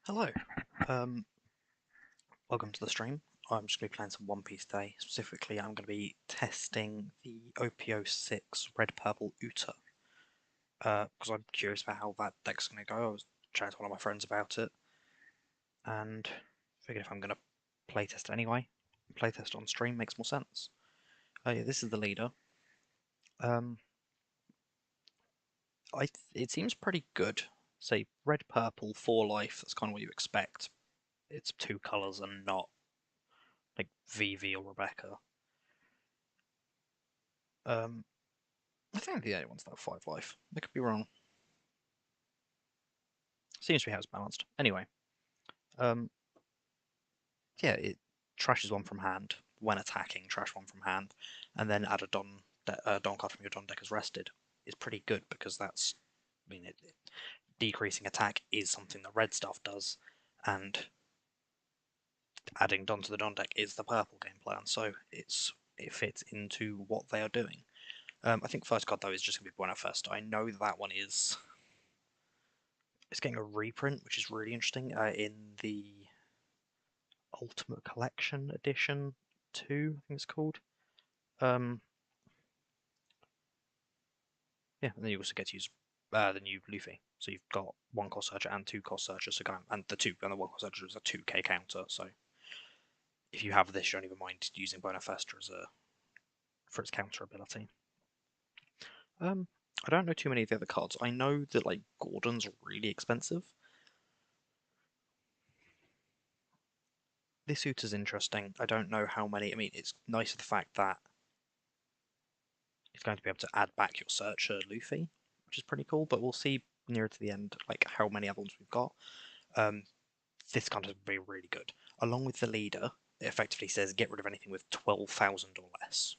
Hello. Um, Welcome to the stream. I'm just going to be playing some One Piece today. Specifically, I'm going to be testing the OPO6 Red Purple Uta because I'm curious about how that deck's going to go. I was chatting to one of my friends about it and figured if I'm going to playtest it anyway, playtest on stream makes more sense. Yeah, this is the leader. Um, it seems pretty good. Say red, purple, 4 life. That's kind of what you expect. It's 2 colors and not like VV or Rebecca. Um, I think the only one's that 5 life. I could be wrong. Seems to be how it's balanced. Anyway, um, yeah, it trashes one from hand when attacking. Trash one from hand, and then add a Don card from your Don deck as rested is pretty good because that's, I mean, decreasing attack is something that red stuff does, and adding Don to the Don deck is the purple game plan. So it fits into what they are doing. I think first card though is just gonna be Buena Festa. I know that one is it's getting a reprint, which is really interesting in the Ultimate Collection Edition 2, I think it's called. Um, yeah, and then you also get to use the new Luffy. So you've got 1 cost searcher and 2 cost searcher, so and the 1 cost searcher is a 2k counter. So if you have this, you don't even mind using Bonafesta as a for its counter ability. I don't know too many of the other cards. I know that like Gordon's really expensive. This suit is interesting. I don't know how many. I mean, it's nice the fact that it's going to be able to add back your searcher Luffy, which is pretty cool. But we'll see nearer to the end, like how many other ones we've got. Um, this card is really good. Along with the leader, it effectively says get rid of anything with 12,000 or less.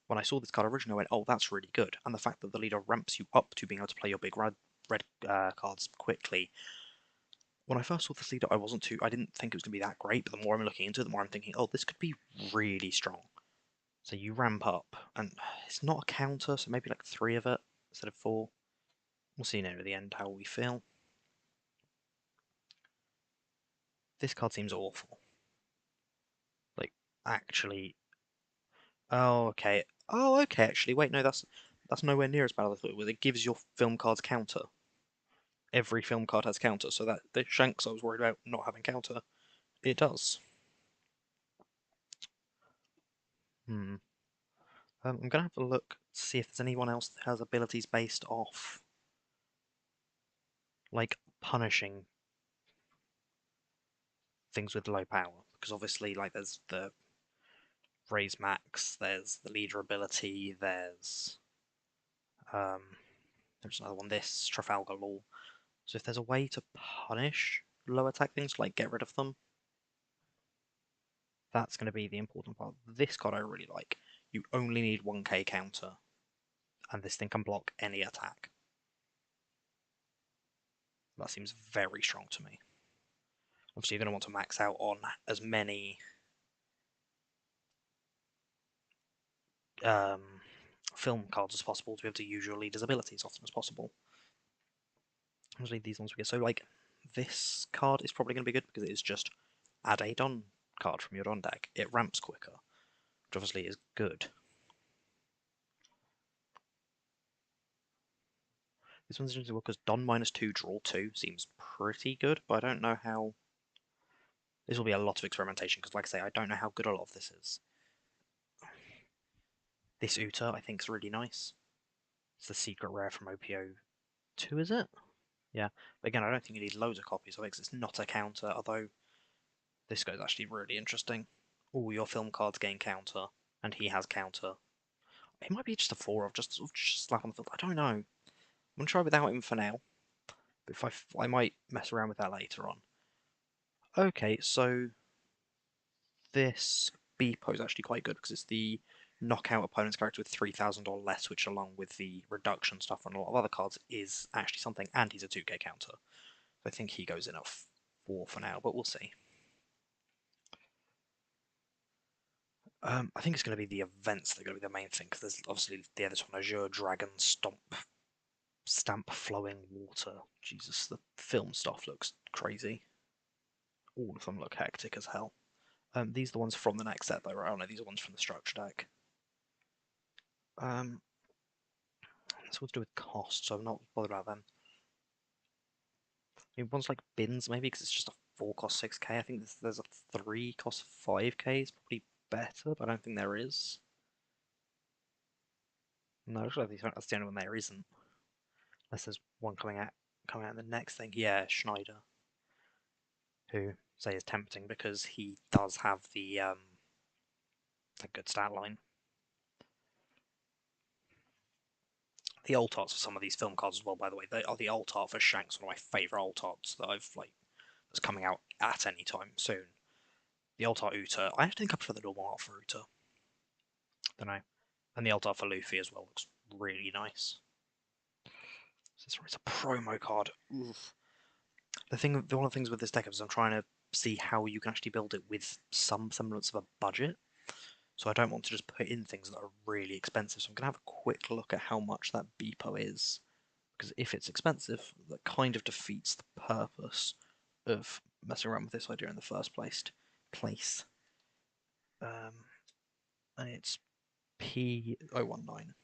When I saw this card originally, I went, "Oh, that's really good." And the fact that the leader ramps you up to being able to play your big red cards quickly. When I first saw this leader, I didn't think it was going to be that great. But the more I'm looking into it, the more I'm thinking, "Oh, this could be really strong." So you ramp up, and it's not a counter, so maybe like 3 of it instead of 4. We'll see near the end how we feel. This card seems awful. Like, actually. Oh, okay. Oh, okay, actually. Wait, no, that's nowhere near as bad as I thought it was. It gives your film cards counter. Every film card has counter, so that the Shanks I was worried about not having counter, it does. Hmm. I'm gonna have a look to see if there's anyone else that has abilities based off like punishing things with low power. Because obviously, like there's the raise max, there's the leader ability, um, there's another one. This Trafalgar Law. So if there's a way to punish low attack things, like get rid of them, that's going to be the important part. This card I really like. You only need 1k counter, and this thing can block any attack. That seems very strong to me. Obviously, you're going to want to max out on as many um, film cards as possible to be able to use your leader's abilities as often as possible. Obviously, these ones we get. So, like, this card is probably going to be good because it is just add a Don card from your Don deck. It ramps quicker, which obviously is good. This one's interesting because Don -2, draw 2 seems pretty good, but I don't know how. This will be a lot of experimentation because, like I say, I don't know how good a lot of this is. This Uta I think is really nice. It's the secret rare from OPO2, is it? Yeah. But again, I don't think you need loads of copies of it because it's not a counter, although this guy's actually really interesting. All your film cards gain counter, and he has counter. It might be just a 4 of just slap on the field. I don't know. I'm gonna try without him for now. But if I might mess around with that later on. Okay, so this Beepo is actually quite good because it's the knockout opponent's character with 3,000 or less, which along with the reduction stuff on a lot of other cards is actually something, and he's a 2k counter. So I think he goes in at 4 for now, but we'll see. I think it's going to be the events that are going to be the main thing, because there's obviously the other one, Azure Dragon Stamp Flowing Water. Jesus, the film stuff looks crazy. All of them look hectic as hell. These are the ones from the next set, though, right? Oh no, these are ones from the structure deck. This one's to do with cost, so I'm not bothered about them. I mean, one's like bins, maybe, because it's just a 4 cost 6k. I think there's a 3 cost 5k. It's probably better, but I don't think there is. No, actually, that's the only one there isn't. Unless there's one coming out in the next thing. Yeah, Schneider, who say is tempting because he does have the a good stat line. The alt arts for some of these film cards as well, by the way. They are the alt art for Shanks, one of my favourite alt arts that I've that's coming out at any time soon. The alt art Uta, I think I prefer the normal art for Uta. Don't know. And the alt art for Luffy as well looks really nice. So it's a promo card. Oof. One of the things with this deck is I'm trying to see how you can actually build it with some semblance of a budget. So I don't want to just put in things that are really expensive. So I'm going to have a quick look at how much that Beepo is. Because if it's expensive, that kind of defeats the purpose of messing around with this idea in the first place. And it's P019.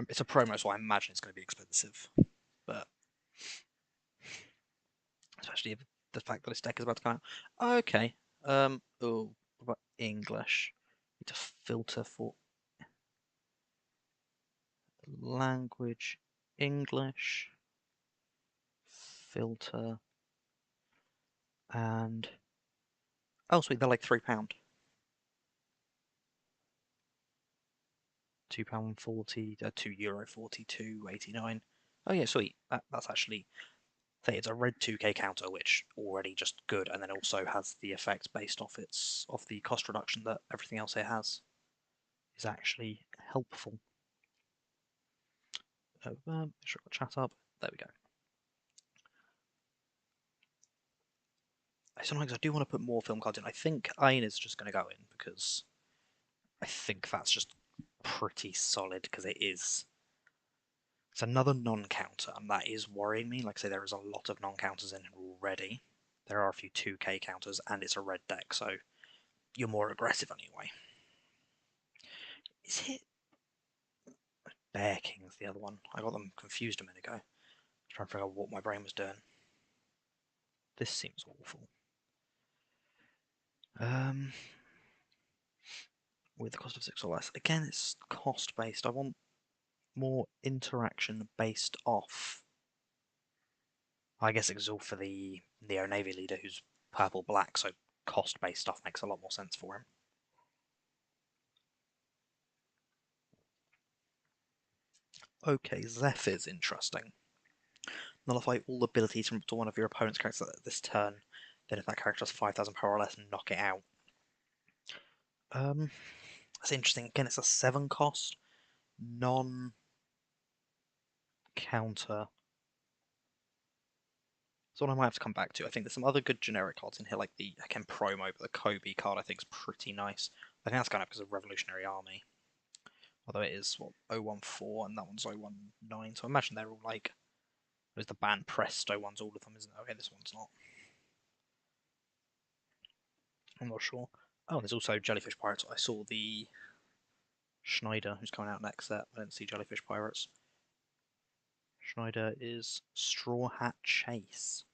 It's a promo, so I imagine it's going to be expensive. But especially the fact that this deck is about to come out. Okay. Oh, what about English? Need to filter for language. English. Filter. And oh, sweet, they're like £3. £2.40, €2.40, 2.89. Oh yeah, sweet. That's actually it's a red 2k counter, which already just good, and then also has the effect based off the cost reduction that everything else here has. Is actually helpful. Make sure I chat up. There we go. Sometimes I do want to put more film cards in. I think Ayn is just going to go in because I think that's just pretty solid because it's another non-counter, and that is worrying me. Like I say, there is a lot of non-counters in it already. There are a few 2k counters, and it's a red deck, so you're more aggressive anyway. Is it Bear King's the other one? I got them confused a minute ago. Trying to figure out what my brain was doing. This seems awful. With the cost of 6 or less. Again, it's cost based. I want more interaction based off. I guess it's all for the Neo Navy leader who's purple black, so cost based stuff makes a lot more sense for him. Okay, Zephyr's interesting. Nullify all abilities from up to one of your opponent's characters this turn. Then if that character has 5,000 power or less, knock it out. That's interesting. Again, it's a 7 cost, non-counter. So one I might have to come back to. I think there's some other good generic cards in here, like the again promo, but the Kobe card I think is pretty nice. I think that's kind of because of Revolutionary Army. Although it is what 014 and that one's 019, so I imagine they're all like there's the band Presto ones, all of them, isn't it? Okay, this one's not. I'm not sure. Oh, there's also Jellyfish Pirates. I saw the Schneider, who's coming out next set. I didn't see Jellyfish Pirates. Schneider is Straw Hat Chase.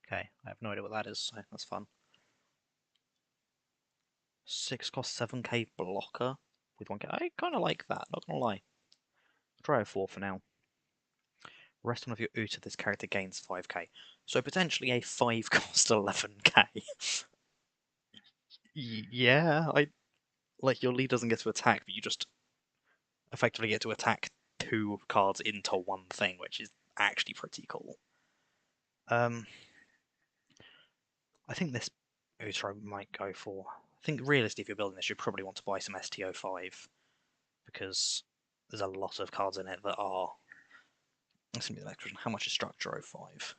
Okay, I have no idea what that is, so that's fun. 6 cost 7k blocker with 1k. I kind of like that, not gonna lie. I'll try a 4 for now. Rest one of your Uta, this character gains 5k. So potentially a 5 cost 11k. Yeah, like your lead doesn't get to attack, but you just effectively get to attack 2 cards into one thing, which is actually pretty cool. I think this Uta might go for. I think realistically, if you're building this, you probably want to buy some STO5 because there's a lot of cards in it that are. That's gonna be the next question. How much is Structure 05?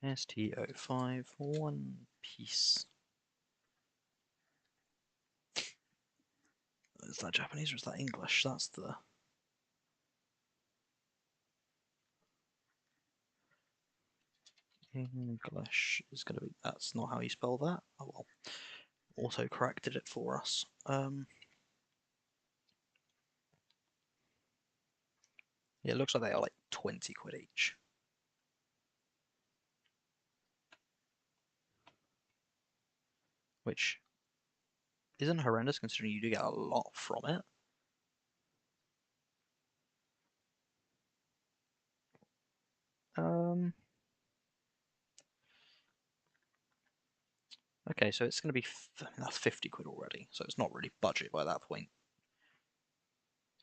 STO5 One Piece. Is that Japanese or is that English? That's the English is going to be. That's not how you spell that. Oh well. Auto corrected it for us. Yeah, it looks like they are like 20 quid each. Which isn't horrendous considering you do get a lot from it. Okay, so it's going to be that's 50 quid already, so it's not really budget by that point.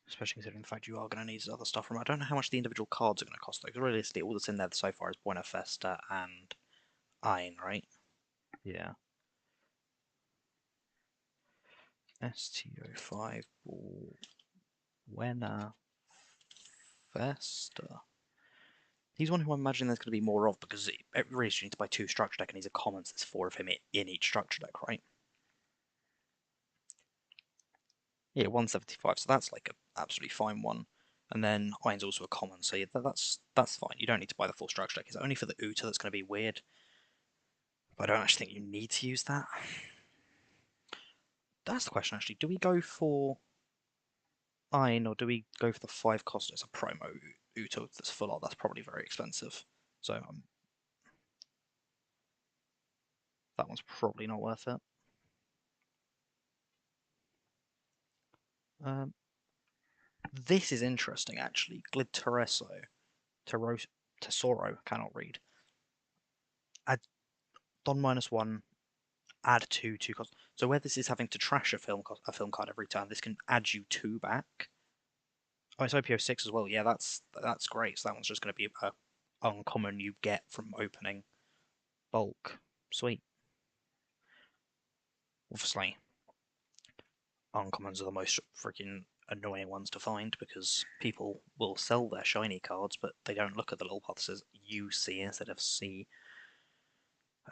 Especially considering the fact you are going to need other stuff from it. I don't know how much the individual cards are going to cost though, because realistically all that's in there so far is Buena Festa and Ein, right? Yeah. STO5 Buena Festa. He's one who I'm imagining there's going to be more of because really you need to buy 2 structure deck and he's a common, so there's 4 of him in each structure deck, right? Yeah, 175, so that's like an absolutely fine one. And then Ein's also a common, so yeah, that's fine. You don't need to buy the full structure deck. It's only for the Uta that's going to be weird. But I don't actually think you need to use that. That's the question, actually. Do we go for Ein or do we go for the 5 cost as a promo Uta that's full art? That's probably very expensive. So that one's probably not worth it. This is interesting, actually. Glitteresso. Tesoro, cannot read. Add Don -1, add 2 cost. So where this is having to trash a film card every turn, this can add you 2 back. Oh, it's OPO6 as well. Yeah, that's great. So that one's just going to be a uncommon you get from opening bulk. Sweet. Obviously, uncommons are the most freaking annoying ones to find because people will sell their shiny cards, but they don't look at the little part that says UC instead of C.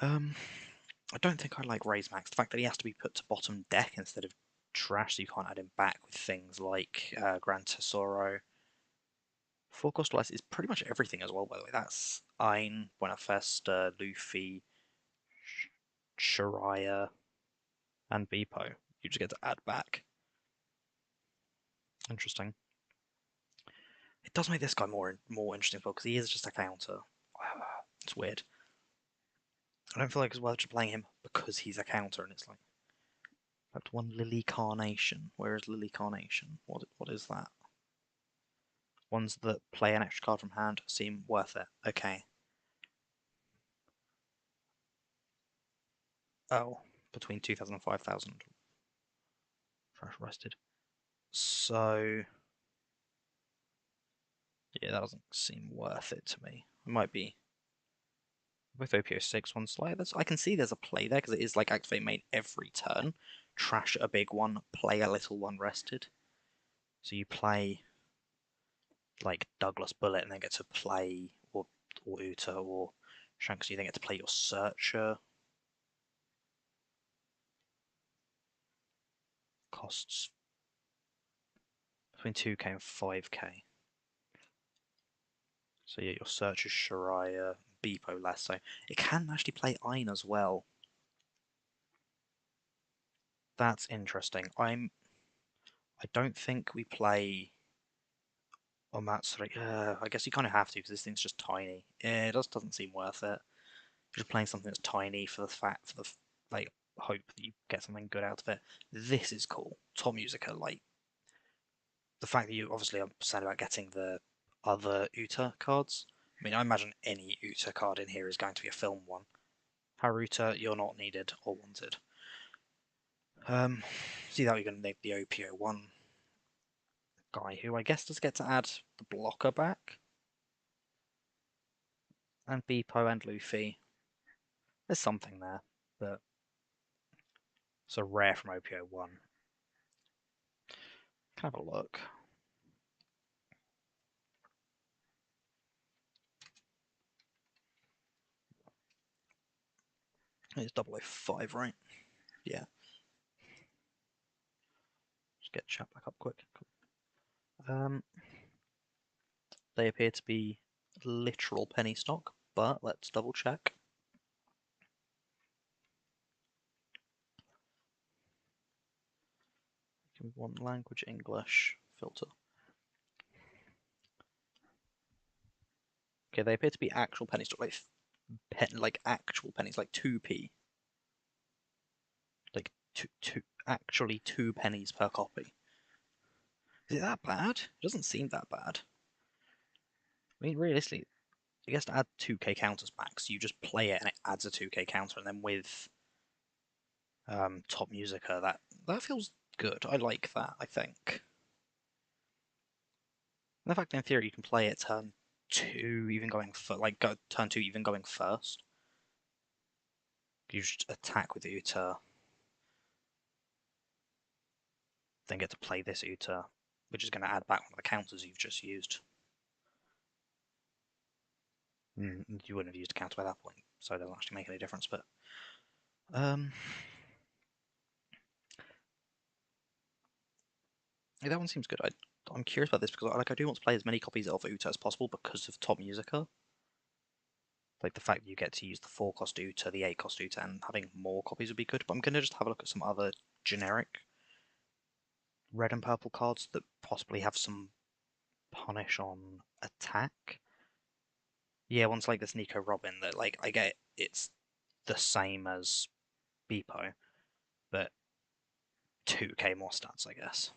I don't think I like Raise Max. The fact that he has to be put to bottom deck instead of trash, so you can't add him back with things like Grand Tesoro. 4 cost less is pretty much everything as well, by the way. That's Ein, Buena Festa, Luffy, Shiraya, and Beepo. You just get to add back. Interesting. It does make this guy more interesting as well, because he is just a counter. It's weird. I don't feel like it's worth just playing him because he's a counter, and it's like... That's one Lily Carnation. Where is Lily Carnation? What is that? Ones that play an extra card from hand seem worth it. Okay. Oh, between 2,000 and 5,000. Fresh rested. So... Yeah, that doesn't seem worth it to me. It might be with OPO6 one slide. I can see there's a play there because it is like activate main every turn. Trash a big one, play a little one rested. So you play like Douglas Bullet and then get to play or Uta or Shanks. You then get to play your Searcher. Costs between 2k and 5k. So yeah, your Searcher, Shiraya, Beepo less. So it can actually play Ein as well. That's interesting. I don't think we play on that sort of. I guess you kind of have to because this thing's just tiny. It just doesn't seem worth it. Just playing something that's tiny for the like hope that you get something good out of it. This is cool. Top Musica, like the fact that you obviously are sad about getting the other Uta cards. I mean, I imagine any Uta card in here is going to be a film one. Haruta, you're not needed or wanted. See that we're going to make the OPO1 guy, who I guess does get to add the blocker back. And Beepo and Luffy. There's something there, but it's a rare from OPO1. Can have a look. It's 005, right? Yeah. Just get chat back up quick. Cool. They appear to be literal penny stock. but let's double check. One language English filter. Okay, they appear to be actual pennies, like actual pennies, like 2p. Like actually 2 pennies per copy. Is it that bad? It doesn't seem that bad. I mean, realistically, I guess to add 2k counters max, you just play it and it adds a 2k counter, and then with Top Musica, that feels good. I like that, I think. And the fact that in theory you can play it turn 2 even going turn 2 even going first. You just attack with Uta, then get to play this Uta, which is going to add back one of the counters you've just used. You wouldn't have used a counter by that point, so it doesn't actually make any difference, but yeah, that one seems good. I'm curious about this because I do want to play as many copies of Uta as possible because of Top Musica. Like the fact that you get to use the 4-cost Uta, the 8-cost Uta, and having more copies would be good, but I'm going to just have a look at some other generic red and purple cards that possibly have some punish on attack. Yeah, ones like this Nico Robin that, like, I get it's the same as Beepo, but 2k more stats, I guess.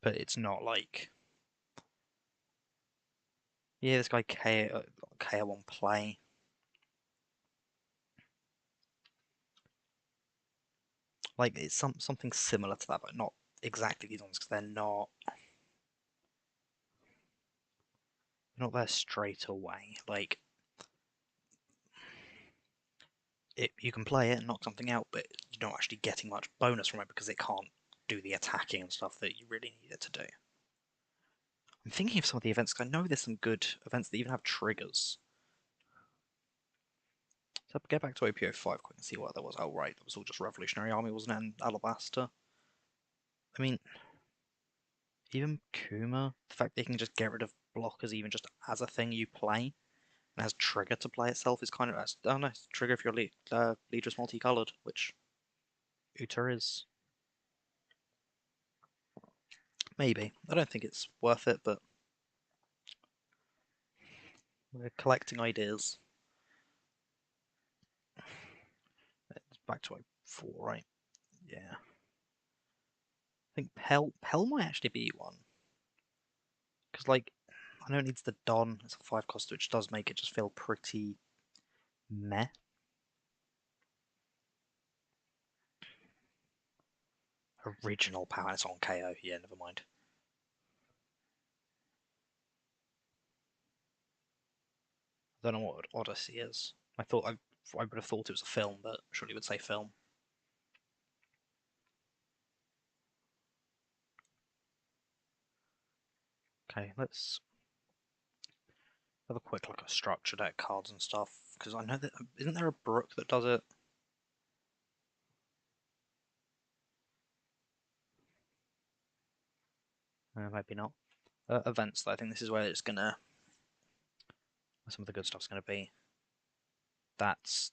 But it's not like... Yeah, this guy KO on play. Like, it's something similar to that, but not exactly these ones, because they're not there straight away. Like, you can play it and knock something out, but you're not actually getting much bonus from it because it can't do the attacking and stuff that you really need it to do. I'm thinking of some of the events, because I know there's some good events that even have triggers. So get back to OPO 5 quick and see what that was. Oh, right, that was all just Revolutionary Army, wasn't it, and Alabaster? I mean, even Kuma, the fact that you can just get rid of blockers even just as a thing you play, and has trigger to play itself is kind of... Oh, nice. Trigger if your Leader's multicolored, which Uta is. Maybe. I don't think it's worth it, but we're collecting ideas. It's back to 4, right? Yeah. I think Pell might actually be one. Because, like, I know it needs the Don. It's a 5-cost, which does make it just feel pretty meh. Original power. It's on KO. Yeah, never mind. I don't know what Odyssey is. I would have thought it was a film, but surely it would say film. Okay, let's have a quick look at structure deck cards and stuff, because I know that... Isn't there a Brook that does it? Maybe not. Events, though. I think this is where it's gonna... Some of the good stuff's gonna be. That's...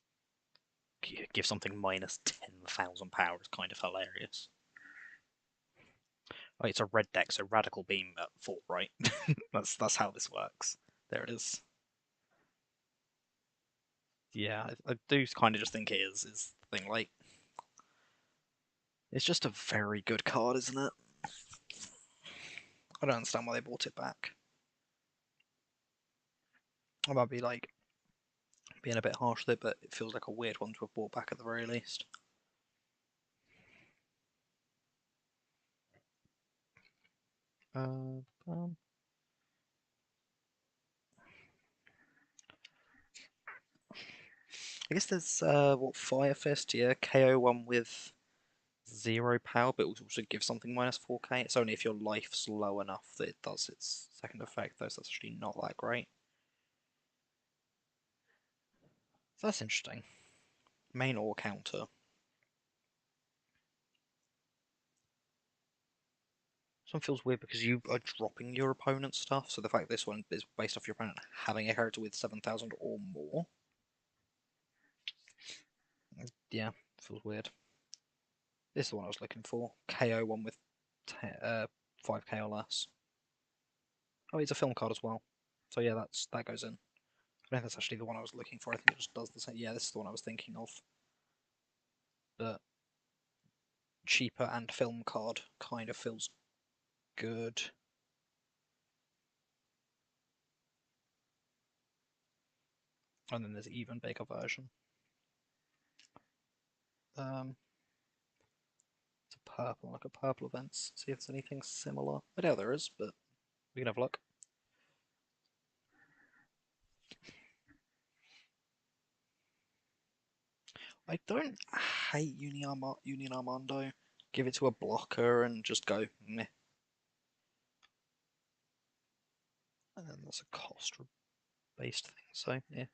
Give something minus 10,000 power is kind of hilarious. Oh, it's a red deck, so Radical Beam at 4, right? that's how this works. There it is. Yeah, I do kind of just think it is the thing, like... It's just a very good card, isn't it? I don't understand why they bought it back. I might be, like, being a bit harsh with it, but it feels like a weird one to have bought back at the very least. Um, I guess there's Fire Fist, yeah, KO one with 0 power, but it will also give something minus 4k. It's only if your life's low enough that it does its second effect, though, so that's actually not that great. So that's interesting. Main or counter. This one feels weird because you are dropping your opponent's stuff, so the fact this one is based off your opponent having a character with 7,000 or more. Yeah, feels weird. This is the one I was looking for. KO one with 5k or less. Oh, it's a film card as well. So yeah, that goes in. I don't know if that's actually the one I was looking for. I think it just does the same. Yeah, this is the one I was thinking of. But cheaper and film card kind of feels good. And then there's an even bigger version. It's a purple, like a purple events. See if there's anything similar. I doubt there is, but we can have a look. I don't hate Union Armando. Give it to a blocker and just go meh. And then there's a cost based thing, so yeah.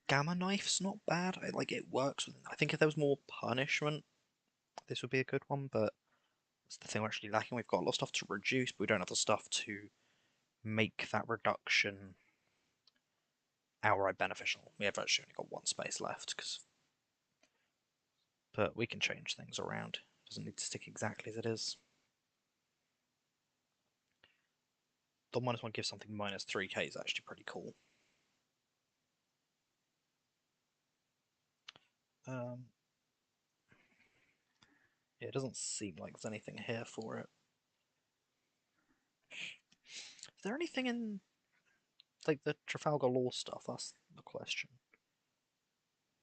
Gamma Knife's not bad. Like it works. I think if there was more punishment, this would be a good one. But it's the thing we're actually lacking. We've got a lot of stuff to reduce, but we don't have the stuff to make that reduction outright beneficial. We have actually only got one space left, but we can change things around. It doesn't need to stick exactly as it is. The -1 gives something -3k is actually pretty cool. Yeah, it doesn't seem like there's anything here for it. Is there anything in like the Trafalgar Law stuff? That's the question.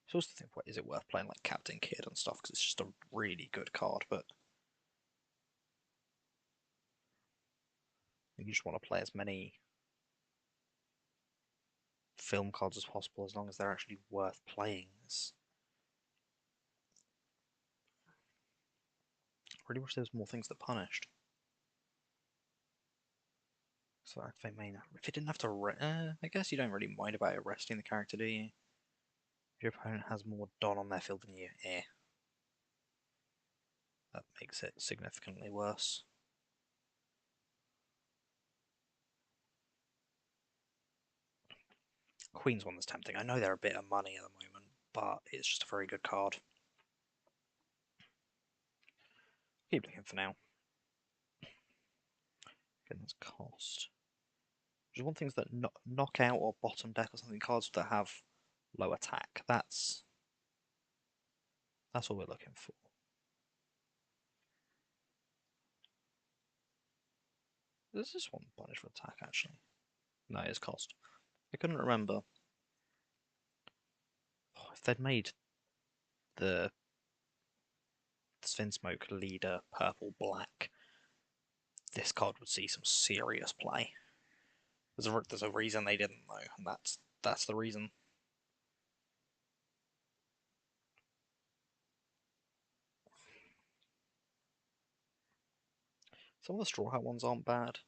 So I also think, is it worth playing like Captain Kidd and stuff? Because it's just a really good card, but you just want to play as many film cards as possible, as long as they're actually worth playing. I really wish there was more things that punished. So activate main. If it didn't have to, I guess you don't really mind about arresting the character, do you? If your opponent has more Don on their field than you, that makes it significantly worse. Queen's one that's tempting. I know they're a bit of money at the moment, but it's just a very good card. Keep looking for now. Goodness, cost. Just want things that knock out or bottom deck or something. Cards that have low attack. That's what we're looking for. Does this one punish for attack actually? No, it's cost. I couldn't remember. Oh, if they'd made the Smoke leader purple black, this card would see some serious play. There's a reason they didn't though, and that's the reason. Some of the Straw Hat ones aren't bad.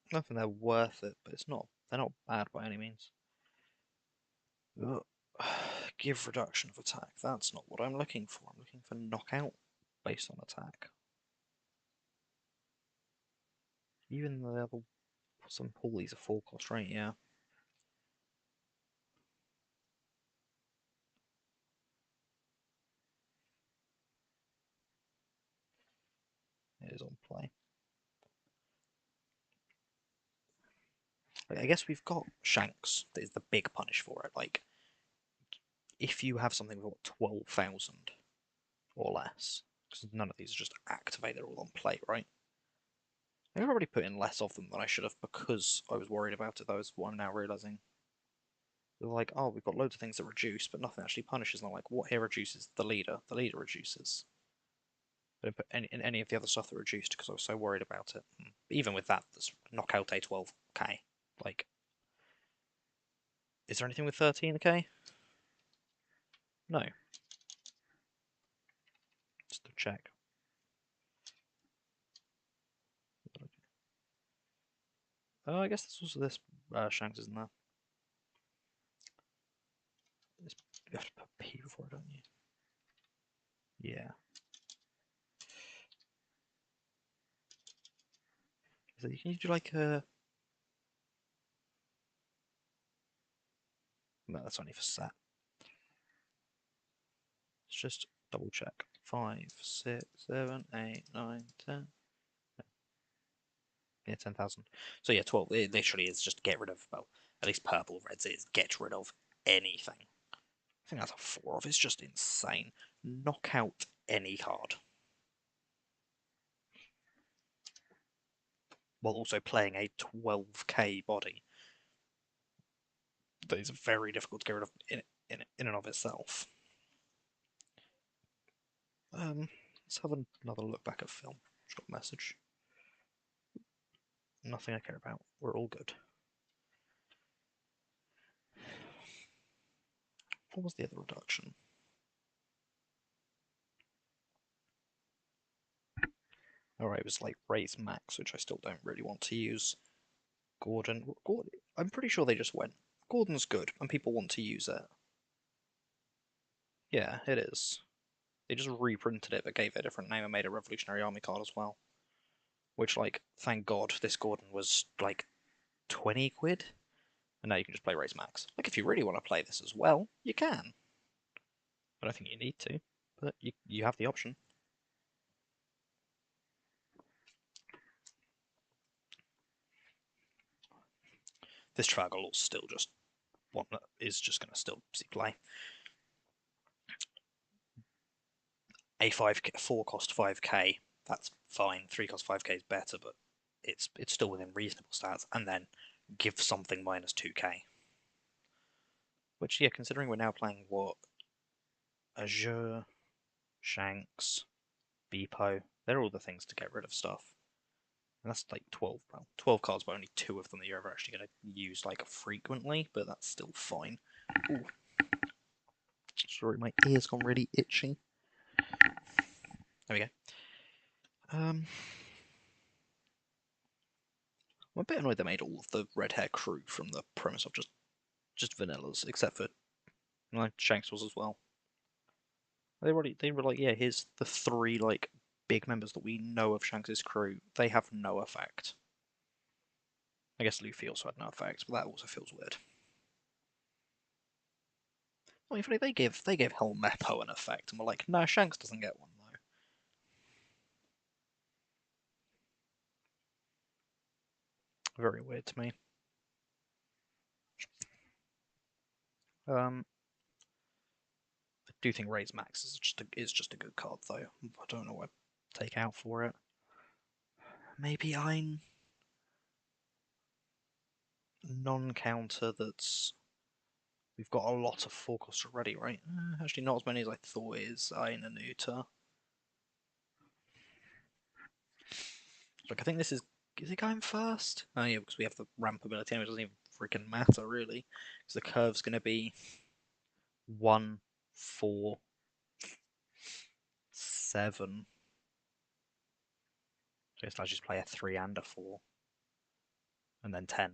I don't think they're worth it, but they're not bad by any means. Ugh. Give reduction of attack. That's not what I'm looking for. I'm looking for knockout based on attack. Even the other some pulleys are full cost, right? Yeah. It is on play. I guess we've got Shanks that is the big punish for it. Like, if you have something with 12,000 or less, because none of these are just activate, they're all on play, right? I've already put in less of them than I should have because I was worried about it. That was what I'm now realizing. They're like, oh, we've got loads of things that reduce, but nothing actually punishes. And I'm like, what here reduces? The leader. The leader reduces. I didn't put any of the other stuff that reduced because I was so worried about it. Even with that, there's knockout A12k. Like, is there anything with 13k? No. Just to check. Oh, I guess this was this Shanks, isn't there? You have to put P before it, don't you? Yeah. So you can do like a. No, that's only for set. Let's just double check. 5, 6, 7, 8, 9, 10. Yeah, 10,000. So yeah, 12. It literally is just get rid of, well, at least purple reds is get rid of anything. I think that's a 4 of. It's just insane. Knock out any card. While also playing a 12k body. That is very difficult to get rid of in and of itself. Let's have another look back at film. Just got a message. Nothing I care about. We're all good. What was the other reduction? Alright, it was like raise max, which I still don't really want to use. Gordon. I'm pretty sure they just went. Gordon's good, and people want to use it. Yeah, it is. They just reprinted it, but gave it a different name and made a Revolutionary Army card as well. Which, like, thank God, this Gordon was like 20 quid, and now you can just play raise max. Like, if you really want to play this as well, you can. I don't think you need to, but you have the option. This Trafalgar Law's still just one that is just going to still see play. A 4 cost 5k, that's fine. 3 cost 5k is better, but it's still within reasonable stats. And then give something minus 2k. Which, yeah, considering we're now playing what? Azure, Shanks, Beepo, they're all the things to get rid of stuff. And that's like 12, well, 12 cards, but only 2 of them that you're ever actually going to use like frequently, but that's still fine. Ooh. Sorry, my ear's gone really itchy. There we go. I'm a bit annoyed they made all of the red hair crew from the premise of just vanillas, except for like Shanks was as well. They were like, yeah, here's the 3 like big members that we know of Shanks's crew. They have no effect. I guess Luffy also had no effect, but that also feels weird. Well, funny, they gave Helmeppo an effect, and we're like, no, Shanks doesn't get one though. Very weird to me. I do think Raise Max is just a good card though. I don't know what to take out for it. Maybe I'm non-counter that's. We've got a lot of 4 costs already, right? Actually, not as many as I thought is Ein and Uta. Like, I think this is. Is it going first? Oh, yeah, because we have the ramp ability, and it doesn't even freaking matter, really. Because the curve's going to be 1, 4, 7. So I just play a 3 and a 4. And then 10.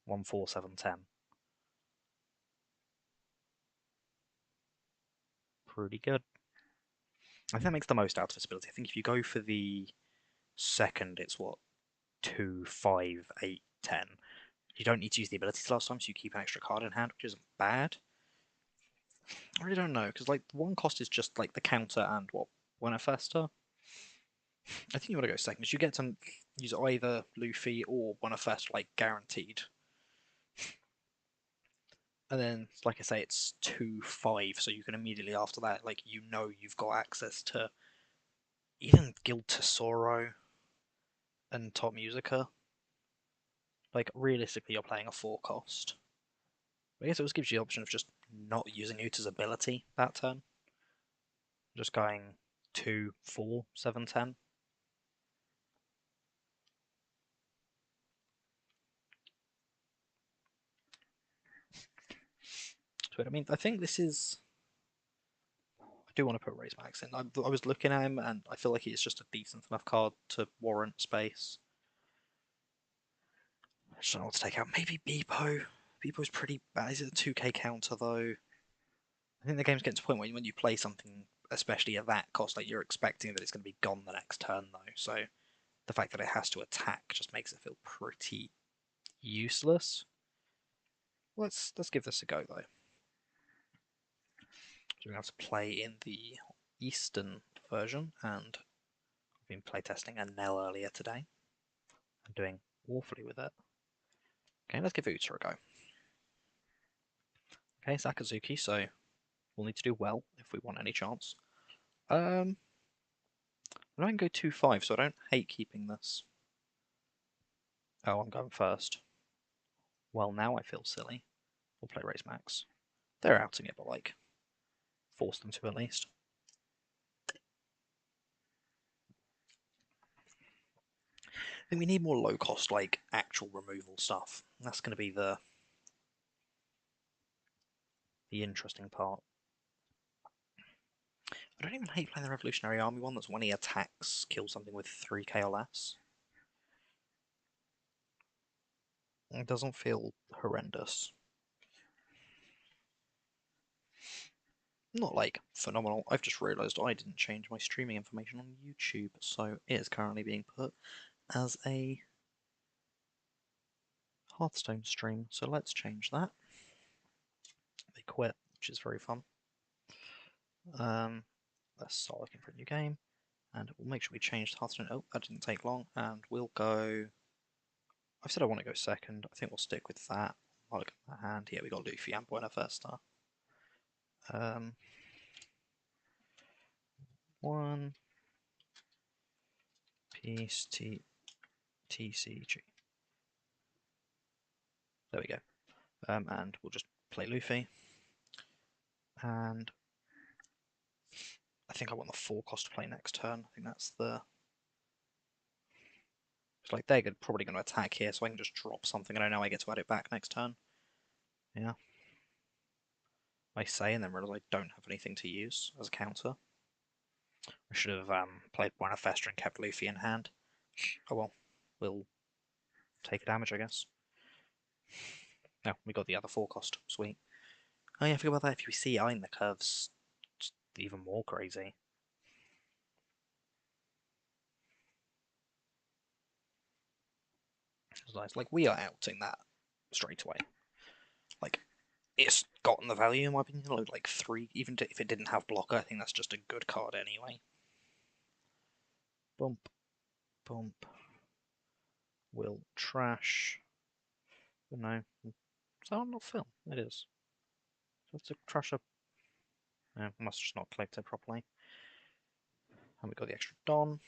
1, 4, 7, 10. Pretty good. I think that makes the most out of this ability. I think if you go for the second, it's what? 2, 5, 8, 10. You don't need to use the abilities last time, so you keep an extra card in hand, which isn't bad. I really don't know, because like 1 cost is just like the counter and what? Winterfester? I think you want to go second, because you get to use either Luffy or Winterfest, like guaranteed. And then, like I say, it's 2, 5, so you can immediately after that, like, you know you've got access to even Guild Tesoro and Top Musica. Like, realistically, you're playing a 4 cost. I guess it just gives you the option of just not using Uta's ability that turn. Just going 2, 4, 7, 10. I mean, I think this is. I do want to put Raise Max in. I was looking at him, and I feel like he's just a decent enough card to warrant space. just don't know what to take out. Maybe Beepo. Beepo's pretty bad. Is it a 2k counter though? I think the game's getting to a point where when you play something, especially at that cost, like you're expecting that it's going to be gone the next turn though. So the fact that it has to attack just makes it feel pretty useless. Let's give this a go though. So we have to play in the Eastern version, and I've been playtesting a Nell earlier today. I'm doing awfully with it. Okay, let's give Uta a go. Okay, Sakazuki, so we'll need to do well if we want any chance. I don't go 2-5, so I don't hate keeping this. Oh, I'm going first. Well, now I feel silly. We'll play Raise Max. They're outing it, but like, force them to at least. I think we need more low-cost, like, actual removal stuff. That's going to be the interesting part. I don't even hate playing the Revolutionary Army one. That's when he attacks, kills something with 3k or less. It doesn't feel horrendous. Not like phenomenal. I've just realised I didn't change my streaming information on YouTube, so it is currently being put as a Hearthstone stream. So let's change that. They quit, which is very fun. Let's start looking for a new game, and we'll make sure we change Hearthstone. Oh, that didn't take long, and we'll go. I've said I want to go second. I think we'll stick with that. I'll look at my hand. Yeah, we got Luffy and Buena Vista. One Piece TCG. There we go. And we'll just play Luffy. And I think I want the 4 cost to play next turn. I think that's the. It's like they're probably going to attack here, so I can just drop something, and I know I get to add it back next turn. Yeah. I say, and then realise I don't have anything to use as a counter. I should have played Buena Vesta and kept Luffy in hand. Oh well, we'll take a damage, I guess. No, we got the other 4 cost. Sweet. Oh yeah, I forgot about that. If you see I in the curves, it's even more crazy. It's nice. Like, we are outing that straight away. Like, it's gotten the value, in my opinion. Like 3, even if it didn't have blocker, I think that's just a good card anyway. Bump. Bump. Will trash. Oh, no. Is that not film? It is. So it's a trash up. No, must just not collect it properly. And we got the extra Don.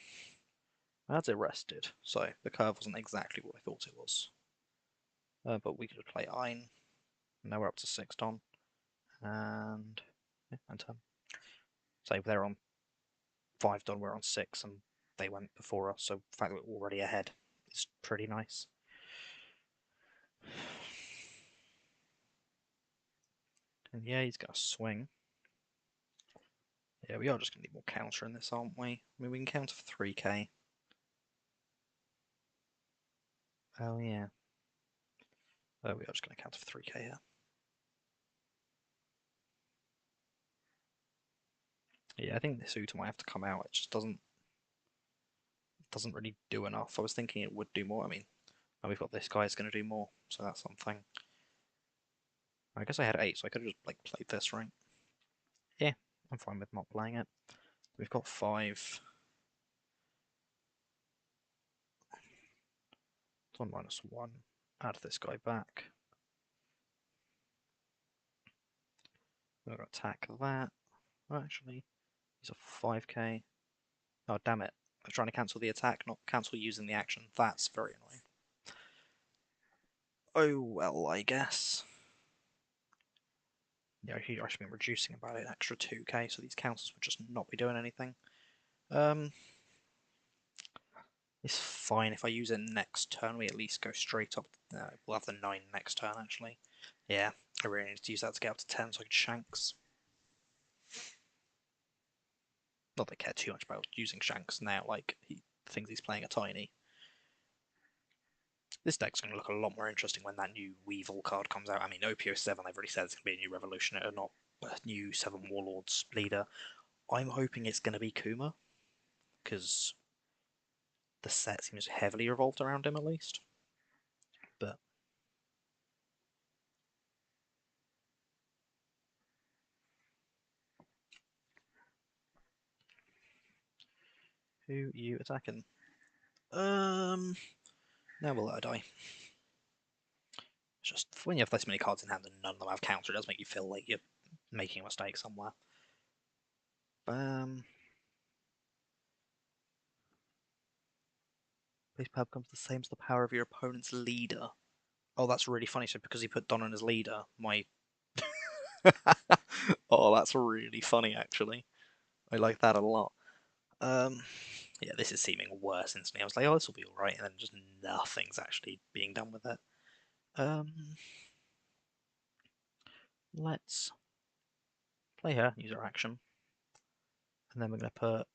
That's arrested, so the curve wasn't exactly what I thought it was. But we could play Ein. Now we're up to 6 Don. And yeah, and turn. So they're on 5 Don, we're on 6, and they went before us, so the fact that we're already ahead is pretty nice. And yeah, he's got a swing. Yeah, we are just going to need more counter in this, aren't we? I mean, we can counter for 3k. Oh, yeah. Oh, we are just going to counter for 3k here. Yeah, I think this Uta might have to come out. It just doesn't really do enough. I was thinking it would do more. I mean, and we've got this guy is going to do more, so that's something. I guess I had 8, so I could have just like played this, right? Yeah, I'm fine with not playing it. We've got 5. It's on -1. Add this guy back. We're going to attack that. Oh, actually, he's a 5k. Oh, damn it. I was trying to cancel the attack, not cancel using the action. That's very annoying. Oh, well, I guess. Yeah, I should be reducing about an extra 2k, so these counters would just not be doing anything. It's fine. If I use it next turn, we at least go straight up. We'll have the 9 next turn, actually. Yeah, I really need to use that to get up to 10 so I can Shanks. Not that I care too much about using Shanks now, like, the things he's playing are tiny. This deck's going to look a lot more interesting when that new Weevil card comes out. I mean, OPO7, they've already said it's going to be a new Revolutionary, not a new 7 Warlords leader. I'm hoping it's going to be Kuma, because the set seems heavily revolved around him at least. But who you attacking? Now we'll let her die. It's just when you have this many cards in hand and none of them have counter, it does make you feel like you're making a mistake somewhere. Bam. Base power becomes the same as the power of your opponent's leader. Oh, that's really funny. So because he put Donna as leader, my oh, that's really funny actually. I like that a lot. Yeah, this is seeming worse instantly. I was like, oh, this will be alright, and then just nothing's actually being done with it. Let's play her, use her action. And then we're going to put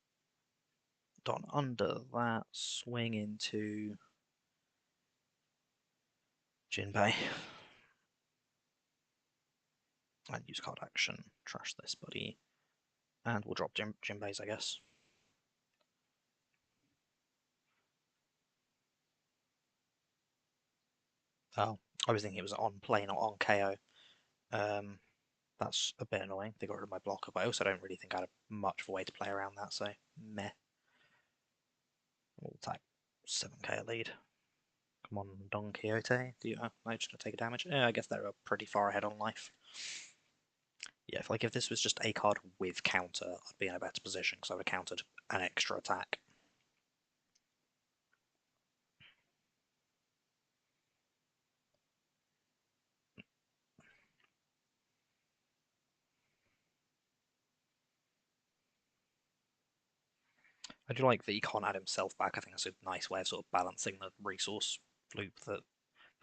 Don under that, swing into Jinbei. And use card action, trash this buddy. And we'll drop Jinbei's, I guess. Oh, I was thinking it was on play, not on KO. That's a bit annoying. They got rid of my blocker, but I also don't really think I had much of a way to play around that, so meh. We'll attack 7k lead. Come on, Don Quixote. Do you? I'm just gonna take a damage. Yeah, I guess they're pretty far ahead on life. Yeah, if this was just a card with counter, I'd be in a better position because I would have countered an extra attack. I do like that he can't add himself back. I think that's a nice way of sort of balancing the resource loop that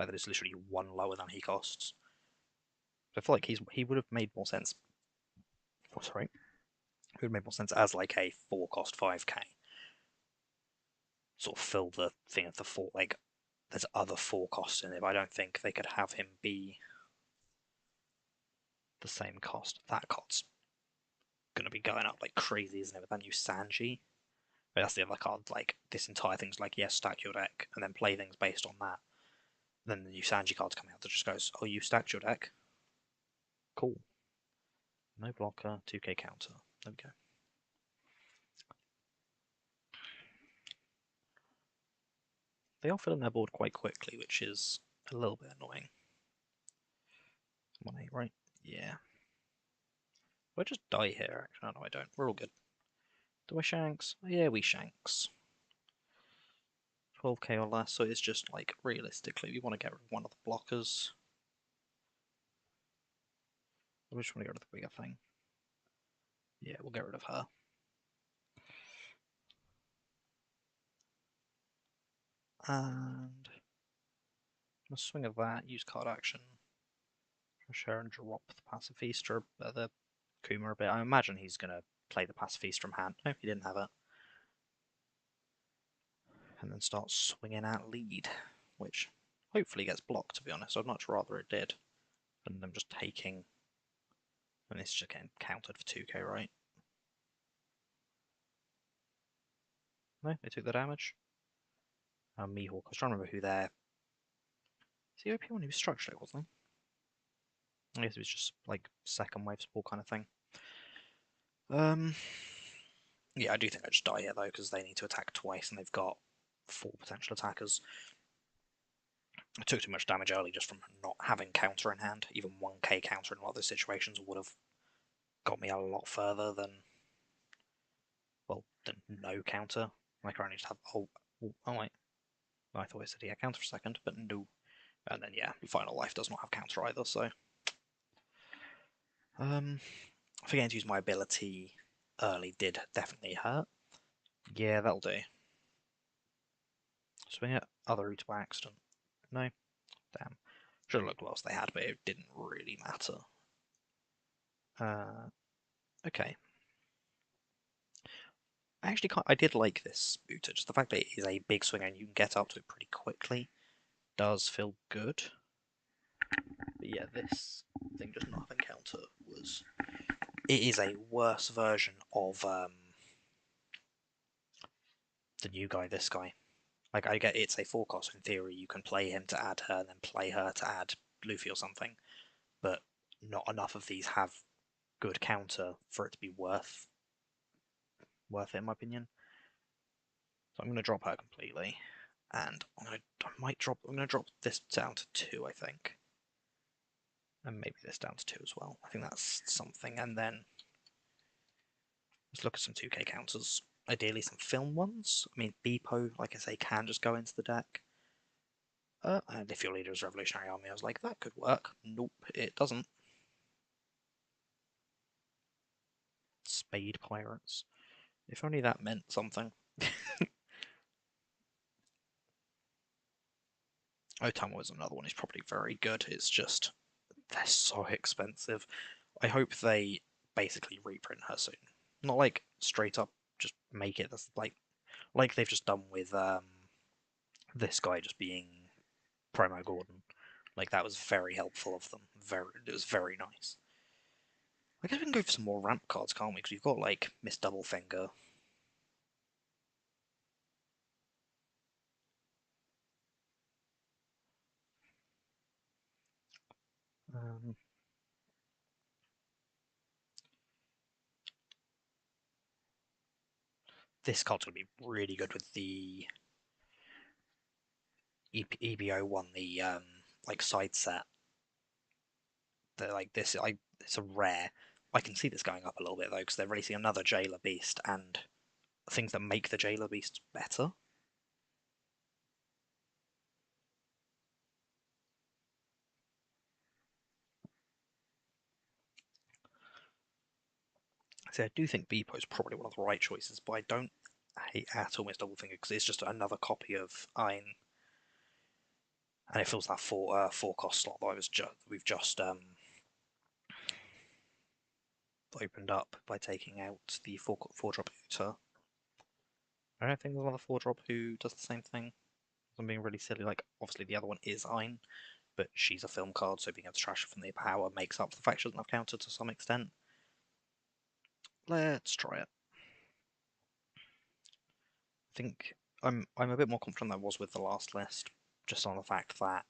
it's literally one lower than he costs. I feel like he would have made more sense. Oh, sorry, it would have made more sense as like a 4-cost 5k. Sort of fill the thing of the 4, like there's other 4 costs in it, but I don't think they could have him be the same cost. That card's gonna be going up like crazy, isn't it? With that new Sanji. But that's the other card. Like this entire thing's like, yes, stack your deck and then play things based on that. Then the new Sanji card's coming out that just goes, oh, you stacked your deck. Cool. No blocker, 2k counter. There we go. They are filling their board quite quickly, which is a little bit annoying. 1-8, right? Yeah. Do I just die here? Actually, no, I don't. We're all good. Do I shanks? Oh, yeah, we shanks. 12k or less, so it's just like realistically, we want to get rid of one of the blockers. We just want to get rid of the bigger thing. Yeah, we'll get rid of her. And a swing of that, use card action. Share and drop the Pacifista, the Kuma a bit. I imagine he's going to play the Pacifista from hand. No, he didn't have it. And then start swinging out lead, which hopefully gets blocked, to be honest. I'd much rather it did than them just taking. And it's just getting countered for 2k, right? No, they took the damage. Mihawk. I was trying to remember who their. Is the OP one who structured it, wasn't he? I guess it was just like second wave support kind of thing. Yeah, I do think I just die here though, because they need to attack twice and they've got 4 potential attackers. I took too much damage early just from not having counter in hand. Even 1k counter in a lot of those situations would have got me a lot further than, well, than no counter. Like I only just have, oh wait, I thought I said he had counter for a second, but no. And then yeah, Final Life does not have counter either, so. Forgetting to use my ability early did definitely hurt. Yeah, that'll do. Swing it, other route by accident. No? Damn. Should have looked what else they had, but it didn't really matter. Okay. I did like this Uta, just the fact that it is a big swing and you can get up to it pretty quickly. does feel good. But yeah, this thing just not having counter was... It is a worse version of the new guy, this guy. Like, I get it's a forecast in theory, you can play him to add her, then play her to add Luffy or something, but not enough of these have good counter for it to be worth it, in my opinion. So I'm going to drop her completely, and I'm going to drop this down to 2, I think, and maybe this down to 2 as well. I think that's something, and then let's look at some 2K counters. Ideally, some film ones. I mean, Beepo, like I say, can just go into the deck. And if your leader is Revolutionary Army, I was like, that could work. Nope, it doesn't. Spade Pirates. If only that meant something. Otamo is another one. He's probably very good. It's just they're so expensive. I hope they basically reprint her soon. Not like straight up just make it as like they've just done with this guy just being Promo Gordon. Like that was very helpful of them. It was very nice. I guess we can go for some more ramp cards, can't we? Because we've got like Miss Doublefinger. Um, this card's gonna be really good with the EBO one, the like side set. They're like this. It's a rare. I can see this going up a little bit though because they're releasing another Jailer Beast and things that make the Jailer Beast better. So I do think Beepo is probably one of the right choices, but I don't hate at all Miss Doublefinger because it's just another copy of Ein, and it fills that four cost slot that we've just opened up by taking out the four drop Uta. I don't think there's another 4-drop who does the same thing. I'm being really silly. Like, obviously, the other one is Ein, but she's a film card, so being able to trash her from the power makes up for the fact she doesn't have counter to some extent. Let's try it. I think I'm a bit more confident than I was with the last list, just on the fact that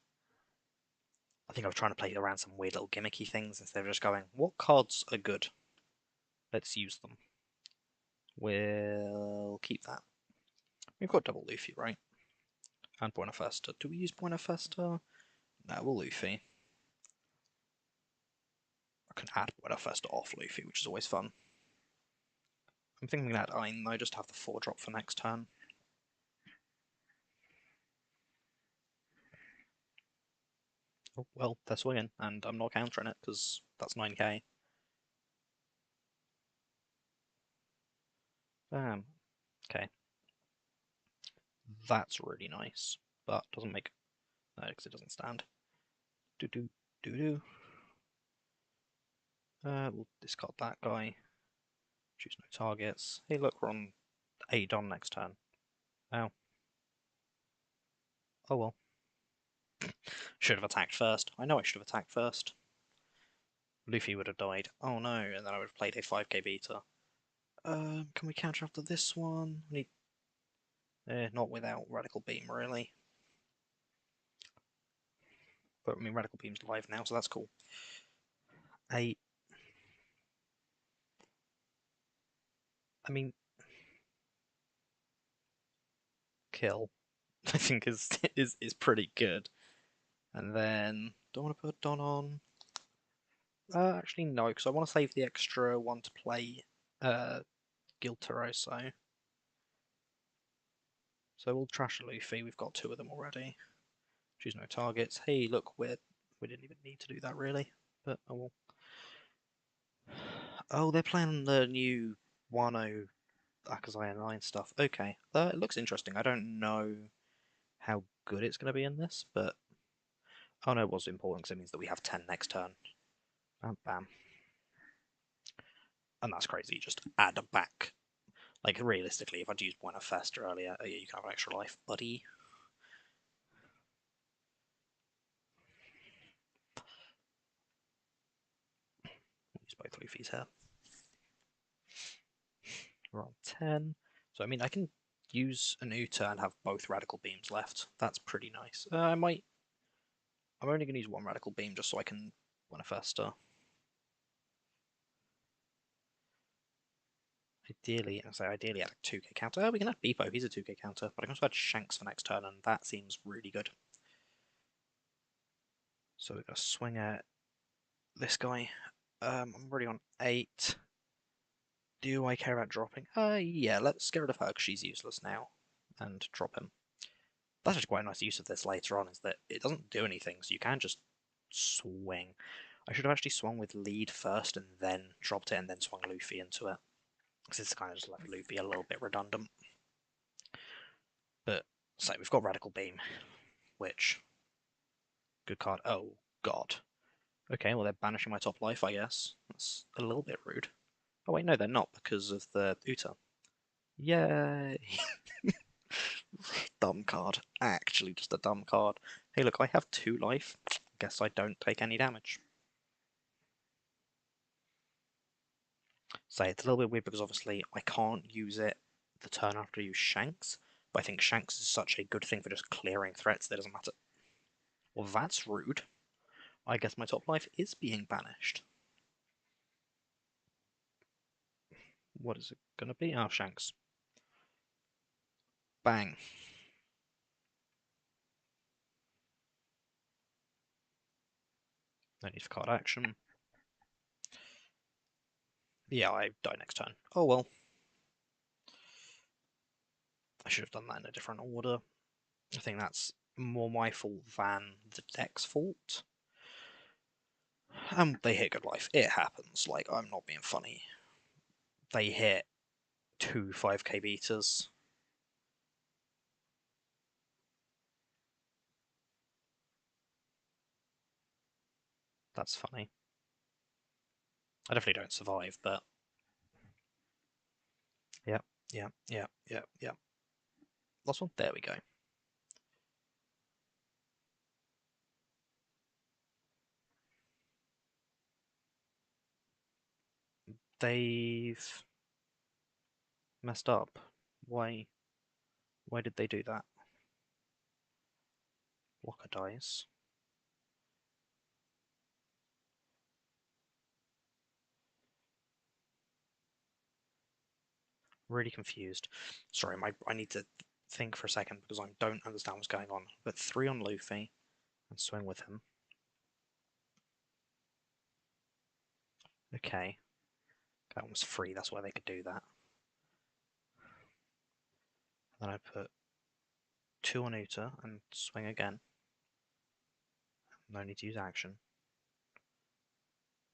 I think I was trying to play around some weird little gimmicky things instead of just going, what cards are good? Let's use them. We'll keep that. We've got double Luffy, right? And Buena Festa. Do we use Buena Festa? No, we'll Luffy. I can add Buena Festa off Luffy, which is always fun. I'm thinking that I just have the 4-drop for next turn. Oh, well, they're swinging, and I'm not countering it because that's 9k. Bam. Okay. That's really nice, but doesn't make... No, because it doesn't stand. Do. We'll discard that guy. Choose no targets. Hey, look, we're on 8 on next turn. Oh. Oh well. Should have attacked first. I know I should have attacked first. Luffy would have died. Oh no, and then I would have played a 5k beta. Can we counter after this one? We need... not without Radical Beam, really. But I mean, Radical Beam's live now, so that's cool. 8. I mean, kill, I think is pretty good. And then, don't want to put Don on. Actually, no, because I want to save the extra one to play Gilteroso. So we'll trash Luffy. We've got 2 of them already. Choose no targets. Hey, look, we didn't even need to do that really, but oh well. Oh, they're playing the new Wano Akazaya 9 stuff. Okay, it looks interesting. I don't know how good it's going to be in this, but oh no, it was important because it means that we have 10 next turn. Bam, bam. And that's crazy. Just add back. Like, realistically, if I'd used Buena Festa earlier, yeah, you can have an extra life, buddy. both Luffy's here. We're on 10. So, I mean, I can use an Uta and have both Radical Beams left. That's pretty nice. I'm only going to use one Radical Beam just so I can win a faster. Ideally, ideally add a 2k counter. Oh, we can add Beepo, he's a 2k counter, but I can also add Shanks for next turn, and that seems really good. So we're going to swing at this guy. I'm already on 8. Do I care about dropping? Yeah, let's get rid of her because she's useless now, and drop him. That's actually quite a nice use of this later on, is that it doesn't do anything, so you can just swing. I should have actually swung with lead first and then dropped it and then swung Luffy into it. Because it's kind of just left Luffy a little bit redundant. But, so we've got Radical Beam, which, good card. Oh, God. Okay, well they're banishing my top life, I guess. That's a little bit rude. Oh wait, no, they're not, because of the Uta. Yay! Dumb card. Actually, just a dumb card. Hey, look, I have 2 life. Guess I don't take any damage. So it's a little bit weird because obviously I can't use it the turn after I use Shanks, but I think Shanks is such a good thing for just clearing threats that it doesn't matter. Well, that's rude. I guess my top life is being banished. What is it going to be? Oh, Shanks. Bang. No need for card action. Yeah, I die next turn. Oh well. I should have done that in a different order. I think that's more my fault than the deck's fault. They hit good life. It happens. Like, I'm not being funny. They hit 2 5k beaters. That's funny. I definitely don't survive, but yep, yep, yep, yep, yep. Last one. There we go. They've messed up. Why? Why did they do that? Blocker dies. Really confused. Sorry, I need to think for a second because I don't understand what's going on. But 3 on Luffy and swing with him. Okay. That one was free, that's why they could do that. And then I put 2 on Uta and swing again. No need to use action.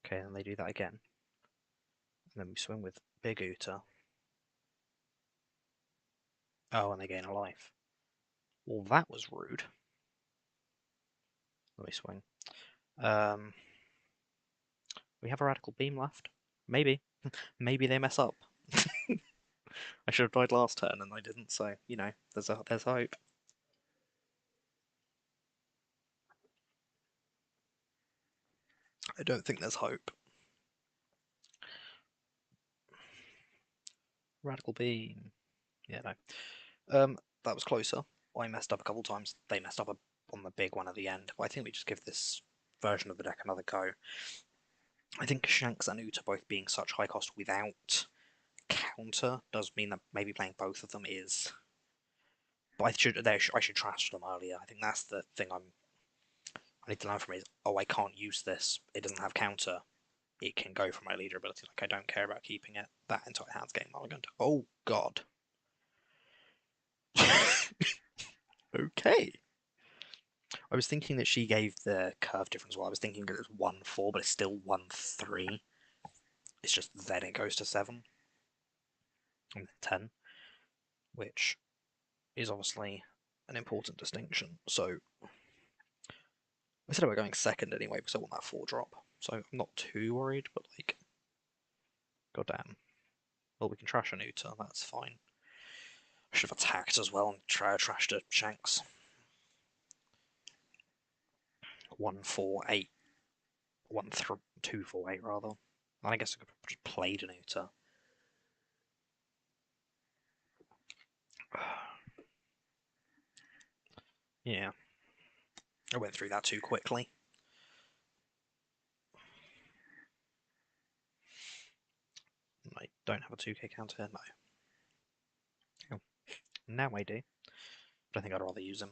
Okay, and they do that again. And then we swing with Big Uta. Oh, and they gain a life. Well, that was rude. Let me swing. We have a Radical Beam left. Maybe. Maybe they mess up. I should have died last turn and I didn't, so, you know, there's hope. I don't think there's hope. Radical Beam. Yeah, no. That was closer. I messed up a couple times. They messed up on the big one at the end. But I think we just give this version of the deck another go. I think Shanks and Uta both being such high cost without counter does mean that maybe playing both of them is. But I should trash them earlier. I think that's the thing I need to learn from is, oh, I can't use this. It doesn't have counter. It can go for my leader ability. Like, I don't care about keeping it. That entire hand's getting mulliganed. Oh, God. Okay. I was thinking that she gave the curve difference. Well, I was thinking it was 1-4, but it's still 1-3. It's just then it goes to 7 and then 10, which is obviously an important distinction. So I said about going second anyway because I want that 4 drop. So I'm not too worried, but like, goddamn. Well, we can trash an Uta, that's fine. I should have attacked as well and trashed a Shanks. 1-4-8. 1-2-4-8 rather. I guess I could have just played an Uta. Yeah, I went through that too quickly. I don't have a 2k counter, no. Oh, now I do. But I think I'd rather use him.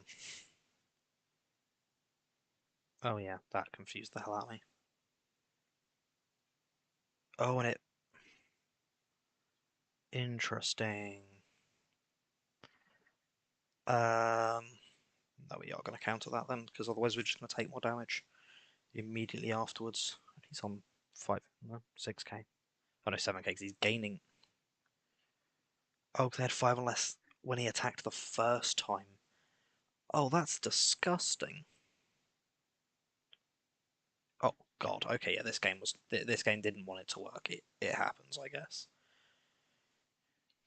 Oh yeah, that confused the hell out of me. Oh, and it... Interesting. No, we are going to counter that then, because otherwise we're just going to take more damage immediately afterwards. He's on 5, no, 6k. Oh no, 7k, because he's gaining. Oh, they had 5 or less when he attacked the first time. Oh, that's disgusting. Oh god, okay, yeah, this game was this game didn't want it to work. It happens, I guess.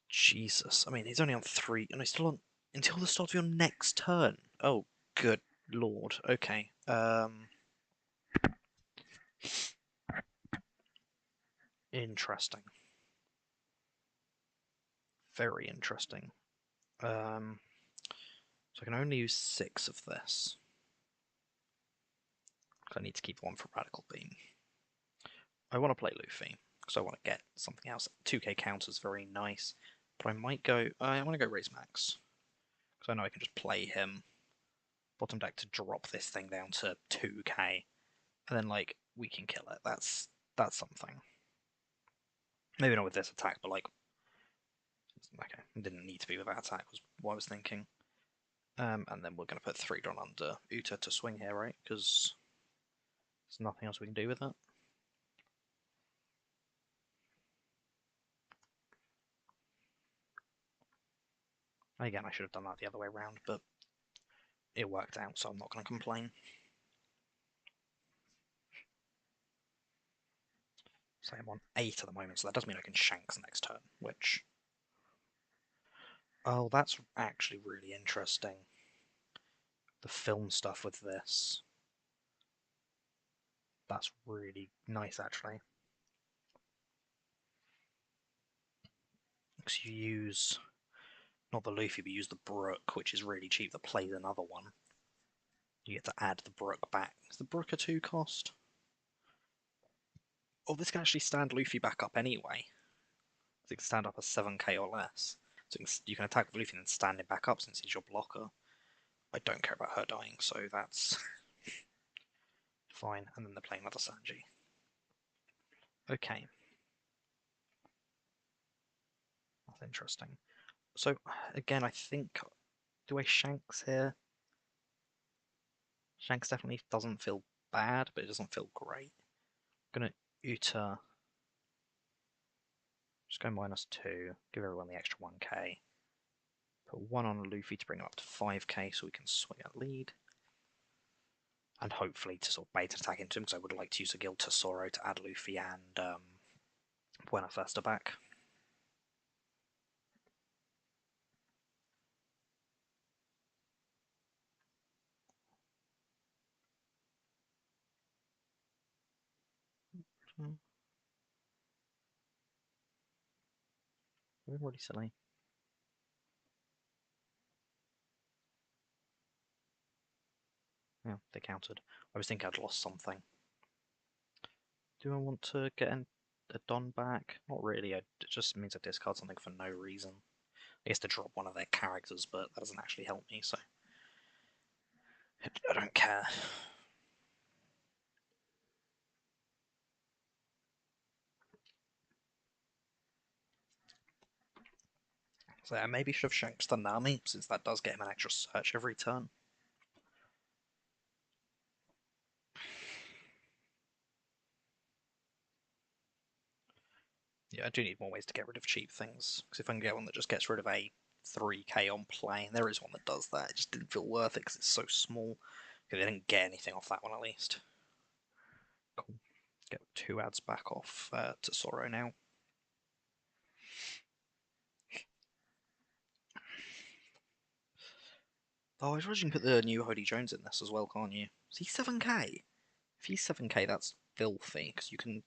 Jesus, I mean, he's only on 3, and he's still on until the start of your next turn. Oh, good lord. Okay. Interesting. Very interesting. So I can only use 6 of this. I need to keep one for Radical Beam. I want to play Luffy, because I want to get something else. 2k counter's very nice, but I might go... I want to go Raise Max, because I know I can just play him bottom deck to drop this thing down to 2k, and then, like, we can kill it. That's something. Maybe not with this attack, but, like... Okay, it didn't need to be with that attack, was what I was thinking. And then we're going to put 3 down under Uta to swing here, right? Because there's nothing else we can do with it. Again, I should have done that the other way around, but it worked out, so I'm not going to complain. So I'm on 8 at the moment, so that does mean I can Shanks next turn, which... Oh, that's actually really interesting. The film stuff with this. That's really nice, actually. Because you use... Not the Luffy, but you use the Brook, which is really cheap, that plays another one. You get to add the Brook back. Is the Brook a 2 cost? Oh, this can actually stand Luffy back up anyway. So it can stand up as 7k or less. So you can attack with Luffy and then stand him back up since he's your blocker. I don't care about her dying, so that's fine. And then they're playing another Sanji. Okay. That's interesting. So, again, I think... Do I Shanks here? Shanks definitely doesn't feel bad, but it doesn't feel great. I'm gonna Uta... Just go -2. Give everyone the extra 1k. Put 1 on Luffy to bring him up to 5k so we can swing at lead. And hopefully to sort of bait attack into him, because I would like to use a Guild Tesoro to add Luffy and Buena Festa back. Really silly. Yeah, they countered. I was thinking I'd lost something. Do I want to get a Don back? Not really. It just means I discard something for no reason. I guess to drop one of their characters, but that doesn't actually help me, so I don't care. So I maybe should have Shanks the Nami, since that does get him an extra search every turn. Yeah, I do need more ways to get rid of cheap things, because if I can get one that just gets rid of a 3k on play, and there is one that does that, it just didn't feel worth it because it's so small. Because they didn't get anything off that one at least. Cool. Get 2 ads back off Tesoro now. Oh, I suppose you can put the new Hody Jones in this as well, can't you? Is he 7k? If he's 7k, that's filthy, because you can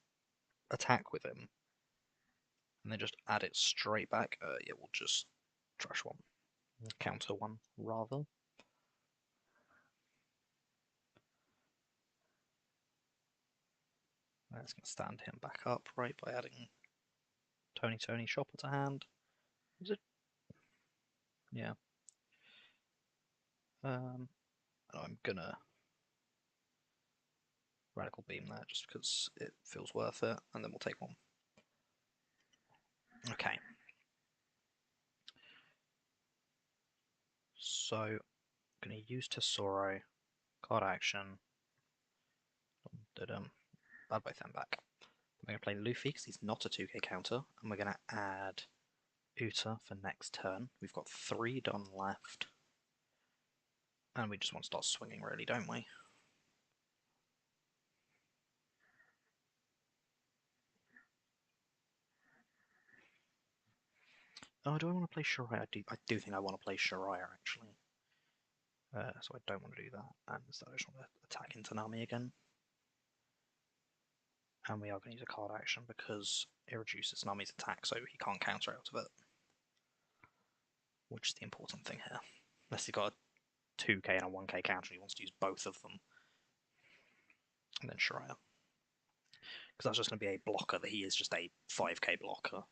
attack with him and then just add it straight back, yeah, we'll just trash one. Counter one, rather. That's going to stand him back up, right, by adding Tony Shopper to hand. Is it? Yeah. I'm gonna Radical Beam there just because it feels worth it, and then we'll take one. Okay. So, I'm gonna use Tesoro, card action, add both them back. We're gonna play Luffy because he's not a 2k counter, and we're gonna add Uta for next turn. We've got 3 done left. And we just want to start swinging, really, don't we? Oh, do I want to play Shariah? I do think I want to play Shariah, actually. So I don't want to do that. And instead I just want to attack into Nami again. And we are going to use a card action because it reduces Nami's attack, so he can't counter out of it. Which is the important thing here. Unless he's got a 2k and a 1k counter, he wants to use both of them. And then Shariah. Because that's just going to be a blocker that he is just a 5k blocker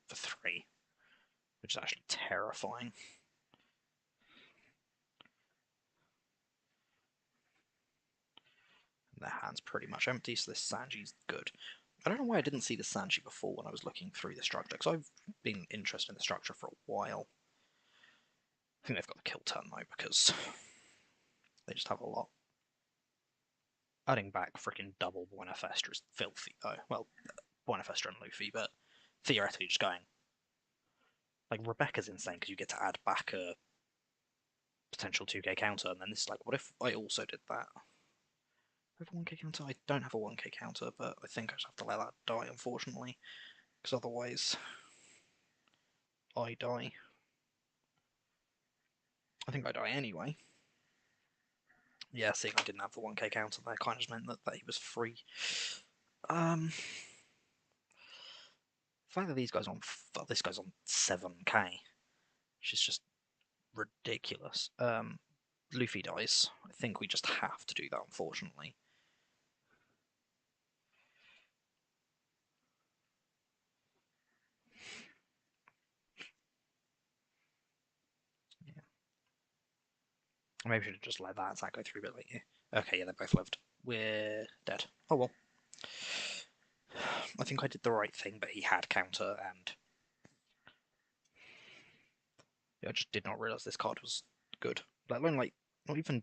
for 3. Which is actually terrifying. And their hand's pretty much empty, so this Sanji's good. I don't know why I didn't see the Sanji before when I was looking through the structure, because I've been interested in the structure for a while. I think they've got the kill turn though, because they just have a lot. Adding back freaking double Buena Festa is filthy though. Well, Buena Festa and Luffy, but theoretically just going. Like, Rebecca's insane because you get to add back a potential 2k counter, and then this is like, what if I also did that? I have a 1k counter? I don't have a 1k counter, but I think I just have to let that die, unfortunately, because otherwise I die. I think I die anyway. Yeah, seeing I didn't have the 1k counter there kind of just meant that he was free. The fact that these guys on this guy's on 7k, which is just ridiculous. Luffy dies. I think we just have to do that, unfortunately. Yeah. Maybe we should have just let that attack go through a bit later. Okay, yeah, they both lived. We're dead. Oh well. I think I did the right thing, but he had counter, and I just did not realise this card was good. Let alone, like, not even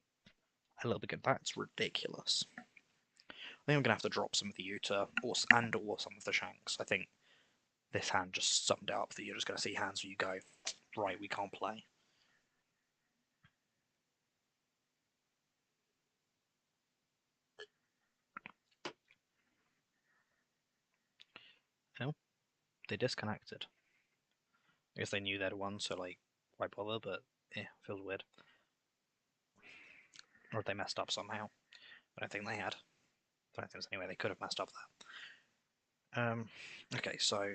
a little bit good. That's ridiculous. I think I'm going to have to drop some of the Uta or some of the Shanks. I think this hand just summed it up that you're just going to see hands where you go, right, we can't play. No, they disconnected. I guess they knew they'd won, so, like, why bother, but yeah, feels weird. Or they messed up somehow. I don't think they had. I don't think there's any way they could have messed up that. Okay, so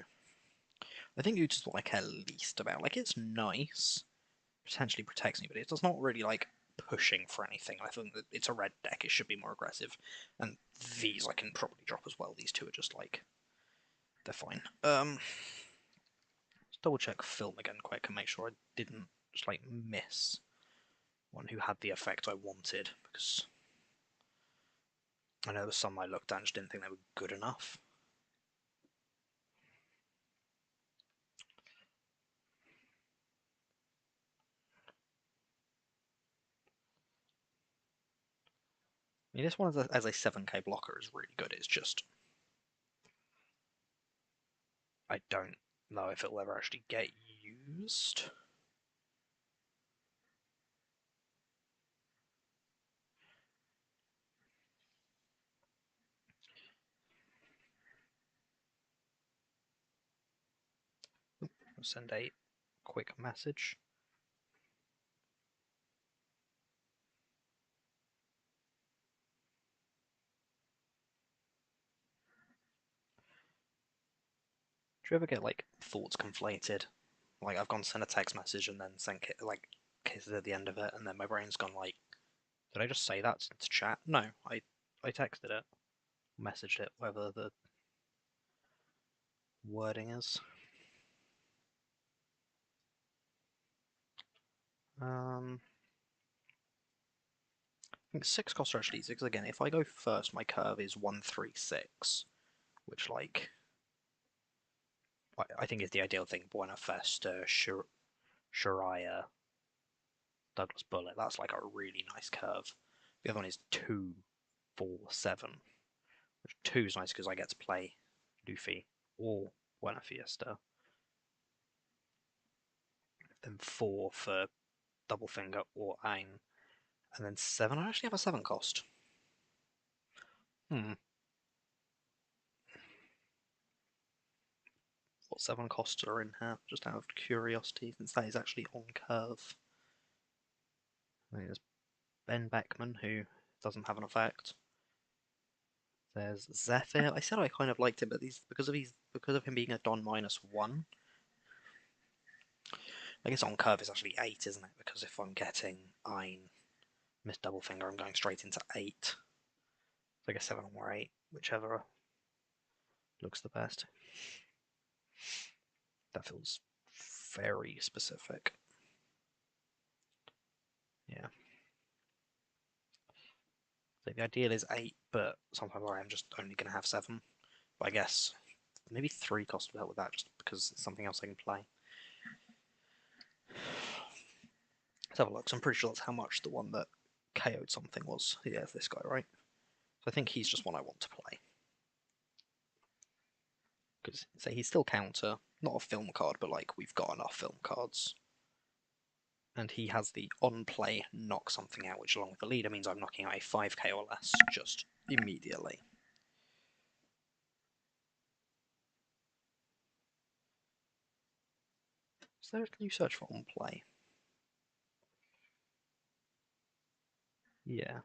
I think Uta's what I care least about. Like, it's nice, potentially protects me, but it does not really, like, pushing for anything. I think that it's a red deck, it should be more aggressive. And these I can probably drop as well. These two are just, like, they're fine. Let's double check film again quick and make sure I didn't just, like, miss one who had the effect I wanted, because I know there was some I looked at and just didn't think they were good enough. I mean, this one as a 7k blocker is really good. It's just I don't know if it'll ever actually get used. I'll send a quick message. you ever get like thoughts conflated? Like I've gone send a text message and then sent like kisses at the end of it, and then my brain's gone like, did I just say that to chat? No, I texted it, messaged it, whatever the wording is. I think 6 costs are actually easy because again, if I go first, my curve is 136, which like I think is the ideal thing. Buena Festa, Shariah, Douglas Bullet. That's like a really nice curve. The other one is 2, 4, 7. Which 2 is nice because I get to play Luffy or Buena Fiesta. Then 4 for Double Finger or Aang. And then 7, I actually have a 7 cost. What 7 costs are in here? Just out of curiosity, since that is actually on curve. There's Ben Beckman, who doesn't have an effect. There's Zephyr. I said I kind of liked him, but because of him being a Don -1. I guess on curve is actually 8, isn't it? Because if I'm getting Ein, Miss Doublefinger, I'm going straight into 8. So I guess 7 or 8, whichever looks the best. That feels very specific. Yeah. So the ideal is 8, but sometimes I am just only going to have 7. But I guess maybe 3 cost will help with that, just because it's something else I can play. Let's have a look. So I'm pretty sure that's how much the one that KO'd something was. Yeah, it's this guy, right? So I think he's just one I want to play. Because say he's still counter, not a film card, but like we've got enough film cards. And he has the on play knock something out, which along with the leader means I'm knocking out a 5k or less just immediately. Is there a new search for on play? Yeah.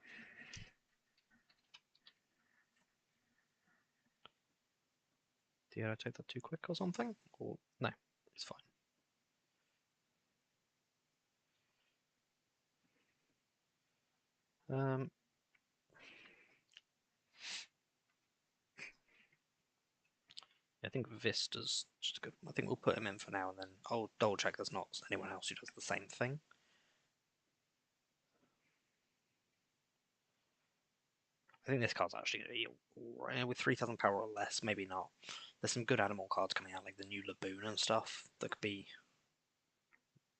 Did I take that too quick or something? Or no, it's fine. I think Vista's just good. I think we'll put him in for now, and then I'll double check there's not anyone else who does the same thing. I think this card's actually going to be alright. With 3,000 power or less, maybe not. There's some good animal cards coming out, like the new Laboon and stuff, that could be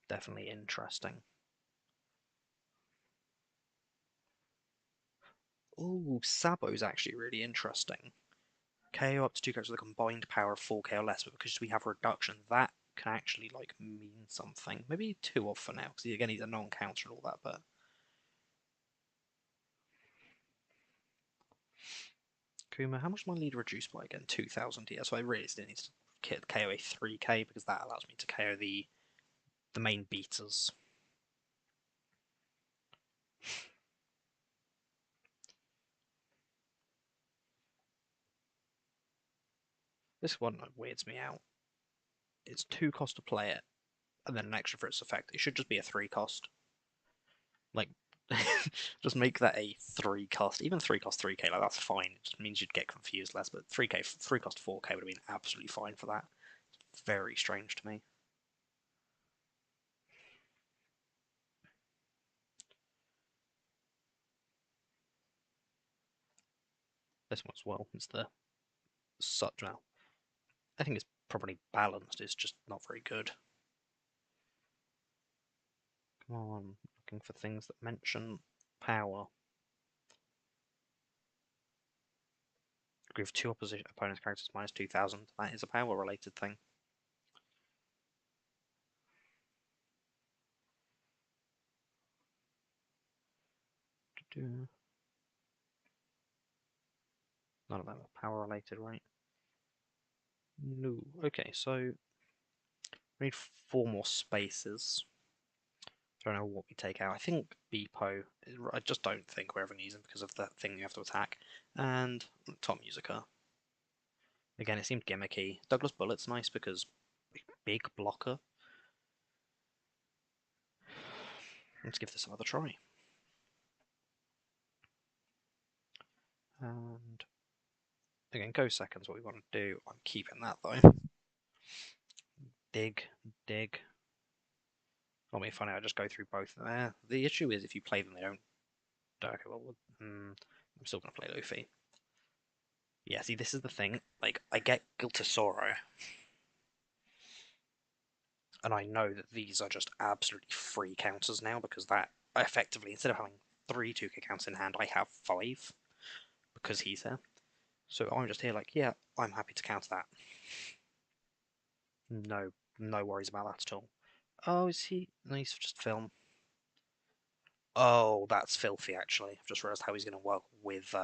definitely interesting. Oh, Sabo's actually really interesting. KO up to 2 characters with a combined power of 4k or less, but because we have reduction, that can actually like mean something. Maybe 2 off for now, because again he's a non-counter and all that, but Kuma, how much my lead reduced by again? 2,000. Yeah, so I really still need to KO a 3k because that allows me to KO the main beaters. This one weirds me out. It's 2 cost to play it, and then an extra for its effect. It should just be a 3 cost. Like, just make that a 3 cost. Even 3 cost 3k, like that's fine. It just means you'd get confused less, but 3k, 3 cost 4k would have been absolutely fine for that. It's very strange to me. This one as well is the such now. I think it's probably balanced, it's just not very good. Come on, looking for things that mention power. Give 2 opposition opponent's characters minus 2,000. That is a power related thing. None of them are power related, right? No. Okay, so we need 4 more spaces. I don't know what we take out. I think Beepo. I just don't think we're ever using because of that thing you have to attack. And Top Musica. Again, it seemed gimmicky. Douglas Bullet's nice because big blocker. Let's give this another try. And again, go second's what we want to do. I'm keeping that though. Dig, dig. Not be funny, I just go through both. The issue is if you play them, they don't. Okay, well, I'm still going to play Luffy. Yeah, see, this is the thing. Like, I get Guilt to Sorrow, and I know that these are just absolutely free counters now because that effectively, instead of having 3 2K counters in hand, I have 5 because he's here. So I'm just here, like, yeah, I'm happy to counter that. No, no worries about that at all. Oh, is he? No, he's just film. Oh, that's filthy, actually. I've just realised how he's going to work with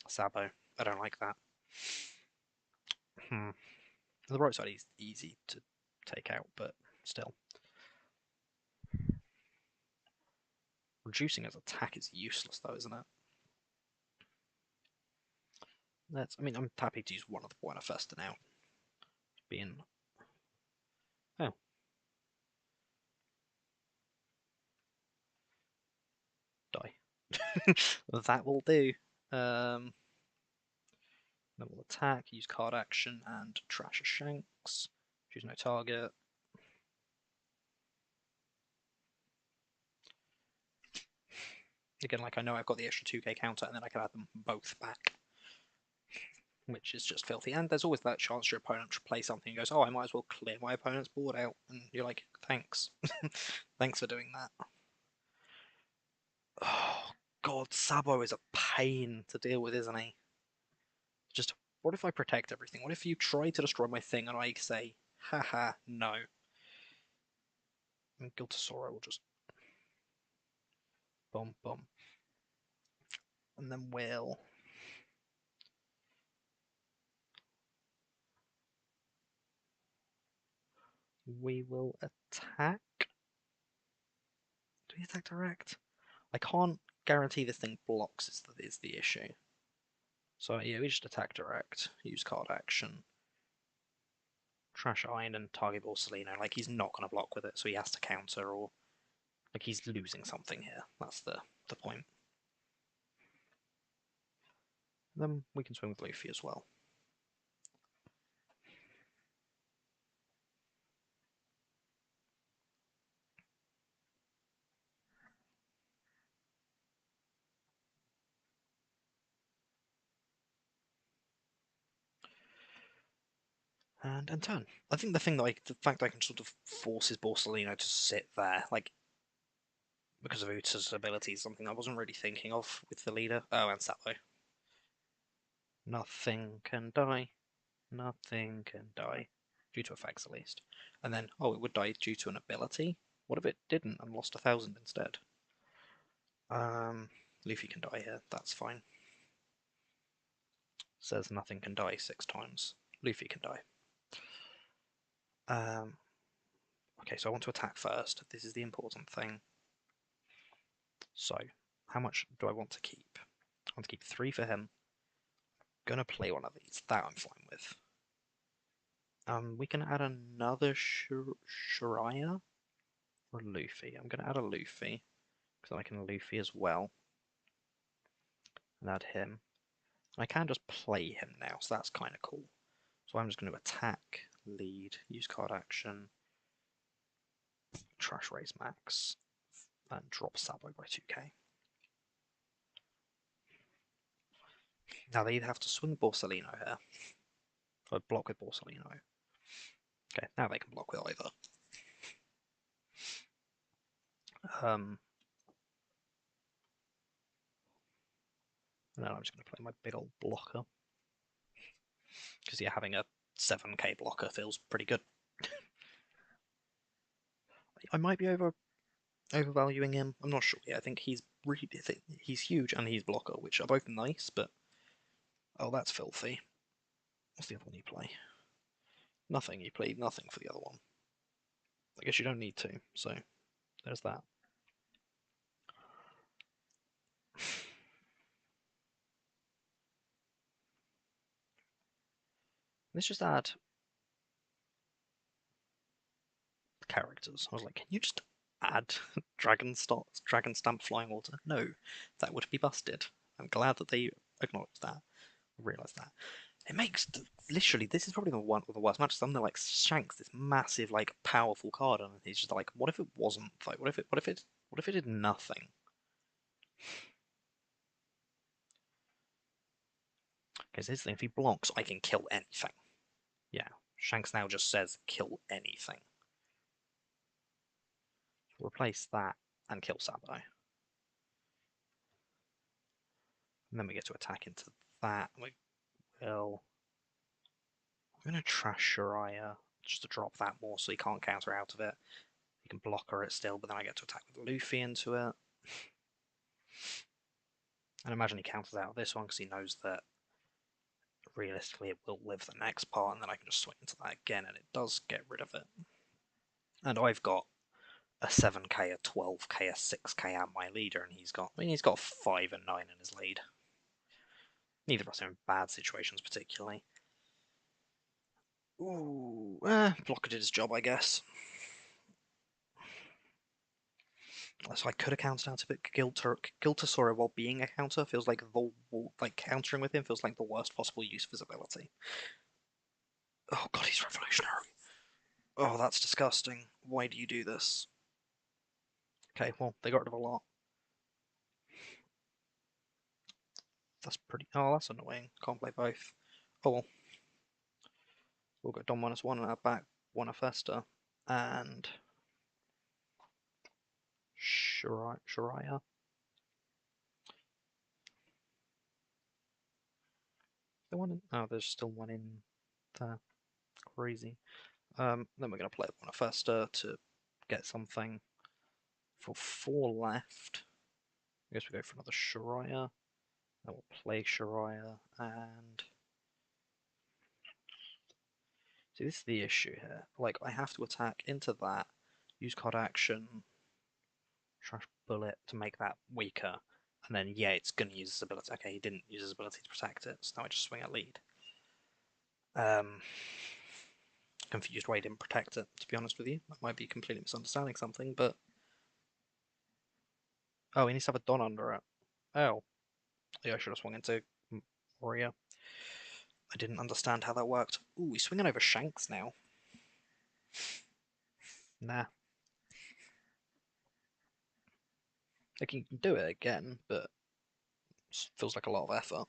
Sabo. I don't like that. The right side is easy to take out, but still. Reducing his attack is useless, though, isn't it? I mean, I'm happy to use one of the Buena Festa now. Being... Oh. Die. That will do. Then we'll attack, use card action, and trash a Shanks. Choose no target. Again, like I know I've got the extra 2k counter, and then I can add them both back, which is just filthy. And there's always that chance your opponent should play something and goes, oh, I might as well clear my opponent's board out. And you're like, thanks. Thanks for doing that. Oh, God, Sabo is a pain to deal with, isn't he? Just, what if I protect everything? What if you try to destroy my thing and I say, haha, no? And Guilt of Sorrow will just... boom, boom. And then we'll... we will attack. Do we attack direct? I can't guarantee this thing blocks is the issue. So yeah, we just attack direct, use card action, trash Iron and target Borsellino. Like he's not going to block with it, so he has to counter or like he's losing something here. That's the point. And then we can swing with Luffy as well. And turn. I think the thing that the fact that I can sort of force his Borsellino to sit there, like because of Uta's abilities, something I wasn't really thinking of with the leader. Oh, and Sabo. Nothing can die. Nothing can die. Due to effects, at least. And then, oh, it would die due to an ability? What if it didn't and lost 1,000 instead? Luffy can die here, that's fine. Says nothing can die 6 times. Luffy can die. Okay, so I want to attack first. This is the important thing. So, how much do I want to keep? I want to keep 3 for him. Gonna play one of these. That I'm fine with. We can add another Shiraya or Luffy. I'm gonna add a Luffy because I can Luffy as well. And add him. And I can just play him now, so that's kind of cool. So I'm just going to attack, lead, use card action, trash raise max, and drop Sabo by 2k. Now they either have to swing Borsellino here, or block with Borsellino. Okay, now they can block with either. And then I'm just going to play my big old blocker. Because yeah, having a 7k blocker feels pretty good. I might be overvaluing him. I'm not sure. Yeah, I think he's huge and he's blocker, which are both nice, but oh, that's filthy. What's the other one you play? Nothing. You play nothing for the other one. I guess you don't need to, so there's that. Let's just add characters. I was like, can you just add dragon stamp flying water? No, that would be busted. I'm glad that they acknowledged that, realised that. It makes literally this is probably one of the worst matches. Something like Shanks, this massive, like powerful card, and he's just like, what if it wasn't? Like, what if it did nothing? Because here's the thing: if he blocks, I can kill anything. Yeah, Shanks now just says kill anything. We'll replace that and kill Sabo. And then we get to attack into that. We will. I'm going to trash Shariah just to drop that more so he can't counter out of it. He can blocker it still, but then I get to attack with Luffy into it. And imagine he counters out this one because he knows that realistically it will live the next part, and then I can just swing into that again, and it does get rid of it. And I've got a 7k, a 12k, a 6k at my leader, and he's got 5 and 9 in his lead. Neither of us are in bad situations particularly. Ooh, Blocker did his job, I guess. So I could have countered out a bit. Giltasora, while being a counter, feels like countering with him feels like the worst possible use of his ability. Oh god, he's revolutionary. Oh, that's disgusting. Why do you do this? Okay, well, they got rid of a lot. That's pretty... Oh, that's annoying. Can't play both. Oh well. We'll go Don -1 and add back one of Festa. And... Shariah. The one in... Oh, there's still one in there. Crazy. Then we're going to play one of Festa to get something for 4 left. I guess we go for another Shariah. Then we'll play Shariah and... See, this is the issue here. Like, I have to attack into that, use card action, trash bullet to make that weaker, and then, yeah, it's going to use his ability. Okay, he didn't use his ability to protect it, so now I just swing at lead. Confused why he didn't protect it, to be honest with you. I might be completely misunderstanding something, but... Oh, he needs to have a Don under it. Oh. Yeah, I should have swung into Warrior. I didn't understand how that worked. Ooh, he's swinging over Shanks now. Nah. Like, he can do it again, but it feels like a lot of effort.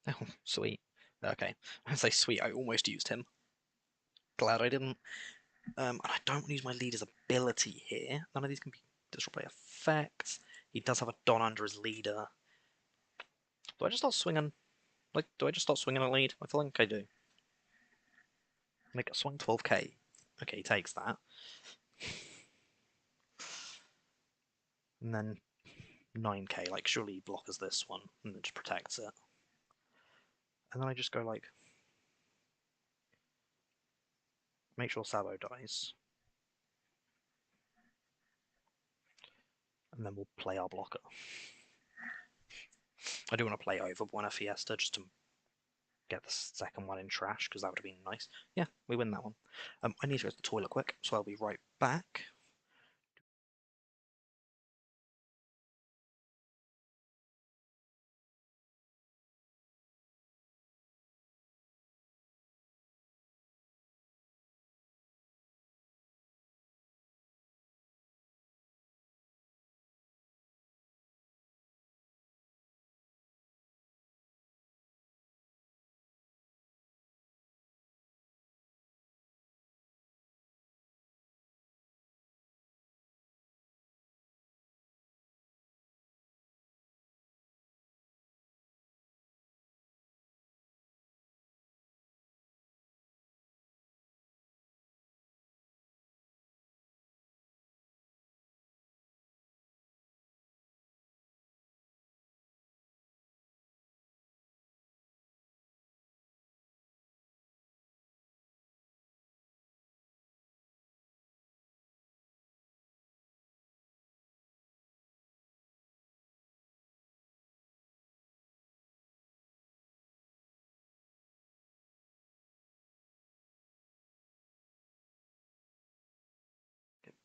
Oh, sweet. Okay. I say sweet, I almost used him. Glad I didn't. And I don't want to use my leader's ability here. None of these can be disrupted by effects. He does have a Don under his leader. Do I just start swinging? Like, do I just start swinging a lead? I feel like I do. Make a swing 12k. Okay, he takes that. And then 9k, like, surely he blockers this one and then just protects it. And then I just go, like, make sure Sabo dies. And then we'll play our blocker. I do want to play over Buena Fiesta just to get the second one in trash, because that would have been nice. Yeah, we win that one. I need to go to the toilet quick, so I'll be right back.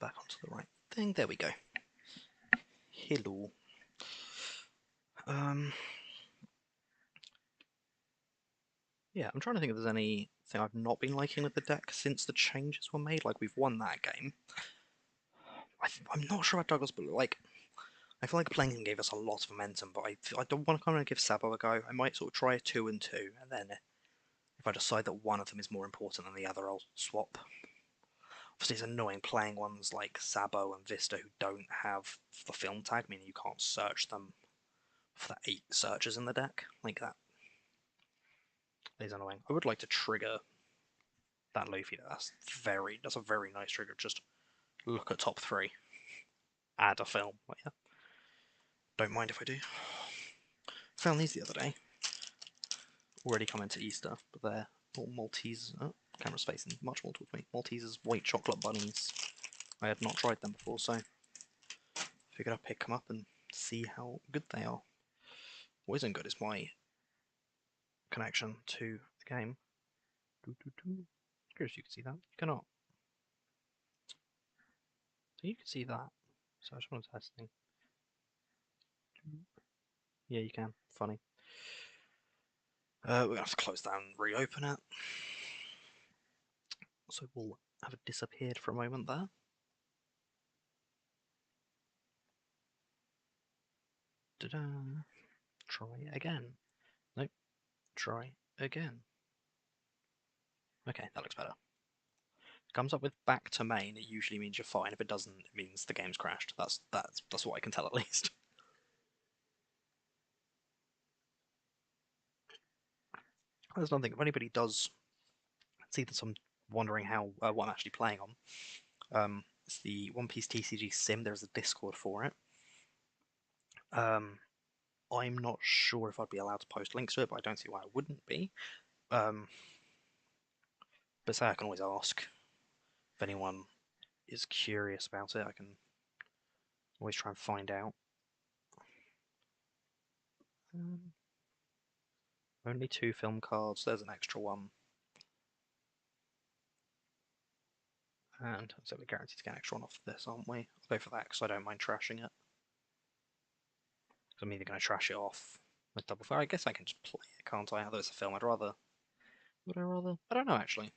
back onto the right thing. There we go. Hello. Yeah, I'm trying to think if there's anything I've not been liking with the deck since the changes were made. Like, we've won that game. I'm not sure about Douglas, but like, I feel like playing him gave us a lot of momentum, but I don't want to kind of give Sabo a go. I might sort of try a 2 and 2, and then if I decide that one of them is more important than the other, I'll swap. Obviously, it's annoying playing ones like Sabo and Vista who don't have the film tag, meaning you can't search them for the 8 searches in the deck. Like, that is annoying. I would like to trigger that Luffy. That's a very nice trigger. Just look at top 3, add a film. But yeah, don't mind if I do. Found these the other day. Already come into Easter, but they're little Maltese. Oh, camera's facing much more towards me. Maltesers white chocolate bunnies. I had not tried them before, so figured I'd pick them up and see how good they are. What isn't good is my connection to the game. Curious if you can see that. You cannot. So you can see that. So I just want to test thing. Yeah, you can. Funny. We're gonna have to close that and reopen it. So we'll have it disappeared for a moment there. Ta-da! Try again. Nope. Try again. Okay, that looks better. If it comes up with back to main, it usually means you're fine. If it doesn't, it means the game's crashed. That's what I can tell at least. There's nothing. If anybody does see that I'm wondering how what I'm actually playing on, it's the Piece TCG Sim. There's a Discord for it. I'm not sure if I'd be allowed to post links to it, but I don't see why I wouldn't be. But say I can always ask if anyone is curious about it. I can always try and find out. Only 2 film cards. There's an extra one. And so we're guaranteed to get an extra one off this, aren't we? I'll go for that because I don't mind trashing it. I'm either going to trash it off with double fire. I guess I can just play it, can't I? Although it's a film, I'd rather. Would I rather? I don't know actually.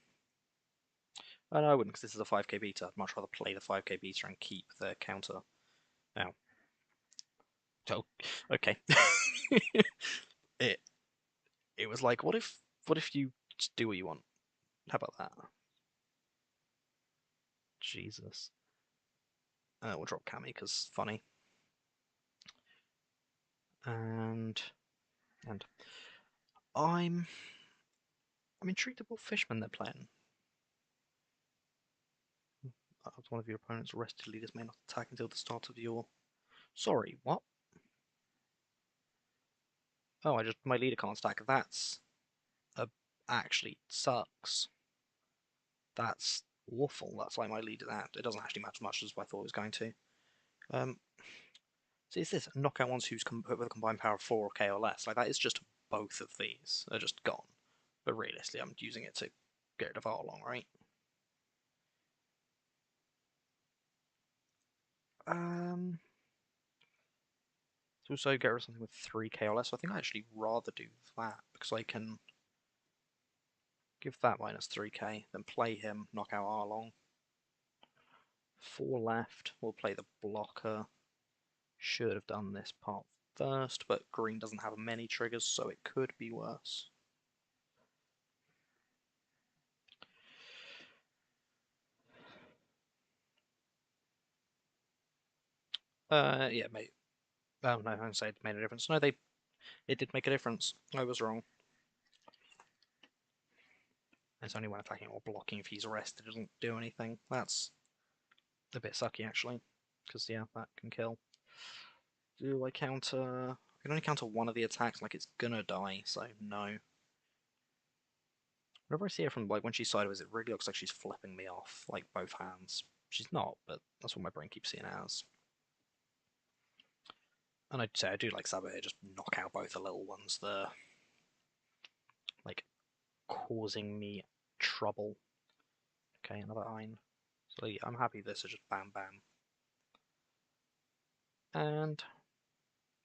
No, I wouldn't because this is a 5k beta. I'd much rather play the 5k beta and keep the counter. Now, oh, okay. it it was like, what if you just do what you want? How about that? Jesus. We'll drop Cammy because funny. And I'm intrigued about Fishman they're playing. As one of your opponent's rested leaders may not attack until the start of your. Sorry, what? Oh, my leader can't stack. That's actually sucks. That's awful. That's like my leader. That it doesn't actually matter much as I thought it was going to. So is this knockout ones who's with a combined power of 4k or less? Like that is just both of these are just gone. But realistically, I'm using it to get rid of Arlong, right? To also get rid of something with 3k or less. So I think I actually rather do that because I can give that minus 3k, then play him, knock out Arlong. 4 left. We'll play the blocker. Should have done this part first, but green doesn't have many triggers, so it could be worse. Yeah, mate. Oh no, I say it made a difference. No, it did make a difference. I was wrong. It's only when attacking or blocking if he's arrested, it doesn't do anything. That's a bit sucky actually, because yeah, that can kill. Do I counter? I can only counter one of the attacks, like it's gonna die, so no. Whenever I see her from like when she's sideways, it really looks like she's flipping me off, like both hands. She's not, but that's what my brain keeps seeing it as. And I'd say I do like Sabo here, just knock out both the little ones there. Like causing me trouble. Okay, another Ein. So yeah, I'm happy this is just bam bam. And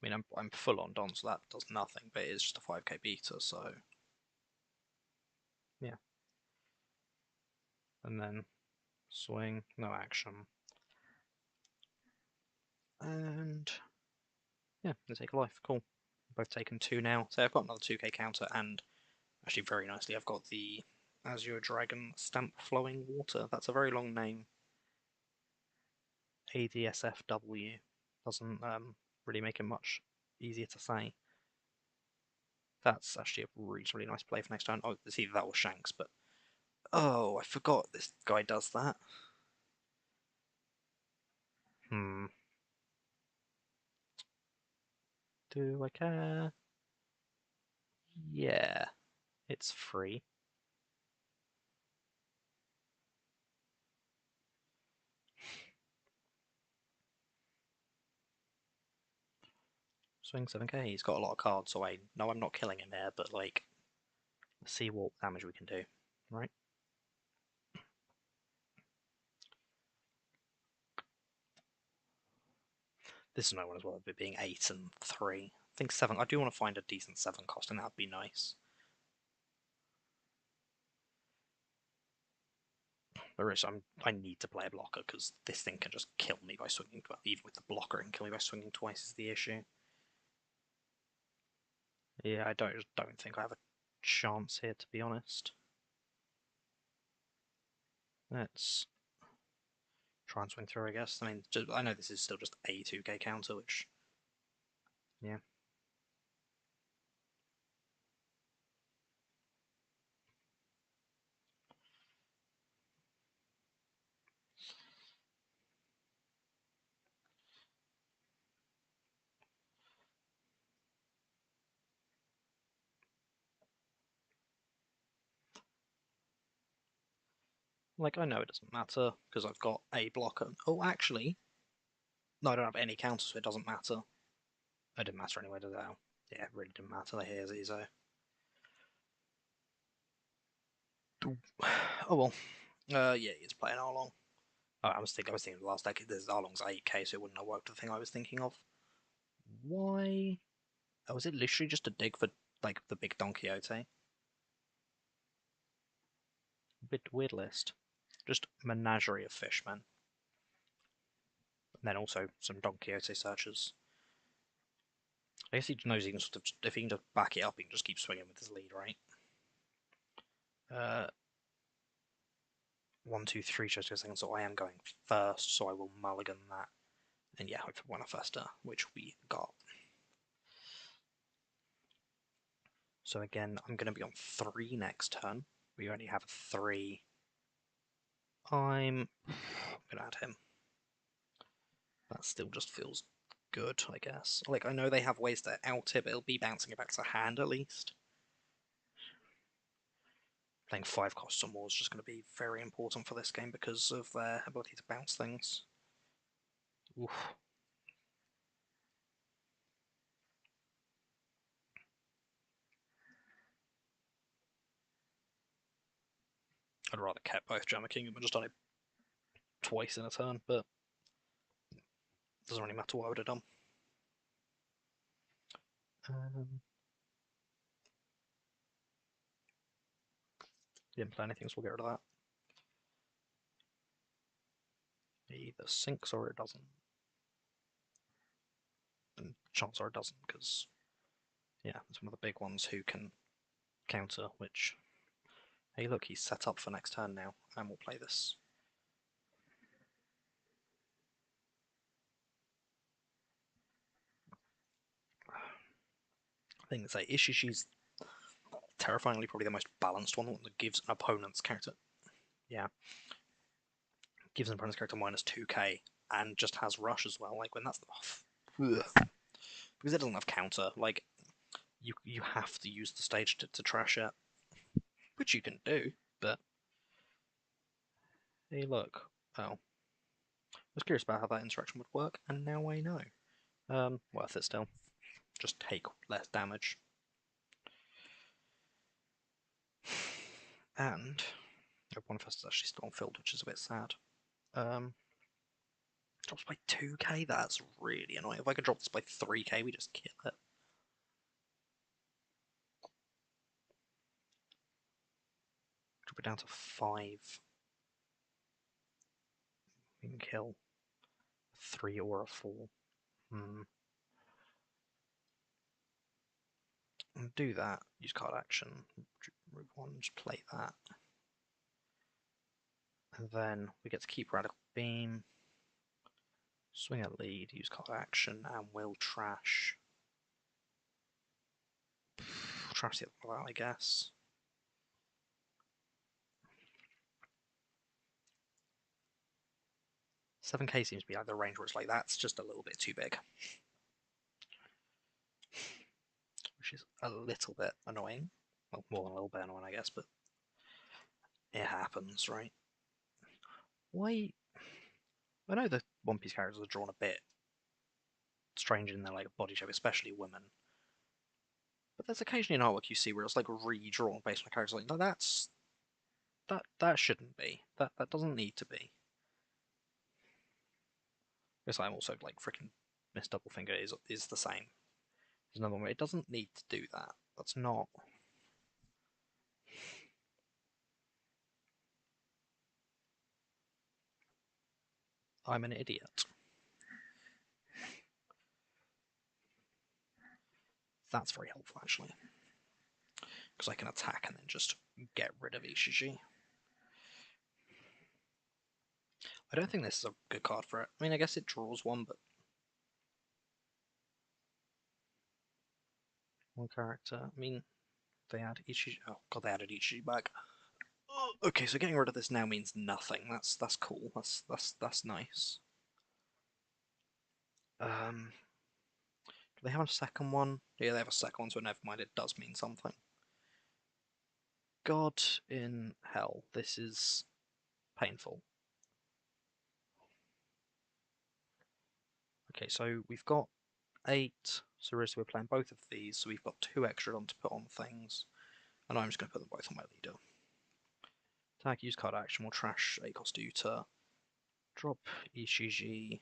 I mean I'm full on Don, so that does nothing, but it's just a 5k beta, so yeah. And then swing, no action. And yeah, they take a life. Cool. Both taken 2 now. So I've got another 2k counter, and actually very nicely I've got the Azure Dragon Stamp Flowing Water. That's a very long name. ADSFW. Doesn't really make it much easier to say. That's actually a really nice play for next turn. Oh, it's either that or Shanks, but oh, I forgot this guy does that. Hmm. Do I care? Yeah, it's free. Swing 7k. He's got a lot of cards, so I know I'm not killing him here, but like, let's see what damage we can do. Right? This is no one as well, but being 8 and 3. I think 7. I do want to find a decent 7 cost, and that'd be nice. There is. I need to play a blocker because this thing can just kill me by swinging. Well, even with the blocker, it can kill me by swinging twice. Is the issue? Yeah, I don't think I have a chance here, to be honest. Let's try and swing through, I guess. I mean, I know this is still just a 2k counter, which yeah. Like, I know it doesn't matter because I've got a blocker. Oh, actually, no, I don't have any counters, so it doesn't matter. It didn't matter anyway, did it? Yeah, it really didn't matter. Here's Ezo. Oh well. Yeah, he's playing Arlong. Oh, I was thinking of the last deck. There's Arlong's 8k, so it wouldn't have worked. The thing I was thinking of. Why? Oh, is it literally just a dig for like the big Don Quixote? A bit weird list. Just menagerie of fishmen. And then also some Don Quixote searchers. I guess he knows he can sort of, if he can just back it up, he can just keep swinging with his lead, right? 1, 2, 3 shows per second, so I am going first, so I will mulligan that. And yeah, hope for one faster, which we got. So again, I'm going to be on 3 next turn. We only have 3. I'm going to add him. That still just feels good, I guess. Like, I know they have ways to out it, but it'll be bouncing it back to hand at least. Playing 5 costs or more is just going to be very important for this game because of their ability to bounce things. Oof. I'd rather kept both Jammer Kingdom and just done it twice in a turn, but it doesn't really matter what I would have done. Didn't play anything, so we'll get rid of that. It either sinks or it doesn't. And chances are it doesn't, because yeah, it's one of the big ones who can counter, which hey look, he's set up for next turn now, and we'll play this. I think it's like Ishishi's terrifyingly probably the most balanced one that gives an opponent's character. Yeah. Gives an opponent's character minus 2k and just has rush as well. Like when that's ugh. Because it doesn't have counter, like you have to use the stage to trash it. Which you can do, but hey look. Oh. I was curious about how that interaction would work, and now I know. Worth it still. Just take less damage. And one fest is actually still unfilled, which is a bit sad. Drops by 2k? That's really annoying. If I could drop this by 3k, we just kill it. Drop it down to 5. We can kill 3 or a 4. Do that. Use card action. Move 1, just play that. And then we get to keep Radical Beam. Swing a lead, use card action, and we'll trash. Trash the other one, I guess. $7k seems to be like the range where it's like that's just a little bit too big. Which is a little bit annoying. Well, more than a little bit annoying, I guess, but it happens, right? Why? I know the One Piece characters are drawn a bit strange in their like body shape, especially women. But there's occasionally an artwork you see where it's like redrawn based on a character. Like, no, that shouldn't be. That doesn't need to be. Guess I'm also like freaking Miss Doublefinger is the same. There's another one where it doesn't need to do that. That's not. I'm an idiot. That's very helpful actually, because I can attack and then just get rid of Ishiji. I don't think this is a good card for it. I mean, I guess it draws one, but one character. I mean, they add Ichiji. Oh god, they added Ichiji back. Okay, so getting rid of this now means nothing. That's cool. That's nice. Do they have a second one? Yeah, they have a second one, so never mind. It does mean something. God in hell, this is painful. Okay, so we've got 8. So we're playing both of these, so we've got 2 extra on to put on things. And I'm just going to put them both on my leader. Attack, use card action, we'll trash a cost Uta. Drop Ishiji.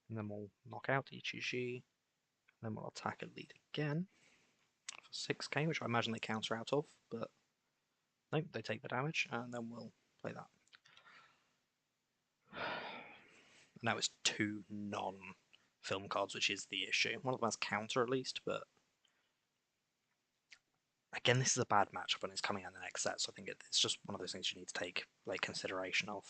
And then we'll knock out Ichiji. And then we'll attack and lead again. For 6k, which I imagine they counter out of, but nope, they take the damage, and then we'll play that. And now it's 2 non-film cards, which is the issue. One of them has counter at least, but again, this is a bad matchup and it's coming out in the next set, so I think it's just one of those things you need to take like consideration of.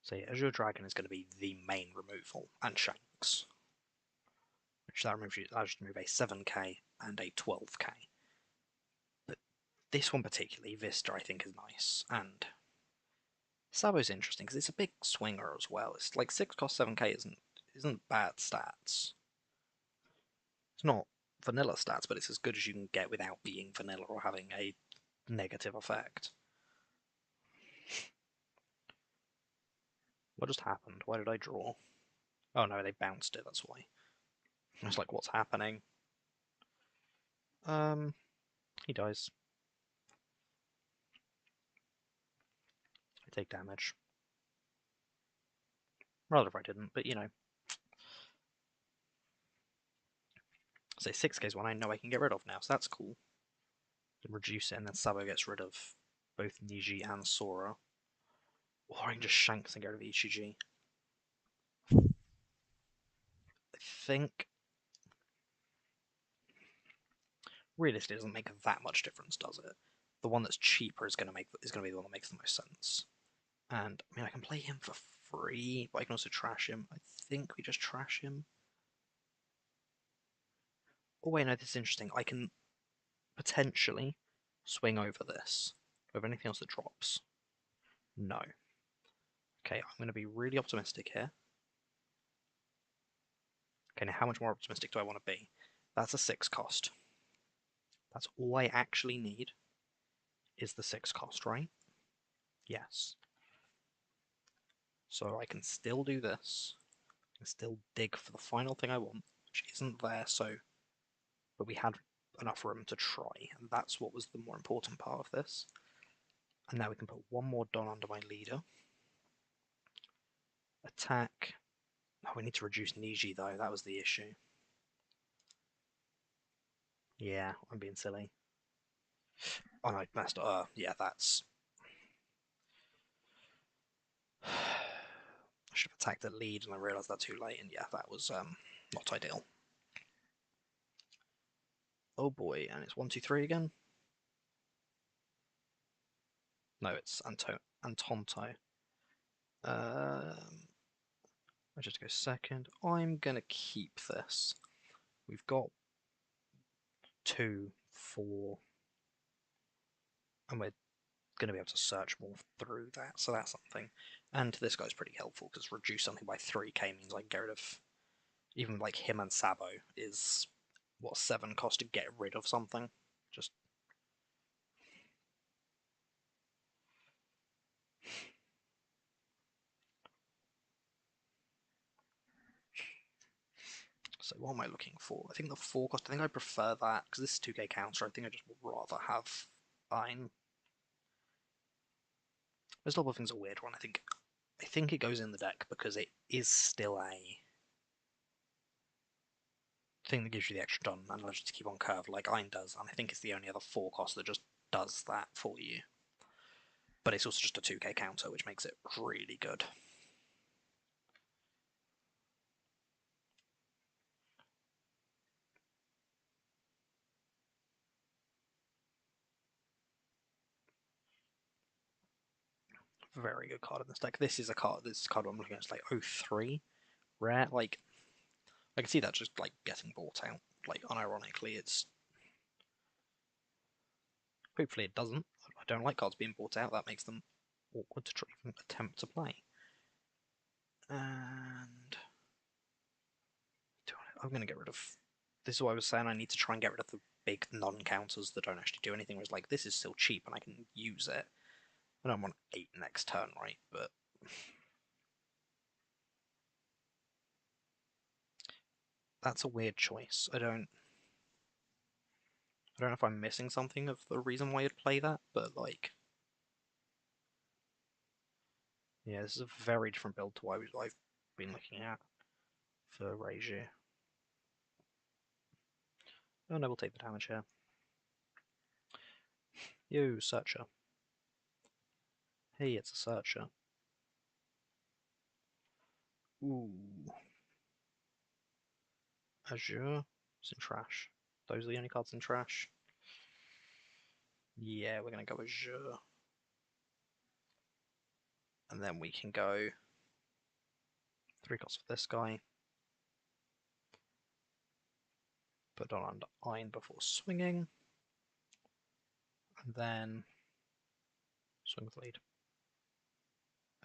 So yeah, Azure Dragon is going to be the main removal, and Shanks. Which that removes I just remove a 7k and a 12k. But this one particularly, Vista, I think is nice, and Sabo's interesting because it's a big swinger as well. It's like 6 cost 7k isn't bad stats. It's not vanilla stats, but it's as good as you can get without being vanilla or having a negative effect. What just happened? Why did I draw? Oh no, they bounced it, that's why. I was like, what's happening? He dies. I take damage. Rather if I didn't, but you know. Say 6k's one I know I can get rid of now, so that's cool. Can reduce it, and then Sabo gets rid of both Niji and Sora. Or I can just Shanks and get rid of Ichiji. I think realistically it doesn't make that much difference, does it? The one that's cheaper is going to be the one that makes the most sense. And I mean, I can play him for free, but I can also trash him. I think we just trash him. Oh wait, no, this is interesting. I can potentially swing over this. Over anything else that drops. No. Okay, I'm going to be really optimistic here. Okay, now how much more optimistic do I want to be? That's a 6 cost. That's all I actually need is the 6 cost, right? Yes. So I can still do this. I can still dig for the final thing I want, which isn't there, so... But we had enough room to try, and that's what was the more important part of this. And now we can put one more Don under my leader. Attack. Oh, we need to reduce Niji though, that was the issue. Yeah, I'm being silly. Oh no, messed up. Yeah, that's... I should have attacked the lead and I realised that too late, and yeah, that was not ideal. Oh boy, and it's 1, 2, 3 again? No, it's Antonto. I just go second. I'm gonna keep this. We've got 2, 4, and we're gonna be able to search more through that, so that's something. And this guy's pretty helpful because reduce something by 3k means I can get rid of even like him, and Sabo is what 7 cost to get rid of something. Just so what am I looking for? I think the 4 cost. I think I prefer that because this is 2k counter. I think I just would rather have Ein. This level thing's a weird one. I think it goes in the deck because it is still a thing that gives you the extra ton and allows you to keep on curve like Ein does, and I think it's the only other 4 cost that just does that for you. But it's also just a 2k counter, which makes it really good. Very good card in this deck. This is a card. This card I'm looking at is like 03 rare. Like I can see that just like getting bought out. Like unironically, it's hopefully it doesn't. I don't like cards being bought out. That makes them awkward to even attempt to play. And I'm going to get rid of... This is what I was saying, I need to try and get rid of the big non-counters that don't actually do anything. Whereas, like, this is still cheap and I can use it. I don't want 8 next turn, right? But... That's a weird choice. I don't know if I'm missing something of the reason why you'd play that, but, like... Yeah, this is a very different build to what I've been looking at for Reiju. Oh no, we'll take the damage here. Yo, Searcher. Hey, it's a Searcher. Ooh. Azure? It's in trash. Those are the only cards in trash. Yeah, we're gonna go Azure. And then we can go 3 costs for this guy. Put on under Ein before swinging. And then swing with lead.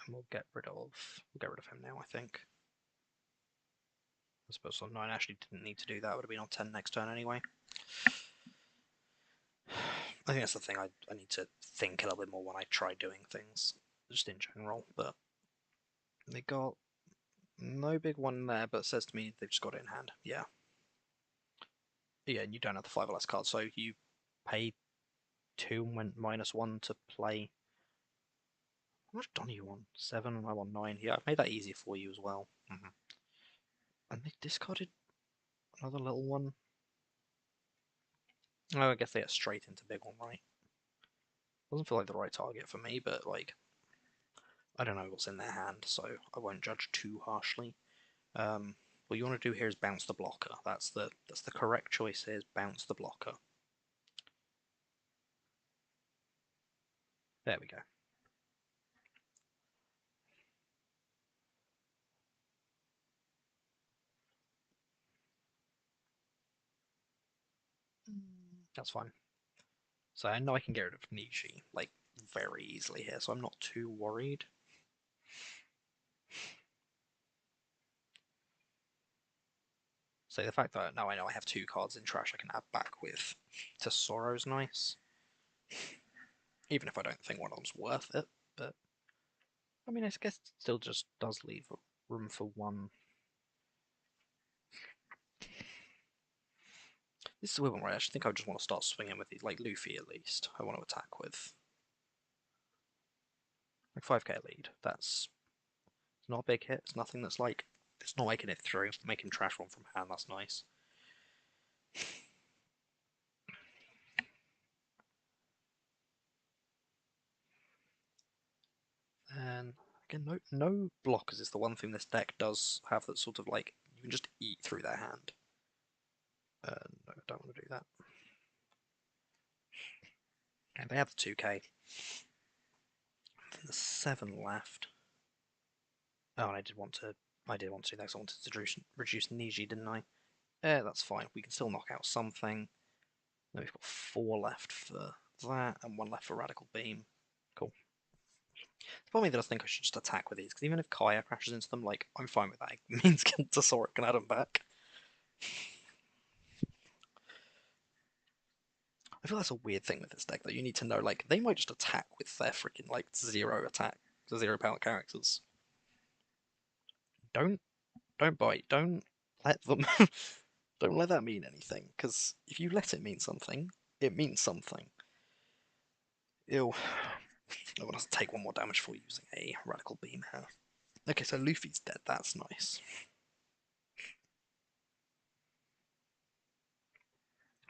And we'll get rid of him now, I think. I suppose on 9 actually didn't need to do that, would have been on 10 next turn anyway. I think that's the thing, I need to think a little bit more when I try doing things, just in general, but they got no big one there, but it says to me they've just got it in hand, yeah. Yeah, and you don't have the 5 or less cards, so you pay 2 and went -1 to play. How much Don you want? 7 and I want 9. Yeah, I've made that easy for you as well. And they discarded another little one. Oh, I guess they get straight into big one, right? Doesn't feel like the right target for me, but like, I don't know what's in their hand, so I won't judge too harshly. What you want to do here is bounce the blocker. That's the correct choice here, is bounce the blocker. There we go. That's fine. So I know I can get rid of Nishi, like, very easily here, so I'm not too worried. So the fact that now I know I have 2 cards in trash I can add back with Tesoro's nice. Even if I don't think one of them's worth it, but I mean, I guess it still just does leave room for one. This is a weird one where I actually think I just want to start swinging with these, like Luffy at least. I want to attack with like 5k lead. That's not a big hit. It's nothing that's like it's not making it through. Making trash one from hand. That's nice. And again, no blockers is the one thing this deck does have that sort of like you can just eat through their hand. No, I don't want to do that. And they have the 2k. There's 7 left. Oh, and I did want to do that because I wanted to reduce Niji, didn't I? That's fine. We can still knock out something. Then we've got 4 left for that, and 1 left for Radical Beam. Cool. The problem that I think I should just attack with these, because even if Kaya crashes into them, like, I'm fine with that. It means Tesoric can add them back. I feel that's a weird thing with this deck, that you need to know, like, they might just attack with their freaking, like, 0 attack, 0 power characters. Don't bite. Don't let them. Don't let that mean anything, because if you let it mean something, it means something. Ew. I want to take 1 more damage for using a Radical Beam here. Okay, so Luffy's dead. That's nice.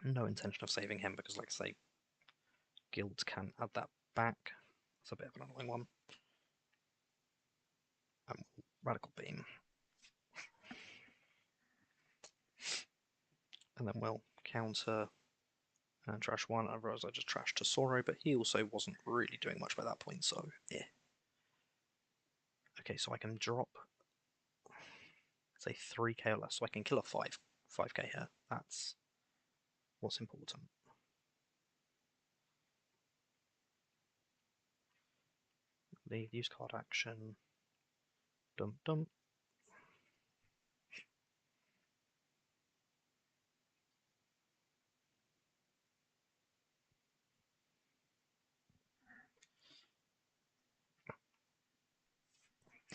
No intention of saving him because, like I say, guilds can add that back. It's a bit of an annoying one. Radical Beam. And then we'll counter and trash 1. Otherwise I just trashed Tesoro, but he also wasn't really doing much by that point, so yeah. Okay, so I can drop, say, 3k or less, so I can kill a 5k here. That's what's important. Leave, use card action. Dump, dump.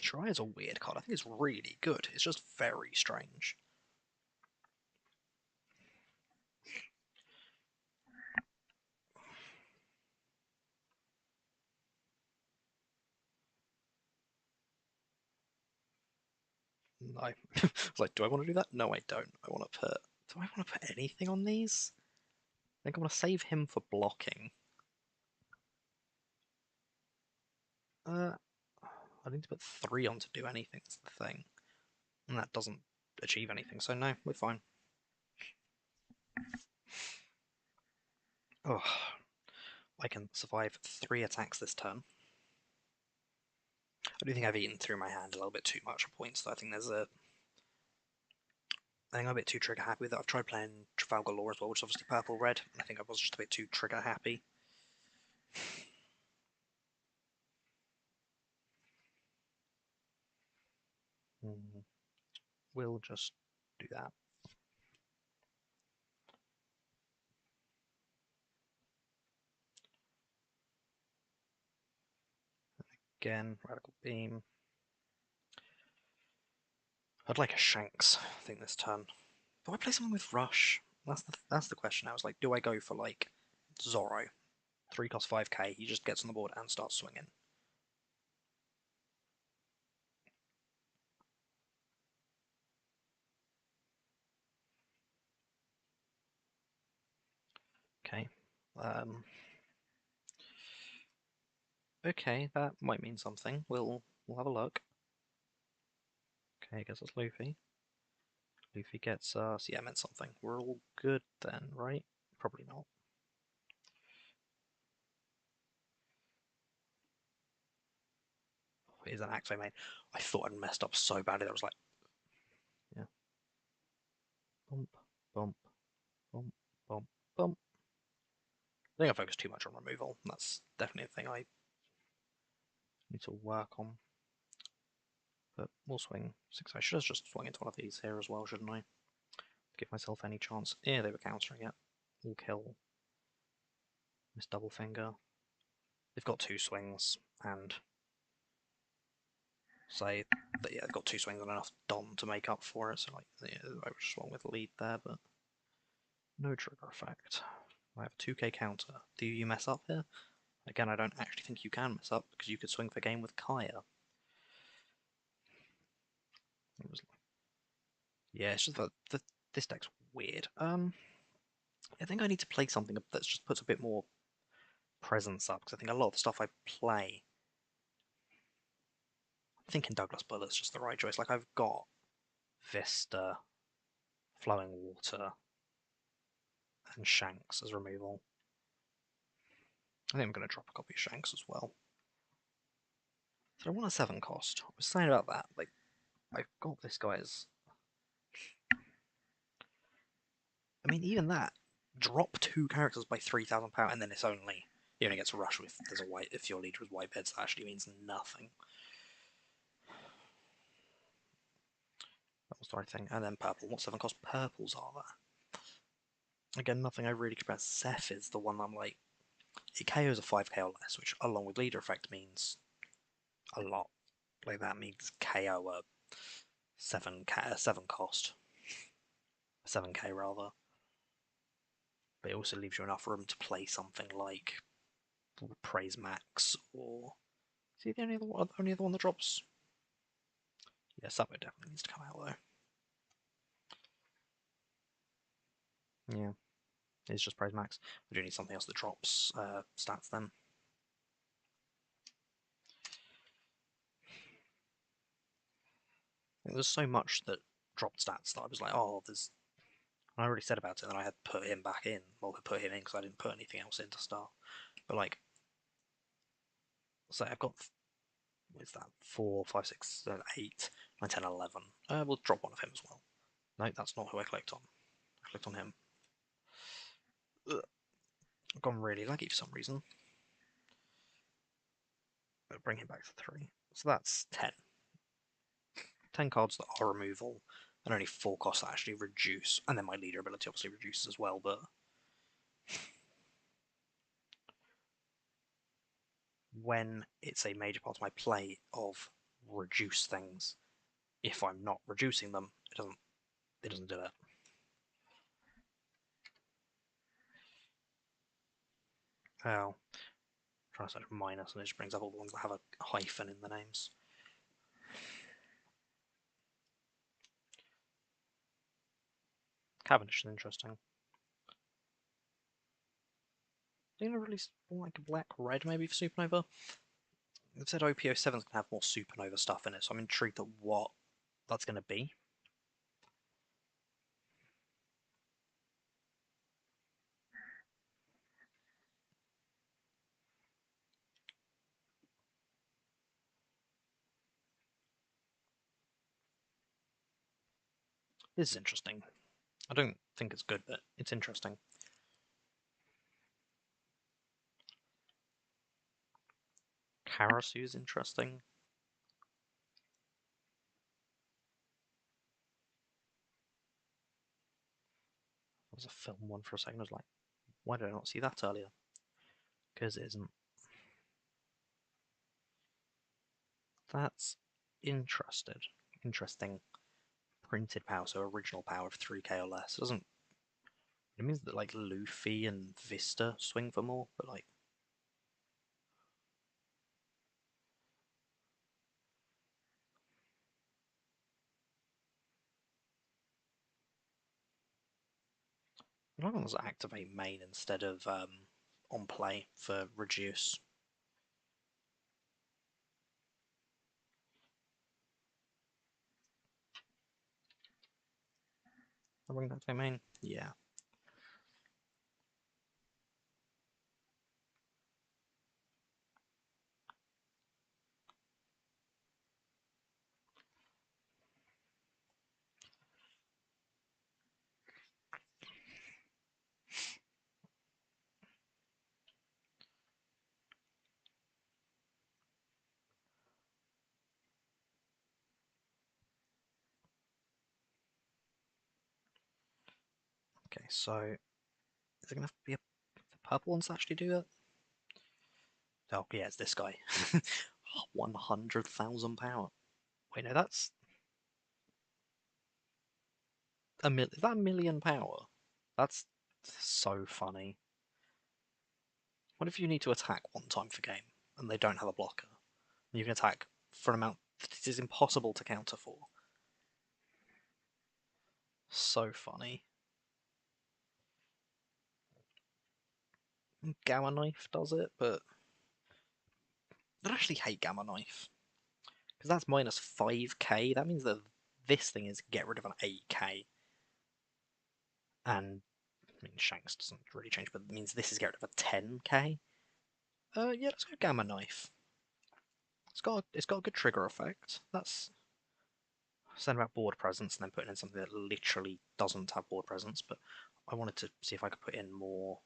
Try is a weird card. I think it's really good. It's just very strange. No. I was like, do I want to do that? No, I don't. I want to put. Do I want to put anything on these? I think I want to save him for blocking. I need to put 3 on to do anything. That's the thing, and that doesn't achieve anything. So no, we're fine. Oh, I can survive 3 attacks this turn. I do think I've eaten through my hand a little bit too much at points. So I think there's a. I think I'm a bit too trigger happy with it. I've tried playing Trafalgar Law as well, which is obviously purple red. I think I was just a bit too trigger happy. We'll just do that. Again, Radical Beam. I'd like a Shanks, I think, this turn. Do I play someone with Rush? That's the question. I was like, do I go for, like, Zorro? 3 cost 5k, he just gets on the board and starts swinging. Okay. Okay, that might mean something. We'll have a look. Okay, I guess it's Luffy. Luffy gets us. Yeah, it meant something. We're all good then, right? Probably not. Here's an axe I made. I thought I'd messed up so badly that I was like, yeah. Bump, bump, bump, bump, bump. I think I focused too much on removal. That's definitely a thing I need to work on. But we'll swing 6. I should have just swung into one of these here as well, shouldn't I? Give myself any chance. Yeah, they were countering it. We'll kill this double finger. They've got 2 swings, and say that yeah, they've got 2 swings and enough Dom to make up for it. So like, yeah, I was just wrong with the lead there, but No trigger effect. I have a 2k counter. Do you mess up here? Again, I don't actually think you can mess up because you could swing for game with Kaya. Yeah, it's just that this deck's weird. I think I need to play something that just puts a bit more presence up because I think a lot of the stuff I play, I'm thinking Douglas Bullet's just the right choice. Like I've got Vista, Flowing Water, and Shanks as removal. I think I'm going to drop a copy of Shanks as well. So I want a 7 cost. I was saying about that, like, I've got this guy's. I mean, even that, drop 2 characters by £3,000, and then it's only. He only gets a rush if there's a white. If your leader is white beds, that actually means nothing. That was the right thing. And then purple. What 7 cost purples are there? Again, nothing I really compare. Seth is the one I'm like. It KOs a 5k or less, which along with leader effect means a lot. Like that means KO a 7 cost. 7k rather. But it also leaves you enough room to play something like Praise Max or. Is he the only other one that drops? Yeah, Subway definitely needs to come out though. Yeah, it's just Praise Max. We do need something else that drops stats then. There's so much that dropped stats that I was like, oh, there's. And I already said about it, and I had put him back in. Well, I put him in because I didn't put anything else in to start. But like, so I've got. What's that? 4, 5, 6, 7, 8, 9, 10, 11. We'll drop one of him as well. No, that's not who I clicked on. I clicked on him. Ugh. I've gone really laggy for some reason. I'll bring him back to 3. So that's 10. 10 cards that are removal, and only 4 costs that actually reduce. And then my leader ability obviously reduces as well, but. When it's a major part of my play of reduce things, if I'm not reducing them, it doesn't do it. Oh. Trying to search minus and it just brings up all the ones that have a hyphen in the names. Cavendish is interesting. They're going to release like a black red maybe for Supernova. They've said OPO 7 is going to have more Supernova stuff in it, so I'm intrigued at what that's going to be. This is interesting. I don't think it's good, but it's interesting. Karasu is interesting. There was a film one for a second. I was like, why did I not see that earlier? Because it isn't. That's interesting. Printed power, so original power of 3k or less. It doesn't. It means that like Luffy and Vista swing for more, but like. I don't want to activate main instead of on play for reduce. I bring that to main. Yeah. Okay, so is it gonna have to be the purple ones to actually do it? Oh yeah, it's this guy. 100,000 power. Wait, no, that's is that a million power? That's So funny. What if you need to attack one time for game and they don't have a blocker? You can attack for an amount that it is impossible to counter for. So funny. Gamma Knife does it, but I actually hate Gamma Knife because that's minus 5k. That means that this thing is get rid of an 8k, and I mean Shanks doesn't really change, but it means this is get rid of a 10k. Yeah, let's go Gamma Knife. It's got a good trigger effect. That's saying about board presence and then putting in something that literally doesn't have board presence, but I wanted to see if I could put in more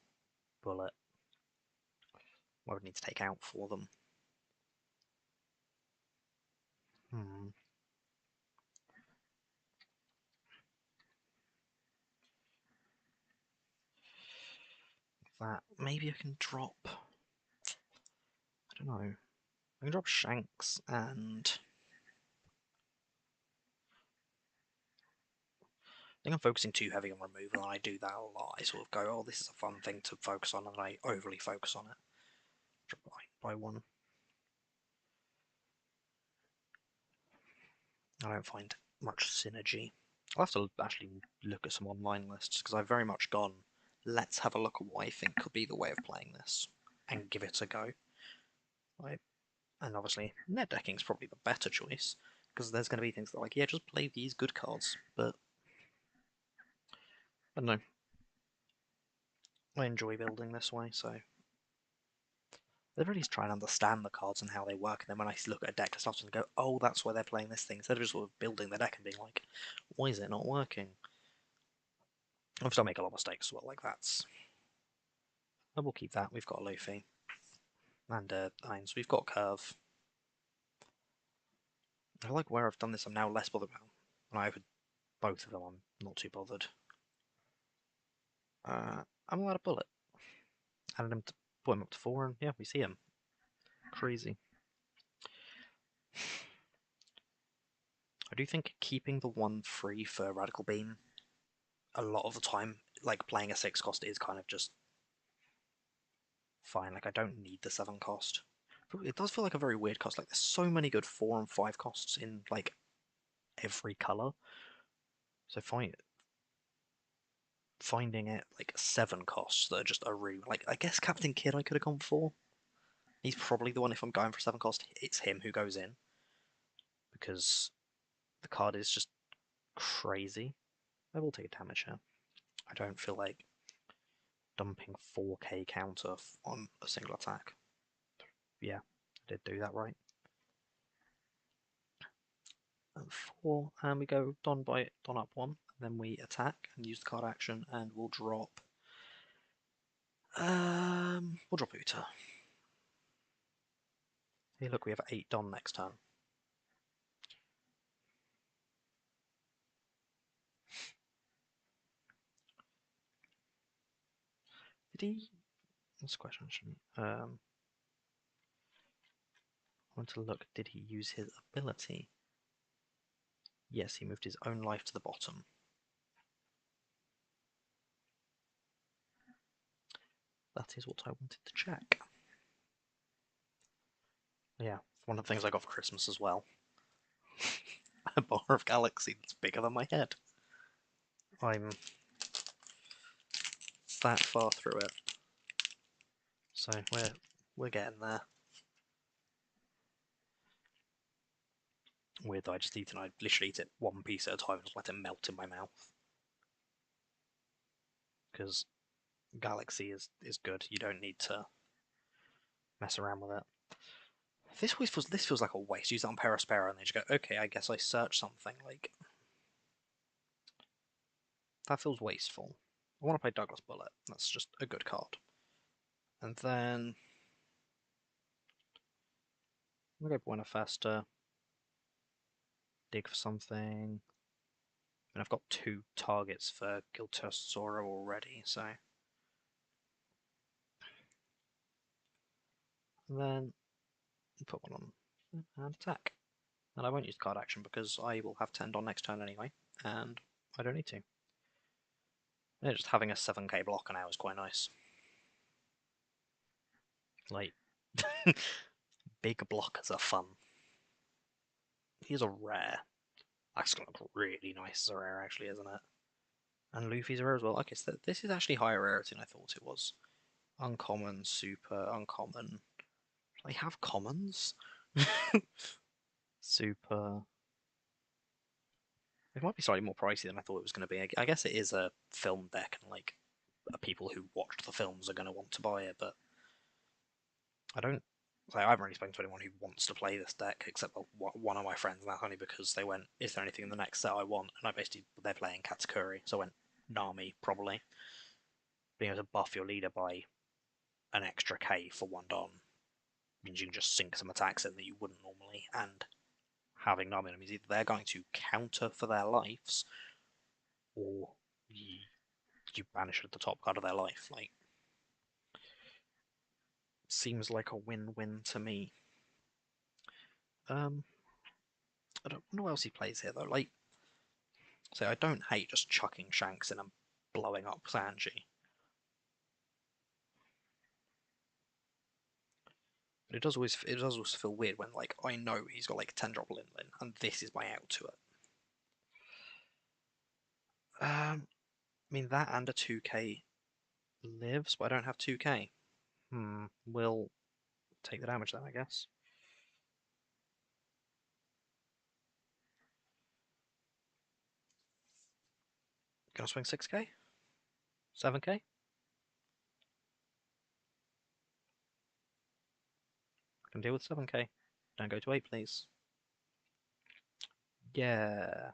bullet. What I would need to take out for them. Hmm. That maybe I can drop. I don't know. I can drop Shanks and I think I'm focusing too heavy on removal, and I do that a lot. I sort of go, "Oh, this is a fun thing to focus on," and I overly focus on it. Drop by one. I don't find much synergy. I'll have to actually look at some online lists because I've very much gone. Let's have a look at what I think could be the way of playing this, and give it a go. And obviously, net decking is probably the better choice because there's going to be things that are like, yeah, just play these good cards. But I don't know. I enjoy building this way, so they really try and understand the cards and how they work. And then when I look at a deck, I start to go, oh, that's why they're playing this thing. Instead of just sort of building the deck and being like, why is it not working? Obviously, I make a lot of mistakes as well, like that's. But we'll keep that. We've got Luffy and Heinz. We've got Curve. I like where I've done this. I'm now less bothered about. When I opened both of them, I'm not too bothered. I'm allowed a bullet. Added him to put him up to 4, and yeah, we see him. Crazy. I do think keeping the 1 free for Radical Beam a lot of the time, like playing a 6 cost, is kind of just fine. Like, I don't need the 7 cost. It does feel like a very weird cost. Like, there's so many good 4 and 5 costs in, like, every colour. So finding it, like, 7 costs that are just a really. Like, I guess Captain Kidd I could have gone for. He's probably the one, if I'm going for 7 cost, it's him who goes in. Because the card is just crazy. I will take damage here. I don't feel like dumping 4k counter on a single attack. Yeah, I did do that right. And 4, and we go Don up 1, and then we attack and use the card action, and we'll drop. We'll drop Uta. Hey, look, we have 8 Don next turn. Did he? That's a question, actually. I want to look. Did he use his ability? Yes, he moved his own life to the bottom. That is what I wanted to check. Yeah, one of the things I got for Christmas as well. A bar of Galaxy that's bigger than my head. I'm that far through it. So we're getting there. Weird though, I just eat it and I literally eat it one piece at a time and just let it melt in my mouth. Because Galaxy is good. You don't need to mess around with it. This feels like a waste. Use that on Perispera and then just go, okay, I guess I search something. Like, that feels wasteful. I want to play Douglas Bullet. That's just a good card. And then we'll go Buena Festa. Dig for something. And I've got 2 targets for Giltersauro already, so. And then put one on and attack. And I won't use card action because I will have 10 on next turn anyway, and I don't need to. Yeah, just having a 7k blocker now is quite nice. Like, big blockers are fun. He's a rare. That's gonna look really nice as a rare, actually, isn't it? And Luffy's a rare as well. Okay, so this is actually higher rarity than I thought it was. Uncommon, super, uncommon. Do they have commons? Super. It might be slightly more pricey than I thought it was going to be. I guess it is a film deck, and like people who watched the films are going to want to buy it. But I don't. I haven't really spoken to anyone who wants to play this deck, except one of my friends, and that's only because they went, "Is there anything in the next set I want?" And I basically they're playing Katakuri, so I went Nami probably. Being able to buff your leader by an extra K for 1 Don means you can just sink some attacks in that you wouldn't normally, and having Nami means either they're going to counter for their lives, or you banish at the top card of their life. Like, seems like a win-win to me. I don't know what else he plays here though. Like, say I don't hate just chucking Shanks in and blowing up Sanji. But it does also feel weird when like I know he's got like 10 drop Lin Lin and this is my out to it. I mean that and a 2k lives, but I don't have 2k. We'll take the damage then, I guess. Gonna swing 6k? 7k? I can deal with 7k. Don't go to 8, please. Yeah.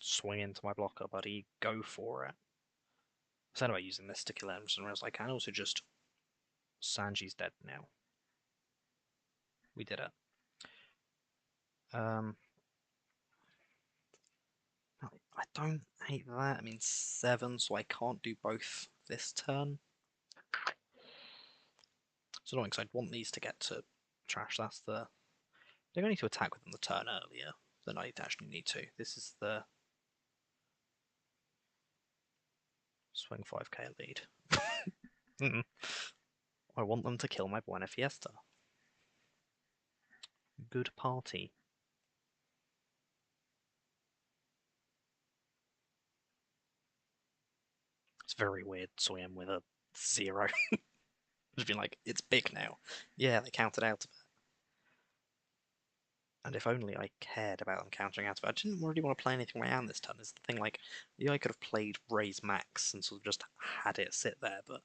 Swing into my blocker, buddy. Go for it. I said about using this to kill Emerson, whereas I can also just... Sanji's dead now. We did it. I don't hate that. I mean, 7, so I can't do both this turn. It's annoying because I'd want these to get to trash. That's the... They're going to attack within the turn earlier than I actually need to. This is the... Swing 5k lead. I want them to kill my Buena Fiesta. Good party. It's very weird swim with a 0. Just being like, it's big now. Yeah, they counted out of it. And if only I cared about them countering out of it. I didn't really want to play anything around this turn. Is the thing, like, yeah, I could have played Raise Max and sort of just had it sit there, but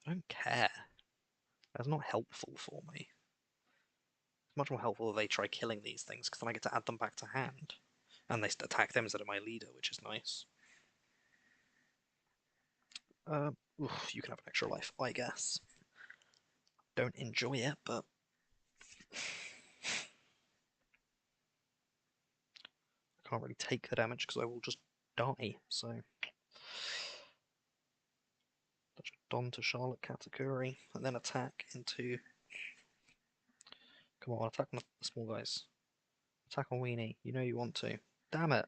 I don't care. That's not helpful for me. It's much more helpful if they try killing these things, because then I get to add them back to hand. And they attack them instead of my leader, which is nice. You can have an extra life, I guess. Don't enjoy it, but... I can't really take the damage because I will just die, so... Don to Charlotte Katakuri, and then attack into... Come on, attack on the small guys. Attack on Weenie. You know you want to. Damn it.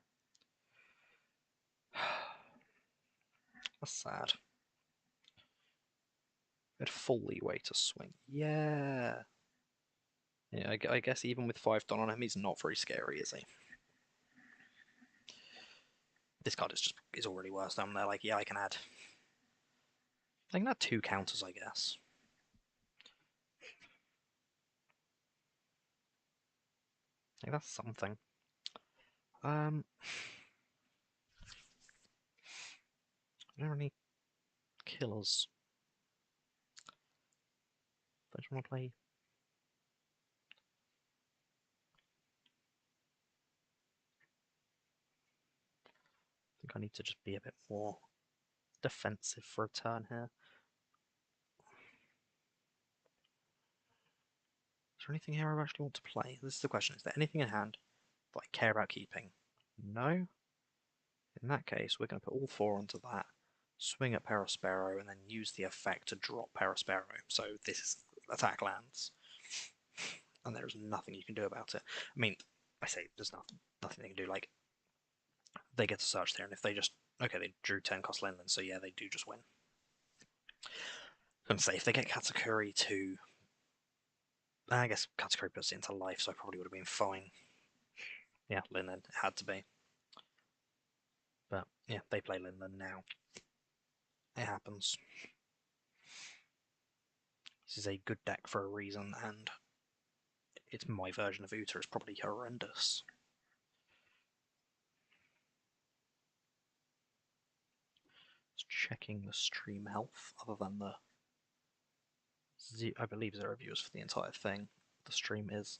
That's sad. You had full leeway to swing. Yeah. Yeah, I guess even with 5 Don on him, he's not very scary, is he? This card is already worse than they're like, yeah, I can add. I can add 2 counters, I guess. I think that's something. I don't have any killers. I just want to play. I think I need to just be a bit more defensive for a turn here. Is there anything here I actually want to play? This is the question. Is there anything in hand that I care about keeping? No? In that case, we're going to put all 4 onto that, swing at Perospero, and then use the effect to drop Perospero. So this is attack lands. and there's nothing you can do about it. I mean, I say there's nothing they can do. Like, they get to search there, and if they just okay, they drew 10 cost Linland, so yeah, they do just win. I'm gonna say if they get Katakuri to, I guess Katakuri puts it into life, so I probably would have been fine. Yeah, Linland, it had to be. But yeah, they play Linland now. It happens. This is a good deck for a reason, and it's my version of Uta is probably horrendous. Just checking the stream health, other than the I believe 0 viewers for the entire thing. The stream is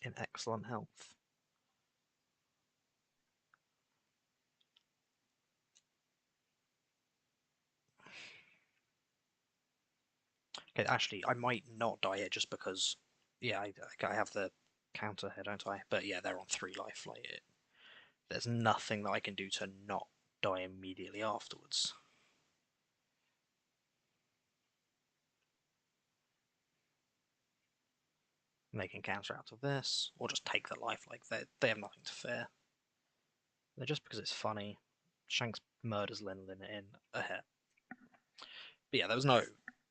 in excellent health. Okay, actually, I might not die here just because, yeah, I have the counter here, don't I? But yeah, they're on 3 life. Like, there's nothing that I can do to not die immediately afterwards. And they can counter out of this, or just take the life. Like, they have nothing to fear. They're just because it's funny. Shanks murders Linlin in a hit. But yeah, there was no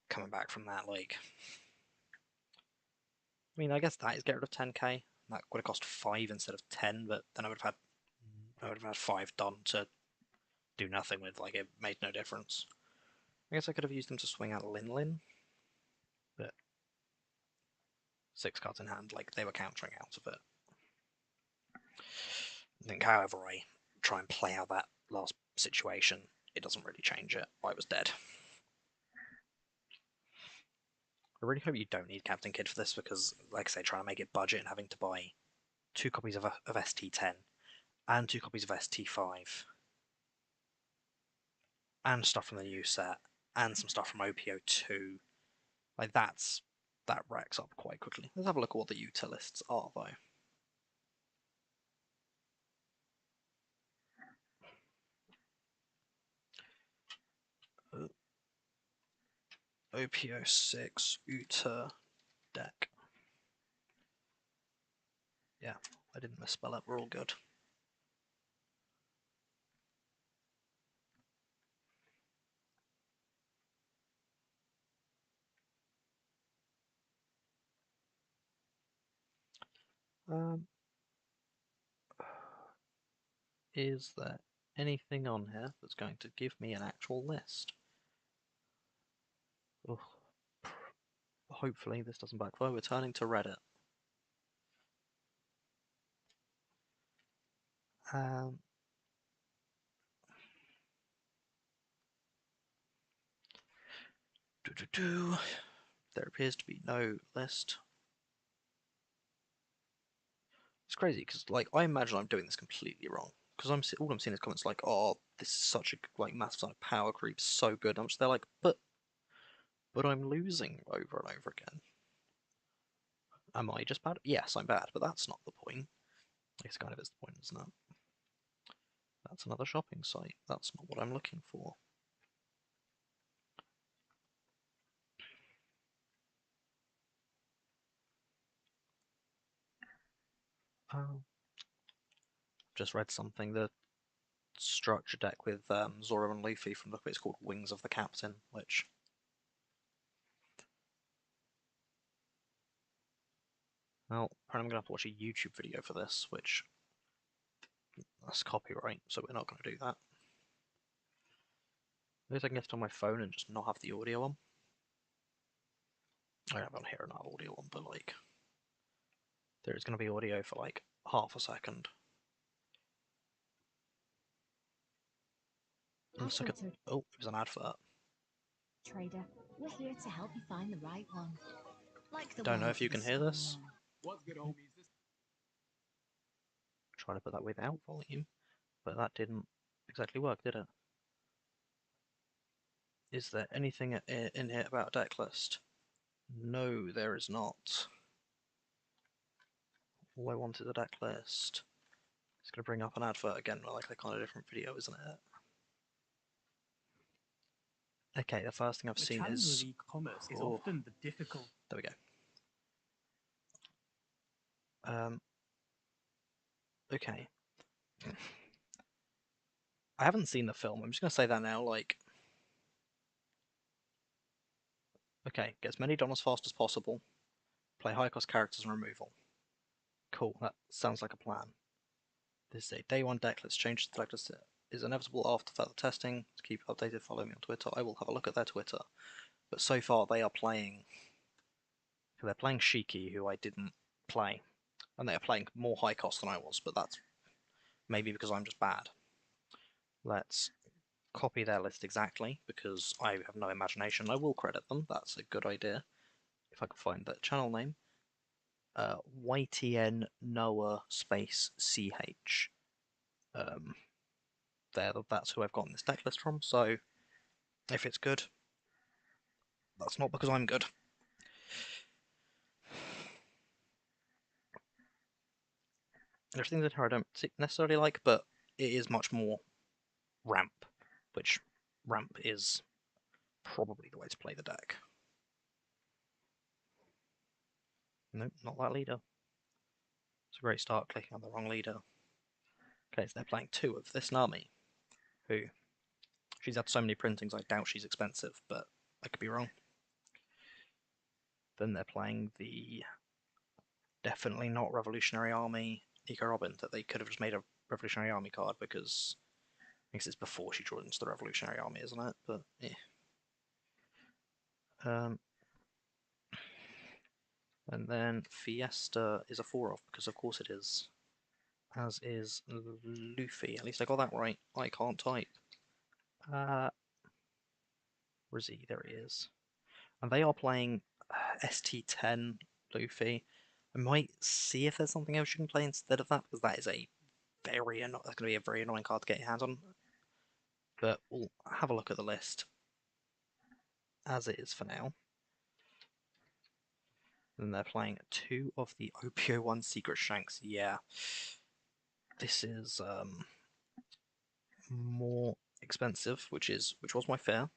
coming back from that. Like, I mean, I guess that is get rid of 10k. That would have cost 5 instead of 10, but then I would have had 5 done to do nothing with. Like, it made no difference. I guess I could have used them to swing out Linlin, but 6 cards in hand, like, they were countering out of it. I think however I try and play out that last situation, it doesn't really change it. I was dead. I really hope you don't need Captain Kid for this because, like I say, trying to make it budget and having to buy 2 copies of ST10 and 2 copies of ST5 and stuff from the new set and some stuff from OPO2, like that racks up quite quickly. Let's have a look at what the utilists are though. OPO6 Uta deck. Yeah, I didn't misspell it, we're all good. Is there anything on here that's going to give me an actual list? Ugh. Hopefully this doesn't backfire. We're turning to Reddit. There appears to be no list. It's crazy because, like, I imagine I'm doing this completely wrong because all I'm seeing is comments like, "Oh, this is such a like massive side of power creep, so good." I'm just there like, but I'm losing over and over again. Am I just bad? Yes, I'm bad, but that's not the point. It's kind of is the point, isn't it? That's another shopping site. That's not what I'm looking for. Oh. Just read something. The structure deck with Zoro and Luffy from the it's called Wings of the Captain, which well, apparently I'm gonna have to watch a YouTube video for this, which that's copyright, so we're not gonna do that. Maybe I can get it on my phone and just not have the audio on. I have on here and I have audio on, but like there is gonna be audio for like half a second. And oh, it was an advert. Trader, we're here to help you find the right one. Like the Don't know if you can hear this. What's good, homies? Try to put that without volume, but that didn't exactly work, did it? Is there anything in here about a deck list? No, there is not. All I want is a deck list. It's going to bring up an advert again when I click on a different video, isn't it? Okay, the first thing I've seen is e-commerce is often the difficult. There we go. Okay. I haven't seen the film. I'm just gonna say that now. Like, okay, get as many done as fast as possible. Play high cost characters and removal. Cool. That sounds like a plan. This is a day one deck. Let's change the deck list. Is inevitable after further testing. To keep updated, follow me on Twitter. I will have a look at their Twitter. But so far they are playing. They're playing Shiki, who I didn't play, and they are playing more high cost than I was. But that's maybe because I'm just bad. Let's copy their list exactly because I have no imagination. I will credit them. That's a good idea. If I can find the channel name. YTN Noah space CH. Um, that's who I've gotten this deck list from. So if it's good, that's not because I'm good. There's things in here I don't necessarily like, but it is much more ramp, which ramp is probably the way to play the deck. Nope, not that leader. It's a great start clicking on the wrong leader. Okay, so they're playing two of this Nami, who she's had so many printings I doubt she's expensive, but I could be wrong. Then they're playing the definitely not Revolutionary Army Nico Robin that they could have just made a Revolutionary Army card because I guess it's before she joins the Revolutionary Army, isn't it? But yeah. And then Fiesta is a 4-off because of course it is. As is Luffy. At least I got that right. I can't type. Where is he? There he is. And they are playing ST10 Luffy. I might see if there's something else you can play instead of that because that is a very that's going to be a very annoying card to get your hands on. But we'll have a look at the list as it is for now. Then they're playing two of the OPO1 Secret Shanks. Yeah, this is more expensive, which was my fear.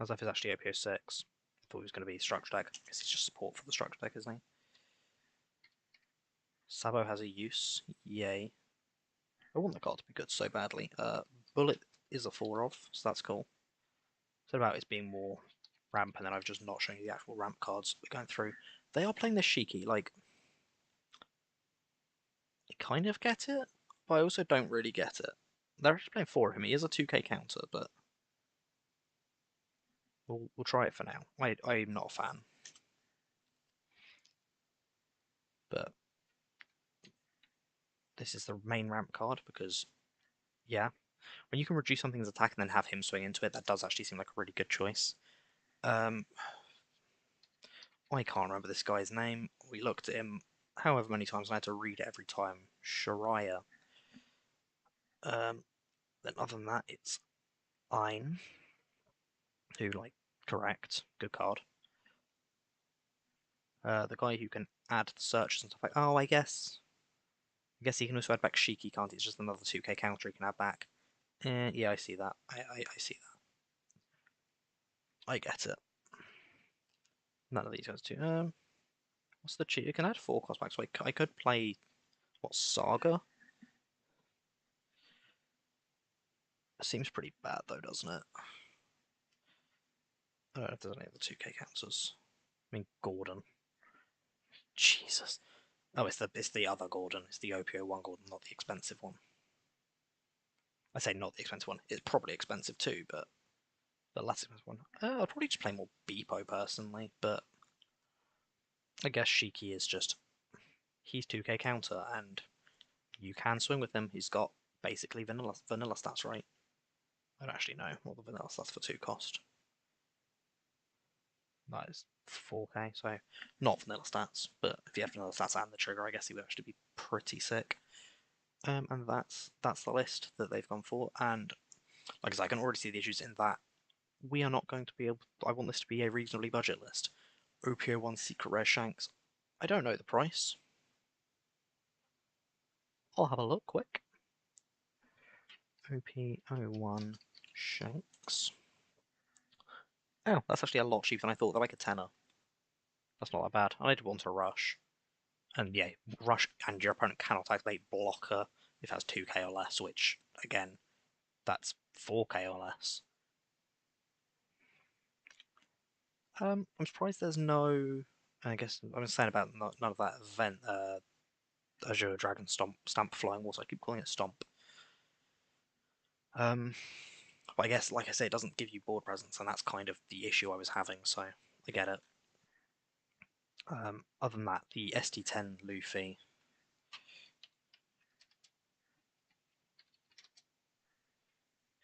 As if it's actually OPO6. I thought he was going to be structure deck. I guess he's just support for the structure deck, isn't he? Sabo has a use. Yay. I want the card to be good so badly. Bullet is a 4-off, so that's cool. So about it's being more ramp, and then I've just not shown you the actual ramp cards we're going through. They are playing this Shiki, like, I kind of get it, but I also don't really get it. They're actually playing 4 of him. He is a 2k counter, but we'll try it for now. I'm not a fan. But this is the main ramp card because, yeah, when you can reduce something's attack and then have him swing into it, that does actually seem like a really good choice. I can't remember this guy's name. We looked at him however many times, and I had to read it every time. Shariah. Then other than that, it's Ein, who, like, correct, good card. The guy who can add the searches and stuff like. Oh, I guess he can also add back Shiki, can't he? It's just another 2k counter he can add back. Yeah, I see that. I see that. I get it. None of these guys do. What's the cheat? You can add 4 cost back, so I could play what Saga. Seems pretty bad though, doesn't it? I don't know if there's any other 2k counters. I mean, Gordon. Jesus. Oh, it's the other Gordon. It's the OPO1 Gordon, not the expensive one. I say not the expensive one. It's probably expensive too, but the less expensive one. I'd probably just play more Beepo personally, but I guess Shiki is just he's 2k counter and you can swing with him. He's got basically vanilla stats, right? I don't actually know what the vanilla stats for 2 cost. That is 4k, so not vanilla stats, but if you have vanilla stats and the trigger, I guess he would actually be pretty sick. And that's the list that they've gone for. And like I said, I can already see the issues in that we are not going to be able. I want this to be a reasonably budget list. OPO1 Secret Rare Shanks. I don't know the price. I'll have a look quick. OPO1 Shanks. Oh, that's actually a lot cheaper than I thought. They're like a tenner. That's not that bad. I did want to rush. And yeah, rush, and your opponent cannot activate blocker if it has 2k or less, which, again, that's 4k or less. I'm surprised there's no. I guess I'm saying about none of that event. Azure Dragon Stamp Flying Water. I keep calling it Stomp. Um, but I guess, like I say, it doesn't give you board presence, and that's kind of the issue I was having. So I get it. Other than that, the ST10 Luffy,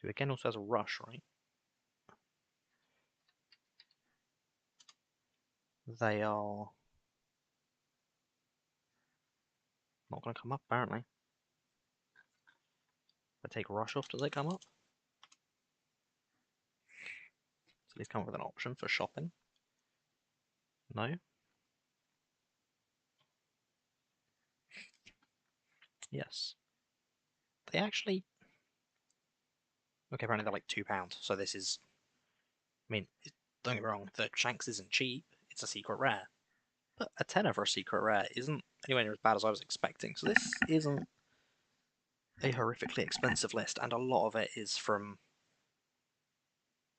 who again also has a rush, right? They are not going to come up apparently. If I take rush off, do they come up? So these come up with an option for shopping. No. Yes. They actually. Okay, apparently they're like £2. So this is. I mean, don't get me wrong. The Shanks isn't cheap. It's a secret rare, but a tenner for a secret rare isn't anywhere near as bad as I was expecting. So this isn't a horrifically expensive list, and a lot of it is from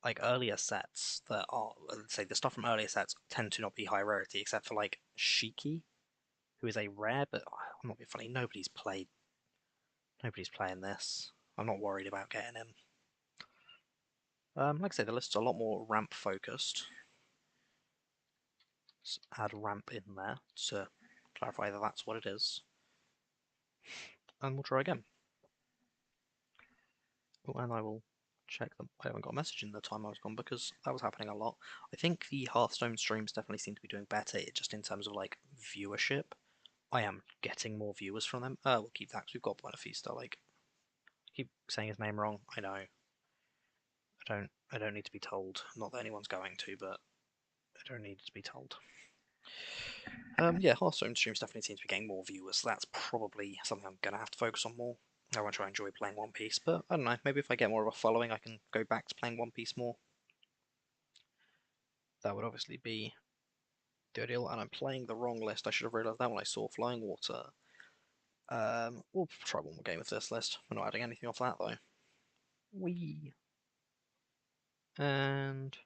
like earlier sets that are, let's say, the stuff from earlier sets tend to not be high rarity, except for like Shiki, who is a rare, but I'm not being funny. Nobody's playing this. I'm not worried about getting him. Like I say, the list's a lot more ramp focused. Let's add ramp in there to clarify that that's what it is, and we'll try again. Oh, and I will check them. I haven't got a message in the time I was gone because that was happening a lot. I think the Hearthstone streams definitely seem to be doing better, just in terms of like viewership. I am getting more viewers from them. We'll keep that because we've got Buena Vista. Like, I keep saying his name wrong. I know. I don't need to be told. Not that anyone's going to, but I don't need to be told. Yeah, Hearthstone streams definitely seem to be getting more viewers. So that's probably something I'm gonna have to focus on more. I want to enjoy playing One Piece, but I don't know. Maybe if I get more of a following, I can go back to playing One Piece more. That would obviously be the ideal. And I'm playing the wrong list. I should have realised that when I saw Flying Water. We'll try one more game of this list. We're not adding anything off that though. Wee. And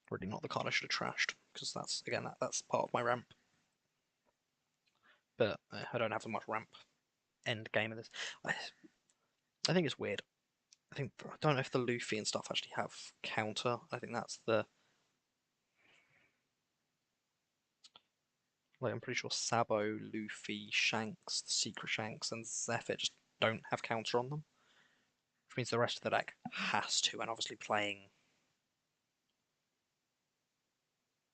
really not the card I should have trashed, because that's, again, that's part of my ramp. But I don't have so much ramp end game of this. I think it's weird. I don't know if the Luffy and stuff actually have counter. I think that's the, like, I'm pretty sure Sabo, Luffy, Shanks, the Secret Shanks, and Zephyr just don't have counter on them, which means the rest of the deck has to. And obviously playing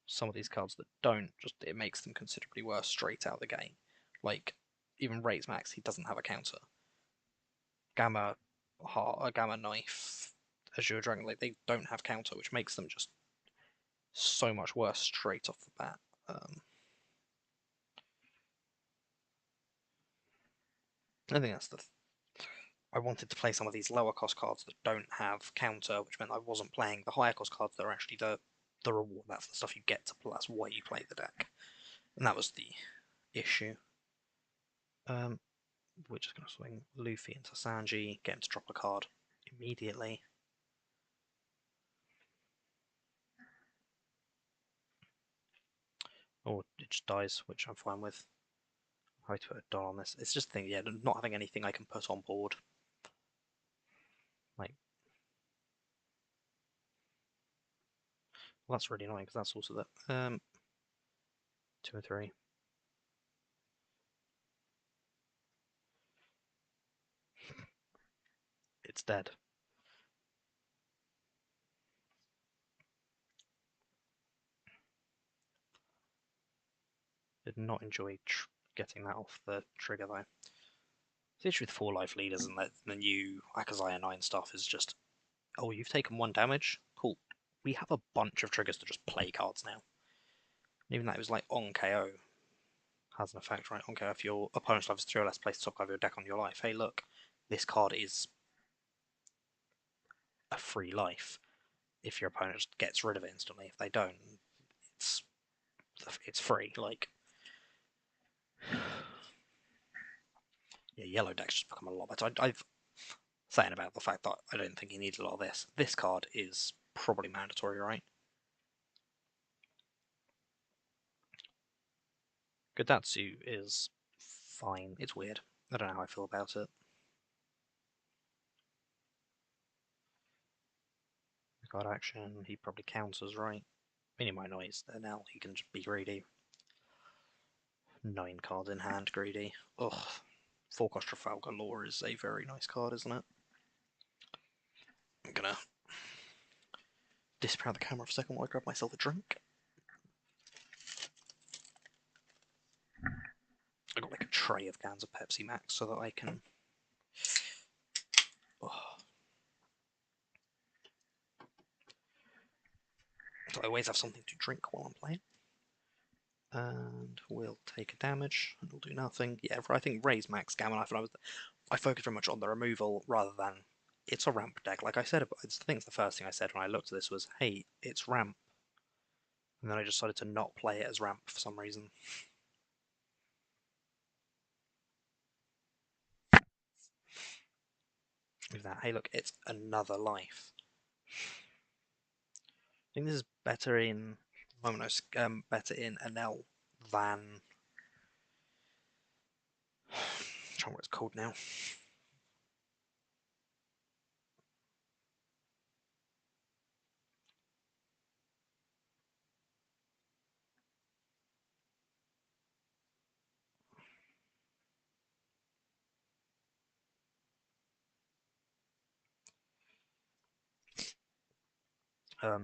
some of these cards that don't, just it makes them considerably worse straight out of the game. Like even Rates Max, he doesn't have a counter. Gamma Heart, Gamma Knife, Azure Dragon, like they don't have counter, which makes them just so much worse straight off the bat. I think that's the. I wanted to play some of these lower cost cards that don't have counter, which meant I wasn't playing the higher cost cards that are actually the reward. That's the stuff you get to play. That's why you play the deck, and that was the issue. We're just going to swing Luffy into Sanji, get him to drop a card immediately. Or it just dies, which I'm fine with. How to put a dot on this? It's just the thing, yeah, not having anything I can put on board. Like, well, that's really annoying because that's also the 2 and 3. It's dead. Did not enjoy getting that off the trigger though. The issue with 4 life leaders and the new Akazaya 9 stuff is just, oh, you've taken 1 damage? Cool. We have a bunch of triggers to just play cards now. Even that it was like on KO has an effect, right? On KO, if your opponent's life is 3 or less, place the top card of your deck on your life. Hey, look, this card is a free life if your opponent just gets rid of it instantly. If they don't, it's it's free. Like, yeah, yellow decks just become a lot better. I've saying about the fact that I don't think he needs a lot of this. This card is probably mandatory, right? Godatsu is fine. It's weird. I don't know how I feel about it. Card action, he probably counters, right? I mean, he might not. He's there now. He can just be greedy. 9 cards in hand, greedy. Ugh. 4-cost Trafalgar Law is a very nice card, isn't it? I'm gonna disappear the camera for a second while I grab myself a drink. I got like a tray of cans of Pepsi Max so that I can. Oh. So I always have something to drink while I'm playing. And we'll take a damage, and we'll do nothing. Yeah, I think raise max Gamma Knife, and I focused very much on the removal rather than it's a ramp deck. Like I said, I think the first thing I said when I looked at this was, hey, it's ramp. And then I decided to not play it as ramp for some reason. With that, hey, look, it's another life. I think this is better in better in Enel than. I'm trying to remember what it's called now.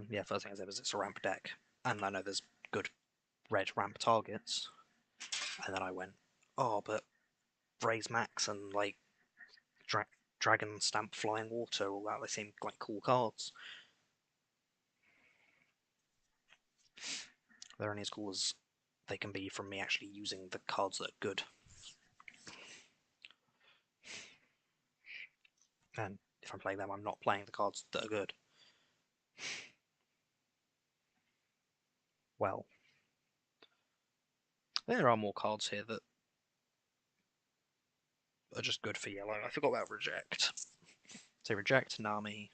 Yeah, first thing I said was it's a ramp deck, and I know there's good red ramp targets, and then I went, oh, but Raise Max and like Dragon Stamp Flying Water, all that, they seem like cool cards. They're only as cool as they can be from me actually using the cards that are good. And if I'm playing them, I'm not playing the cards that are good. Well, there are more cards here that are just good for yellow. I forgot about Reject. So Reject, Nami.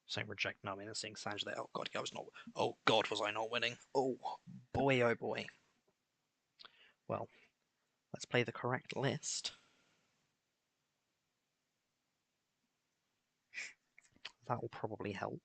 Saying Reject Nami and seeing Sanj there. Oh god, I was not. Oh god, was I not winning? Oh boy, oh boy. Well, let's play the correct list. That will probably help.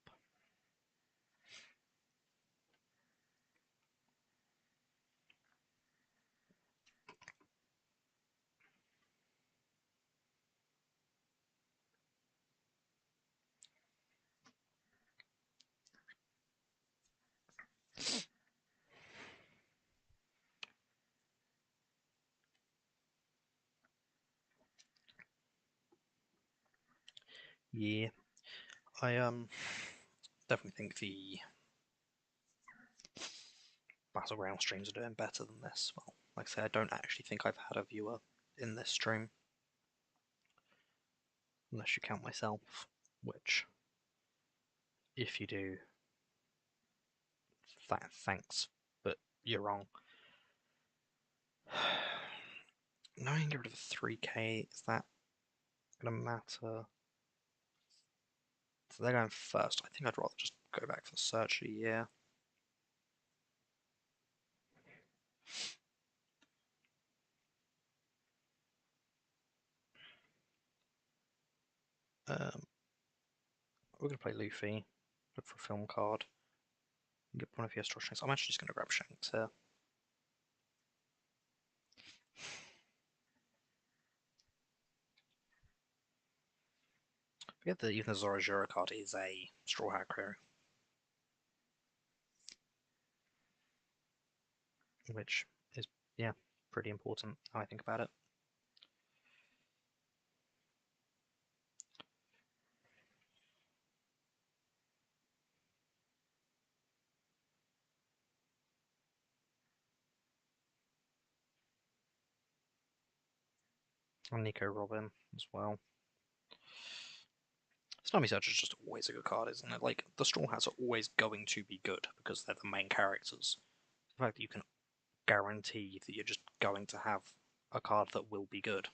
Yeah, I definitely think the Battleground streams are doing better than this. Well, like I say, I don't actually think I've had a viewer in this stream, unless you count myself, which, if you do, thanks, but you're wrong. No, I can get rid of a 3k, is that gonna matter? So they're going first. I think I'd rather just go back for the search, yeah. We're going to play Luffy, look for a film card, get one of your straw Shanks. I'm actually just going to grab Shanks here. Forget that even the Zorajura card is a Straw Hat Crew, which is, yeah, pretty important how I think about it. And Nico Robin as well. Snobby Search is just always a good card, isn't it? Like, the Straw Hats are always going to be good because they're the main characters. The fact that you can guarantee that you're just going to have a card that will be good.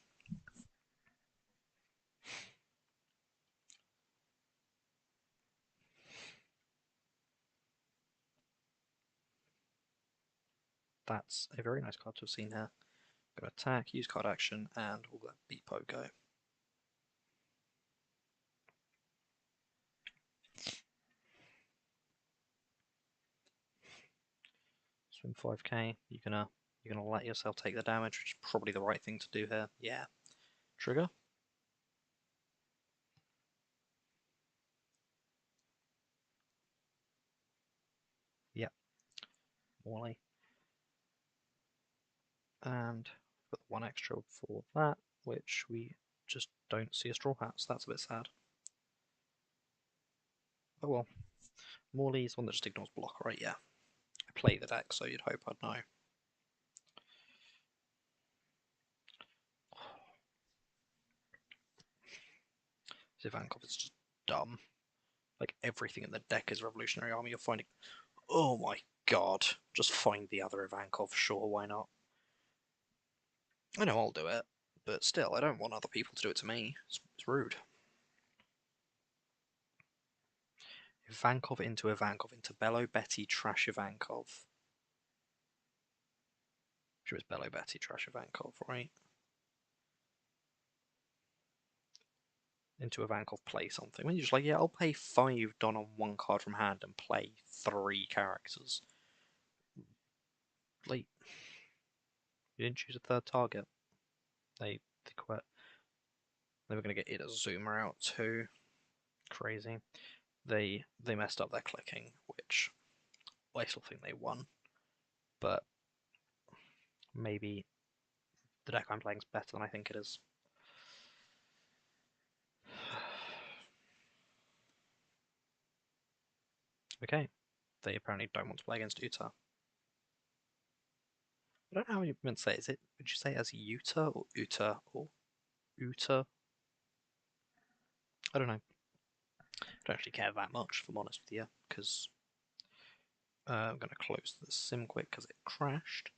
That's a very nice card to have seen here. Go attack, use card action, and we'll let Beepo go. Swim 5k. You're gonna let yourself take the damage, which is probably the right thing to do here. Yeah. Trigger. Yep. Morley. And put one extra for that, which we just don't see a Straw Hat, so that's a bit sad. Oh well. Morley's one that just ignores block, right? Yeah. I play the deck, so you'd hope I'd know. Ivankov is just dumb. Like, everything in the deck is Revolutionary Army. You're finding. Oh my god. Just find the other Ivankov, sure, why not? I know I'll do it, but still, I don't want other people to do it to me. It's rude. Ivankov into Bello Betty, trash Ivankov. She was Bello Betty, trash Ivankov, right? Into Ivankov, play something. When you're just like, yeah, I'll pay 5 Don on one card from hand and play 3 characters. Like, you didn't choose a third target. They quit. They were going to get Itazuma out too. Crazy. They messed up their clicking, which I still think they won. But maybe the deck I'm playing is better than I think it is. Okay. They apparently don't want to play against Utah. I don't know how you meant to say it. Is it? Would you say it as Utah or Uta or Uta? I don't know. I don't actually care that much, if I'm honest with you, because I'm going to close the sim quick because it crashed.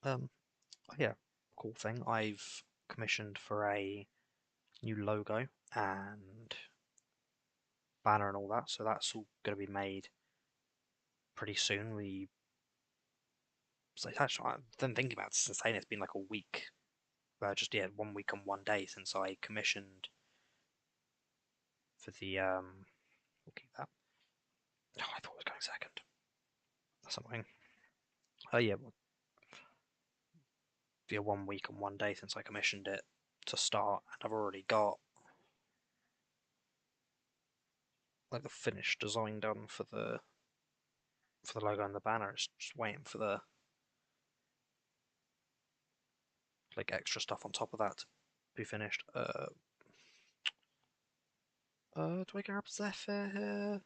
Oh yeah, cool thing. I've commissioned for a new logo and banner and all that, so that's all going to be made pretty soon. So actually, I've been thinking about this and saying it's been like a week, just yeah, 1 week and 1 day since I commissioned for the We'll keep that. Oh, I thought it was going second. That's annoying. Oh yeah, well, yeah, 1 week and 1 day since I commissioned it to start, and I've already got like the finished design done for the logo and the banner. It's just waiting for the like extra stuff on top of that to be finished. Do I grab Zephyr here?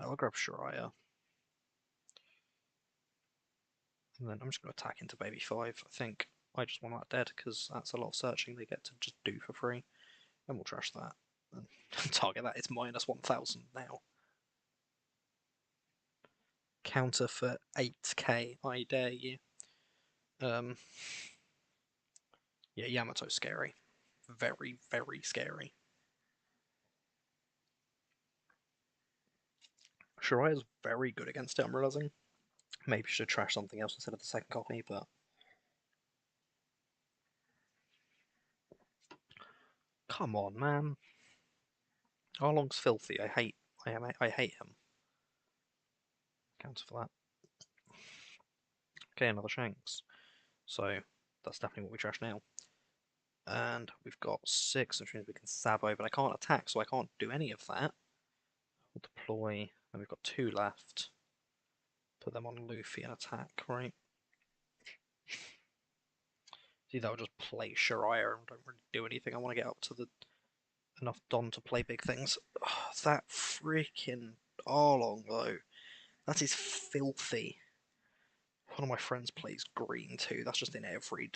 I'll grab Shariah. And then I'm just going to attack into Baby 5. I think I just want that dead because that's a lot of searching they get to just do for free. And we'll trash that. And target that is minus 1000 now. Counter for 8k, I dare you. Yeah, Yamato's scary. Very, very scary. Shariah's very good against it, I'm realizing. Maybe should trash something else instead of the second copy, but come on, man. Arlong's filthy. I hate him. Counter for that. Okay, another Shanks. So that's definitely what we trash now. And we've got 6, which means we can Sabo, but I can't attack, so I can't do any of that. We'll deploy, and we've got 2 left. Put them on Luffy and attack, right? See, that would just play Shariah and don't really do anything. I want to get up to the enough Don to play big things. Oh, that freaking Arlong, though. That is filthy. One of my friends plays green too. That's just in every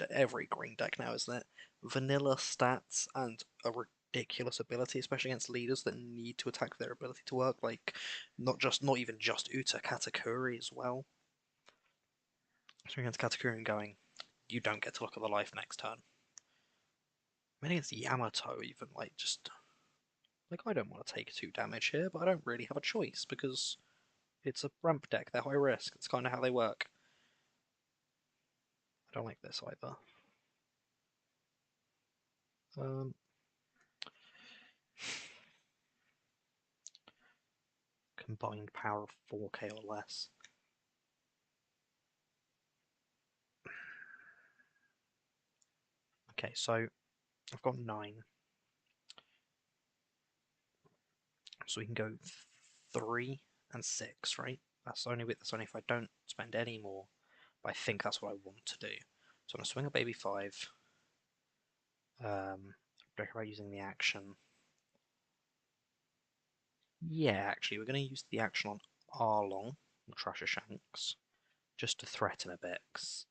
green deck now, isn't it? Vanilla stats and a ridiculous ability, especially against leaders that need to attack their ability to work. Like, not even just Uta, Katakuri as well. So against Katakuri and going, you don't get to look at the life next turn. I mean, against Yamato, even like I don't want to take 2 damage here, but I don't really have a choice because it's a ramp deck. They're high risk. It's kind of how they work. I don't like this either. Um, Combined power of 4k or less. Okay, so I've got 9. So we can go 3 and 6, right? That's only if I don't spend any more. But I think that's what I want to do. So I'm going to swing a baby 5. Think about using the action. Yeah, actually, we're going to use the action on Arlong, or Trasher Shanks, just to threaten a bit. Cause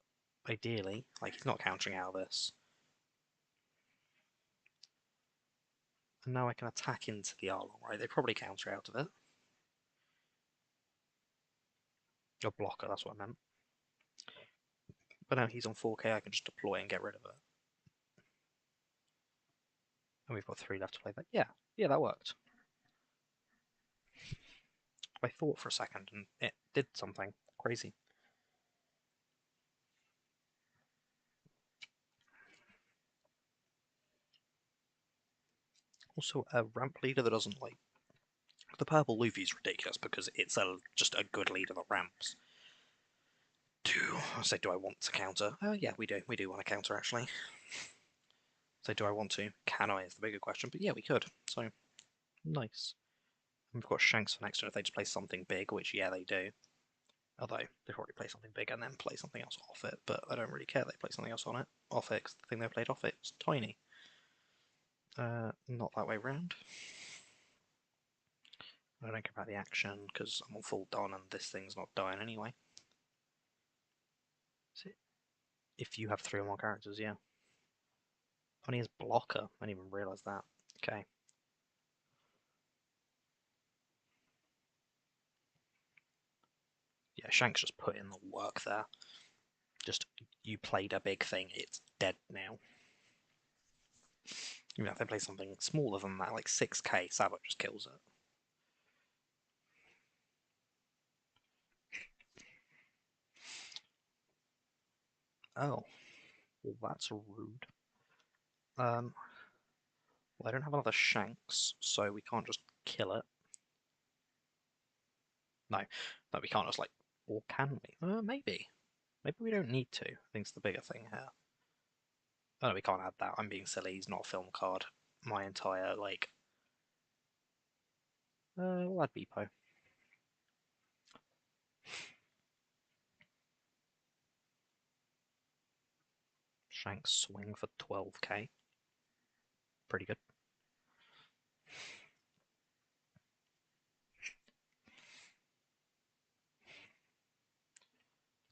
ideally, like, he's not countering out of this. And now I can attack into the Arlong, right? They probably counter out of it. Or blocker, that's what I meant. But now he's on 4k, I can just deploy and get rid of it. And we've got 3 left to play that. Yeah, that worked. I thought for a second and it did something crazy. Also, a ramp leader that doesn't like the purple Luffy is ridiculous because it's just a good leader that ramps. Do I want to counter? Yeah, we do. We do want to counter actually. So do I want to? Can I is the bigger question, but yeah, we could. So nice. And we've got Shanks for next turn if they just play something big, which yeah they do. Although they probably play something big and then play something else off it, but I don't really care. They play something else on it, off it. Cause the thing they played off it is tiny. Not that way round. I don't care about the action because I'm on full Don and this thing's not dying anyway. If you have 3 or more characters, yeah. Only his blocker. I didn't even realise that. Okay. Yeah, Shanks just put in the work there. Just, you played a big thing, it's dead now. Even if they play something smaller than that, like 6k, Sabo just kills it. Oh. Well, that's rude. Well, I don't have another Shanks, so we can't just kill it. No, we can't just, like, or can we? Maybe. Maybe we don't need to. I think it's the bigger thing here. Oh, no, we can't add that. I'm being silly. He's not a film card. My entire, like... we'll add Beepo. Shanks swing for 12k. Pretty good.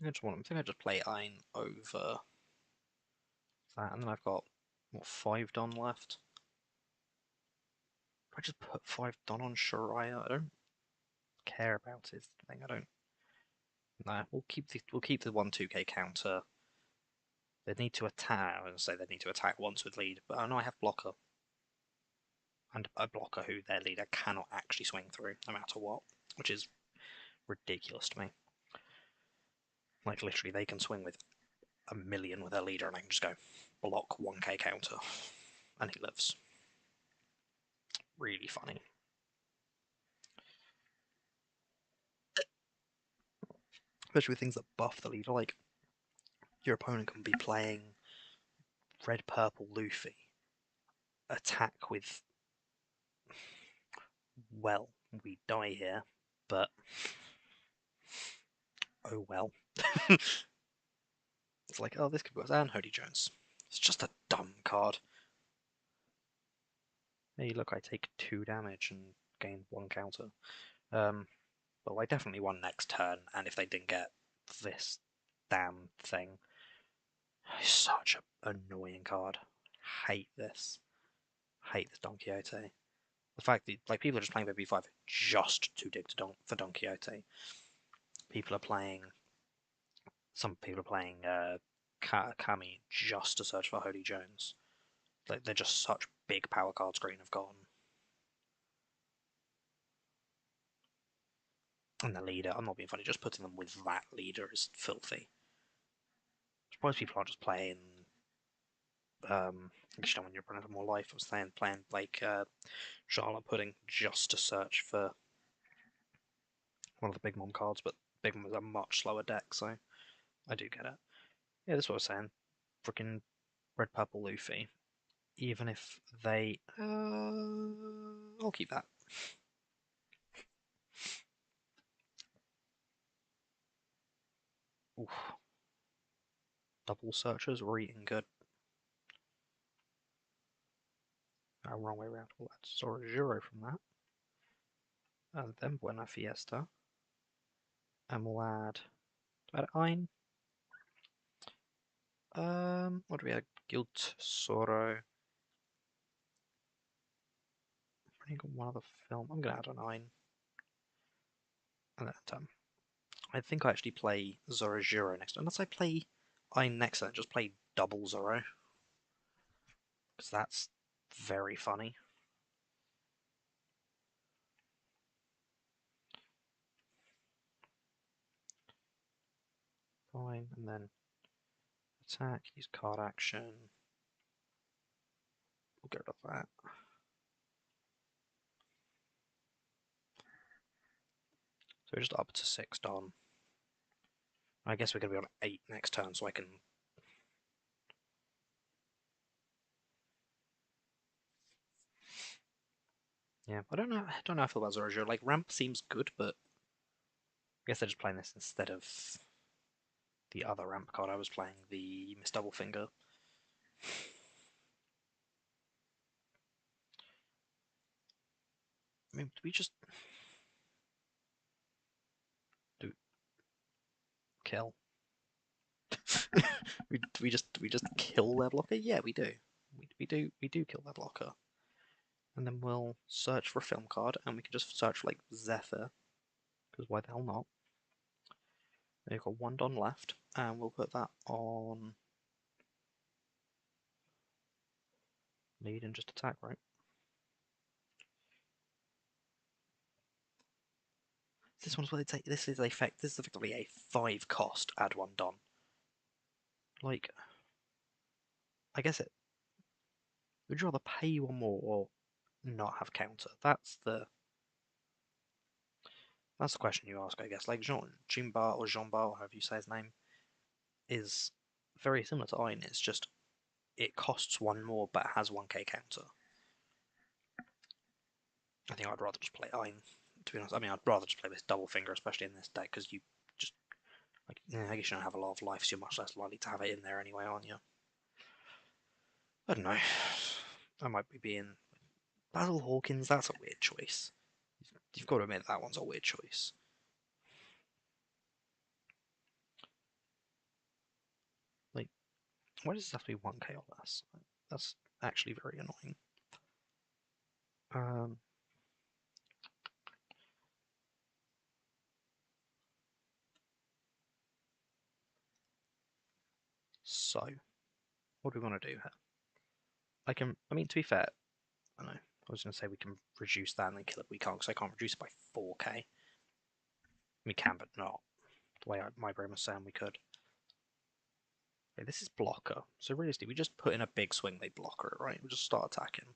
I think I just play Ein over that, and then I've got, what, 5 Don left? I just put 5 Don on Shariah. I don't care about his thing. I don't. Nah, we'll keep the 1-2k counter. They need to attack. I was say they need to attack once with lead, but I know I have blocker and a blocker who their leader cannot actually swing through, no matter what, which is ridiculous to me. Like literally, they can swing with a million with their leader, and I can just go block 1k counter, and he lives. Really funny. Especially with things that buff the leader, like your opponent can be playing red purple Luffy, attack with, well, we die here, but oh well. It's like, oh, this could go and Hody Jones. It's just a dumb card. Hey, look, I take 2 damage and gain 1 counter. Well, I definitely won next turn, and if they didn't get this damn thing. It's such an annoying card. Hate this. Hate this Don Quixote. The fact that like people are just playing B5 just to dig to for Don Quixote. People are playing. Some people are playing Kami just to search for Holy Jones. Like they're just such big power cards. Green have gone. And the leader, I'm not being funny, just putting them with that leader is filthy. I'm surprised people aren't just playing. Actually, when you're running for more life, I was playing like Charlotte Pudding just to search for one of the Big Mom cards, but Big Mom is a much slower deck, so I do get it. Yeah, that's what I was saying. Freaking Red Purple Luffy. Even if they. I'll keep that. Oof. Double searchers were eating good. Wrong way around. Well, that's sort of zero from that. And then Buena Fiesta. And we'll add. Ein. What do we have? Guilt, Sorrow. I got one other film. I'm gonna add a 9. And then I think I actually play Zoro Zero next. Unless I play Ein next, then just play double Zoro. Because that's very funny. Fine, and then attack, use card action. We'll get rid of that. So we're just up to 6 done. I guess we're going to be on 8 next turn, so I can. Yeah, I don't know. I don't know how I feel about Zoro Zero. Like ramp seems good, but I guess they're just playing this instead of the other ramp card I was playing, the Miss Double Finger. I mean, do we just do kill? we just kill their blocker? Yeah, we do. We do kill their blocker. And then we'll search for a film card, and we can just search for like Zephyr, because why the hell not? We've got 1 Don left, and we'll put that on lead and just attack, right? This one's what they take. This is effectively a 5 cost add 1 Don. Like, I guess it. Would you rather pay 1 more or not have counter? That's the question you ask, I guess. Like Jinba or Jeanba, or however you say his name, is very similar to Ein. It's just it costs 1 more but has 1k counter. I think I'd rather just play Ein, to be honest. I mean, I'd rather just play this double finger, especially in this deck, because you just like I guess you don't have a lot of life, so you're much less likely to have it in there anyway, aren't you? I don't know. I might be being Basil Hawkins. That's a weird choice. You've got to admit that one's a weird choice. Like, why does this have to be 1k or less? That's actually very annoying. Um, so, what do we want to do here? I mean, to be fair, I know. I was going to say we can reduce that and then kill it. We can't, because I can't reduce it by 4k. We can, but not the way my brain was saying we could. Okay, this is blocker. So realistically, we just put in a big swing, they blocker it, right? We just start attacking.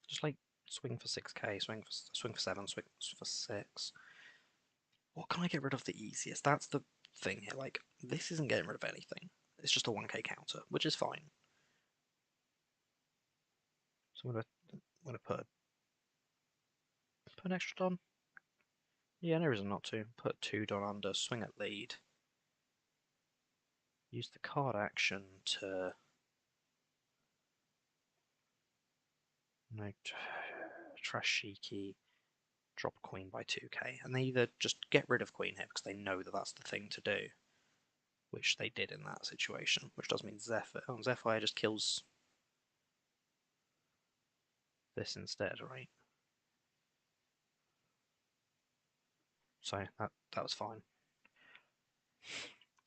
Just like swing for 6k, swing for 7, swing for 6. What can I get rid of the easiest? That's the thing here. Like, this isn't getting rid of anything. It's just a 1k counter, which is fine. So I'm gonna put an extra Don. Yeah, no reason not to. Put 2 down under, swing at lead. Use the card action to no Trashiki, drop queen by 2k, and they either just get rid of queen here because they know that that's the thing to do, which they did in that situation, which does mean Zephyr. Oh, Zephyr just kills this instead, right? So that was fine.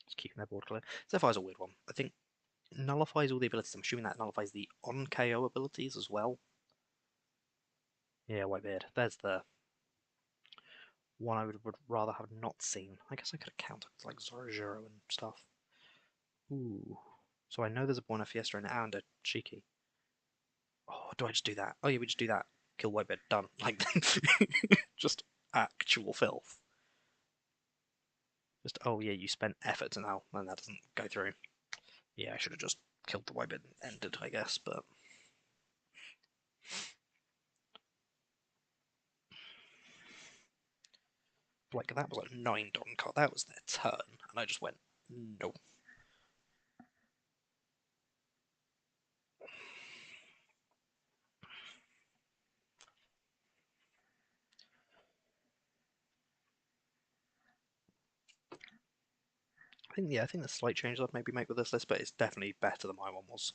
Just keeping their board clear. Zephyr's a weird one. I think nullifies all the abilities. I'm assuming that nullifies the on KO abilities as well. Yeah, Whitebeard. There's the one I would rather have not seen. I guess I could have countered like Zorajiro and stuff. Ooh. So I know there's a Buena Fiesta and a Cheeky. Oh, do I just do that? Oh yeah, we just do that. Kill Whitebeard. Done. Like, just actual filth. Just, oh yeah, you spent effort to now, and that doesn't go through. Yeah, I should have just killed the Whitebeard and ended, I guess, but... Like, that was like 9 Don card. That was their turn, and I just went, no. I think the slight change I'd maybe make with this list, but it's definitely better than my one was.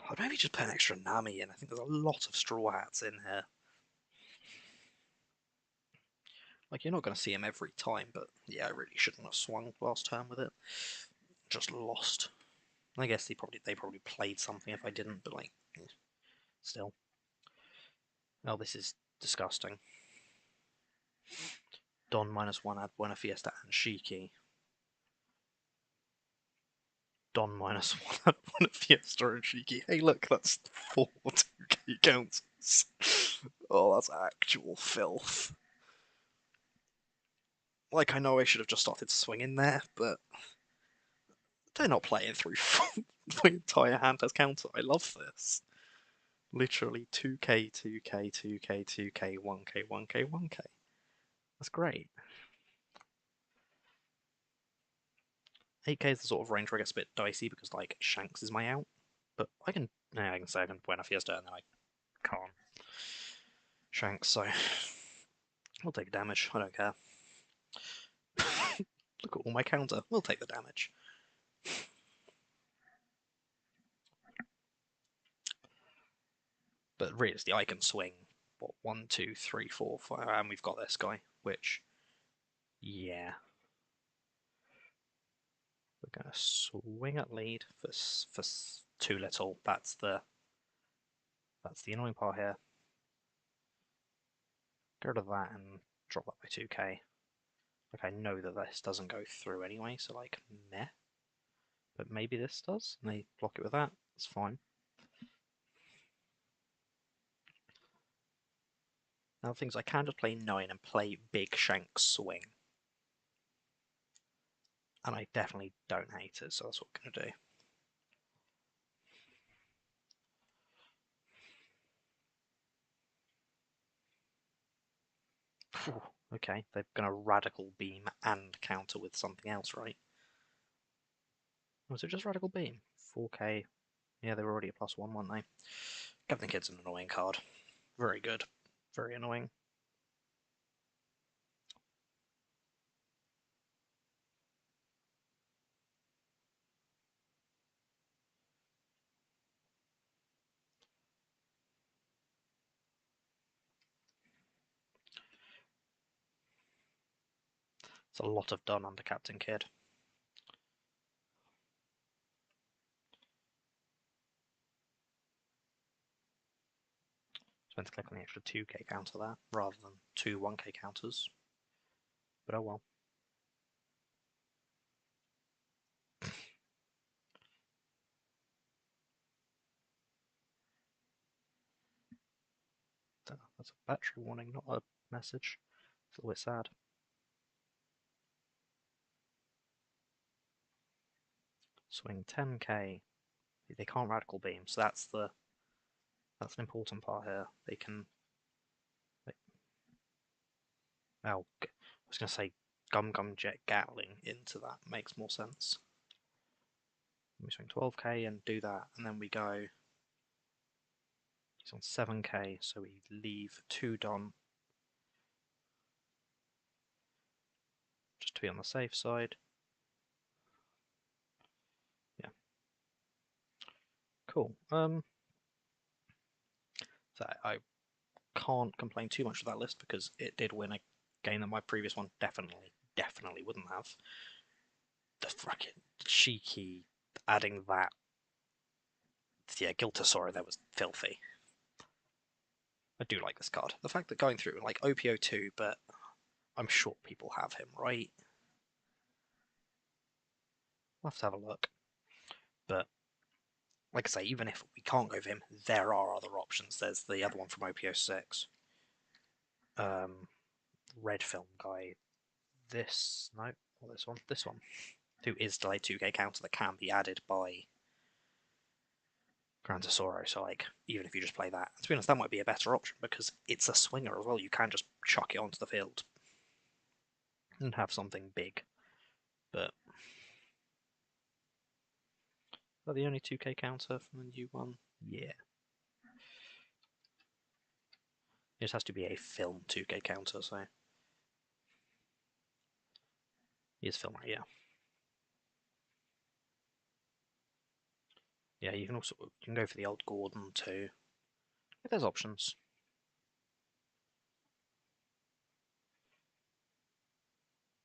I'd maybe just put an extra Nami in. I think there's a lot of Straw Hats in here. Like, you're not going to see him every time, but yeah, I really shouldn't have swung last turn with it. Just lost. I guess they probably played something if I didn't, but like, still. Oh, this is disgusting. Don -1 add Buena Fiesta and Shiki. Don -1 add Buena Fiesta and Shiki. Hey, look, that's 4 2k counters. Oh, that's actual filth. Like, I know I should have just started swinging there, but they're not playing through my entire hand as counter. I love this. Literally 2k, 2k, 2k, 2k, 1k, 1k, 1k. That's great. 8k is the sort of range where it gets a bit dicey because, like, Shanks is my out. But I can say I can Buena Fiesta and then I can't. Shanks, so I'll take damage. I don't care. Look at all my counter. We'll take the damage. But realistically, I can swing, what, 1, 2, 3, 4, 5, and we've got this guy, which, yeah. We're going to swing at lead for too little. That's the annoying part here. Get rid of that and drop that by 2k. Like, I know that this doesn't go through anyway, so like, meh. But maybe this does, and they block it with that. It's fine. Now, things I can just play 9 and play big Shanks swing. And I definitely don't hate it, so that's what we're going to do. Okay, they're going to radical beam and counter with something else, right? Was it just radical beam? 4k. Yeah, they were already a +1, weren't they? Captain Kid's an annoying card. Very good. Very annoying. It's a lot of done under Captain Kid. Just meant to click on the extra 2k counter there, rather than 2 1k counters. But oh well. That's a battery warning, not a message. It's a little bit sad. Swing 10k. They can't radical beam, so that's an important part here. They can Oh, I was going to say Gum Gum Jet Gatling into that makes more sense. We swing 12k and do that, and then we go. He's on 7k, so we leave 2 Don just to be on the safe side. Yeah. Cool. So I can't complain too much with that list because it did win a game that my previous one definitely wouldn't have. The fucking cheeky adding that. Yeah, Giltasaur there was filthy. I do like this card. The fact that going through like OPO2, but I'm sure people have him, right? We'll have to have a look. But like I say, even if we can't go for him, there are other options. There's the other one from OPO6. Red film guy. This no, or this one. This one. Who is delayed 2k counter that can be added by Grantasoro. So like, even if you just play that, to be honest, that might be a better option because it's a swinger as well. You can just chuck it onto the field and have something big. But is that the only 2k counter from the new one? Yeah. It just has to be a film 2k counter, so he is film, right? Yeah. Yeah, you can also go for the old Gordon too. There's options.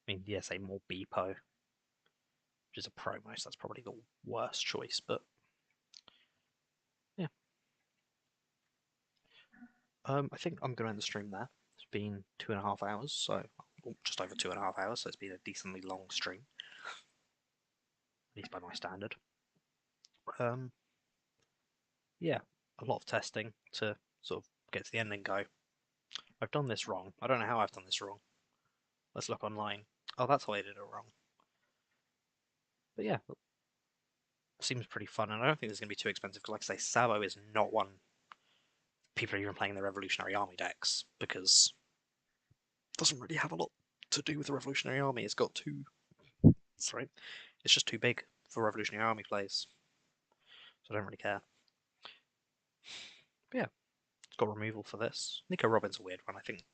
I mean, yes, a more Beepo, which is a promo, so that's probably the worst choice, but yeah. I think I'm going to end the stream there. It's been 2.5 hours, so just over 2.5 hours, so it's been a decently long stream, at least by my standard. Yeah, a lot of testing to sort of get to the end and go, I've done this wrong. I don't know how I've done this wrong. Let's look online. Oh, that's how I did it wrong. But yeah, it seems pretty fun, and I don't think it's going to be too expensive because, like I say, Sabo is not one people are even playing the Revolutionary Army decks because it doesn't really have a lot to do with the Revolutionary Army. It's got too. Sorry. It's just too big for Revolutionary Army plays. So I don't really care. But yeah, it's got removal for this. Nico Robin's a weird one. I think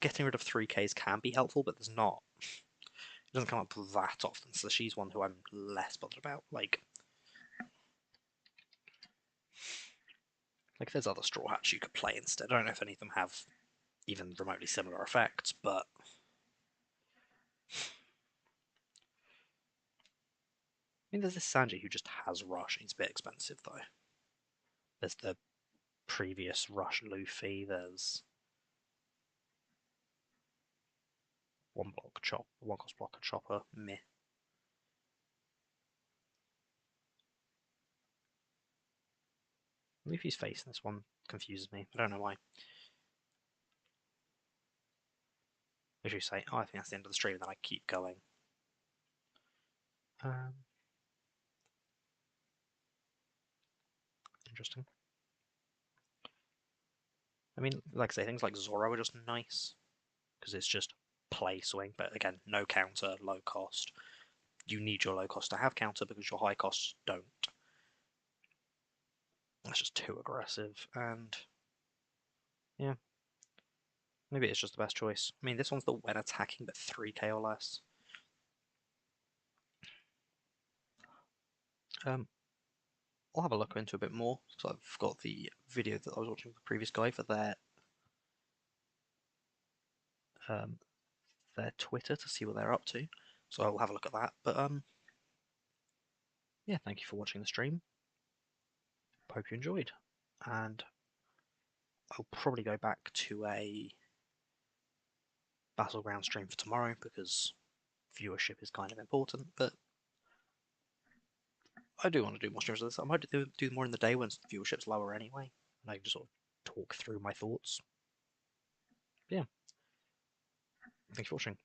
getting rid of 3Ks can be helpful, but there's not. It doesn't come up that often, so she's one who I'm less bothered about. Like there's other Straw Hats you could play instead. I don't know if any of them have even remotely similar effects, but I mean, there's this Sanji who just has Rush. He's a bit expensive though. There's the previous Rush Luffy. There's one cost blocker chopper. Meh. Luffy's face in this one confuses me. I don't know why. As you say, oh, I think that's the end of the stream, and then I keep going. Um, Interesting. I mean, like I say, things like Zoro are just nice because it's just play swing, but again, no counter, low cost. You need your low cost to have counter because your high costs don't. That's just too aggressive, and yeah, maybe it's just the best choice. I mean, this one's the when attacking, but 3k or less. I'll have a look into a bit more. So I've got the video that I was watching with the previous guy for um, their Twitter to see what they're up to. So I'll have a look at that. But yeah, thank you for watching the stream. Hope you enjoyed, and I'll probably go back to a Battleground stream for tomorrow because viewership is kind of important. But I do want to do more streams of this. I might do more in the day when viewership's lower anyway, and I can just sort of talk through my thoughts. But yeah, thanks for watching.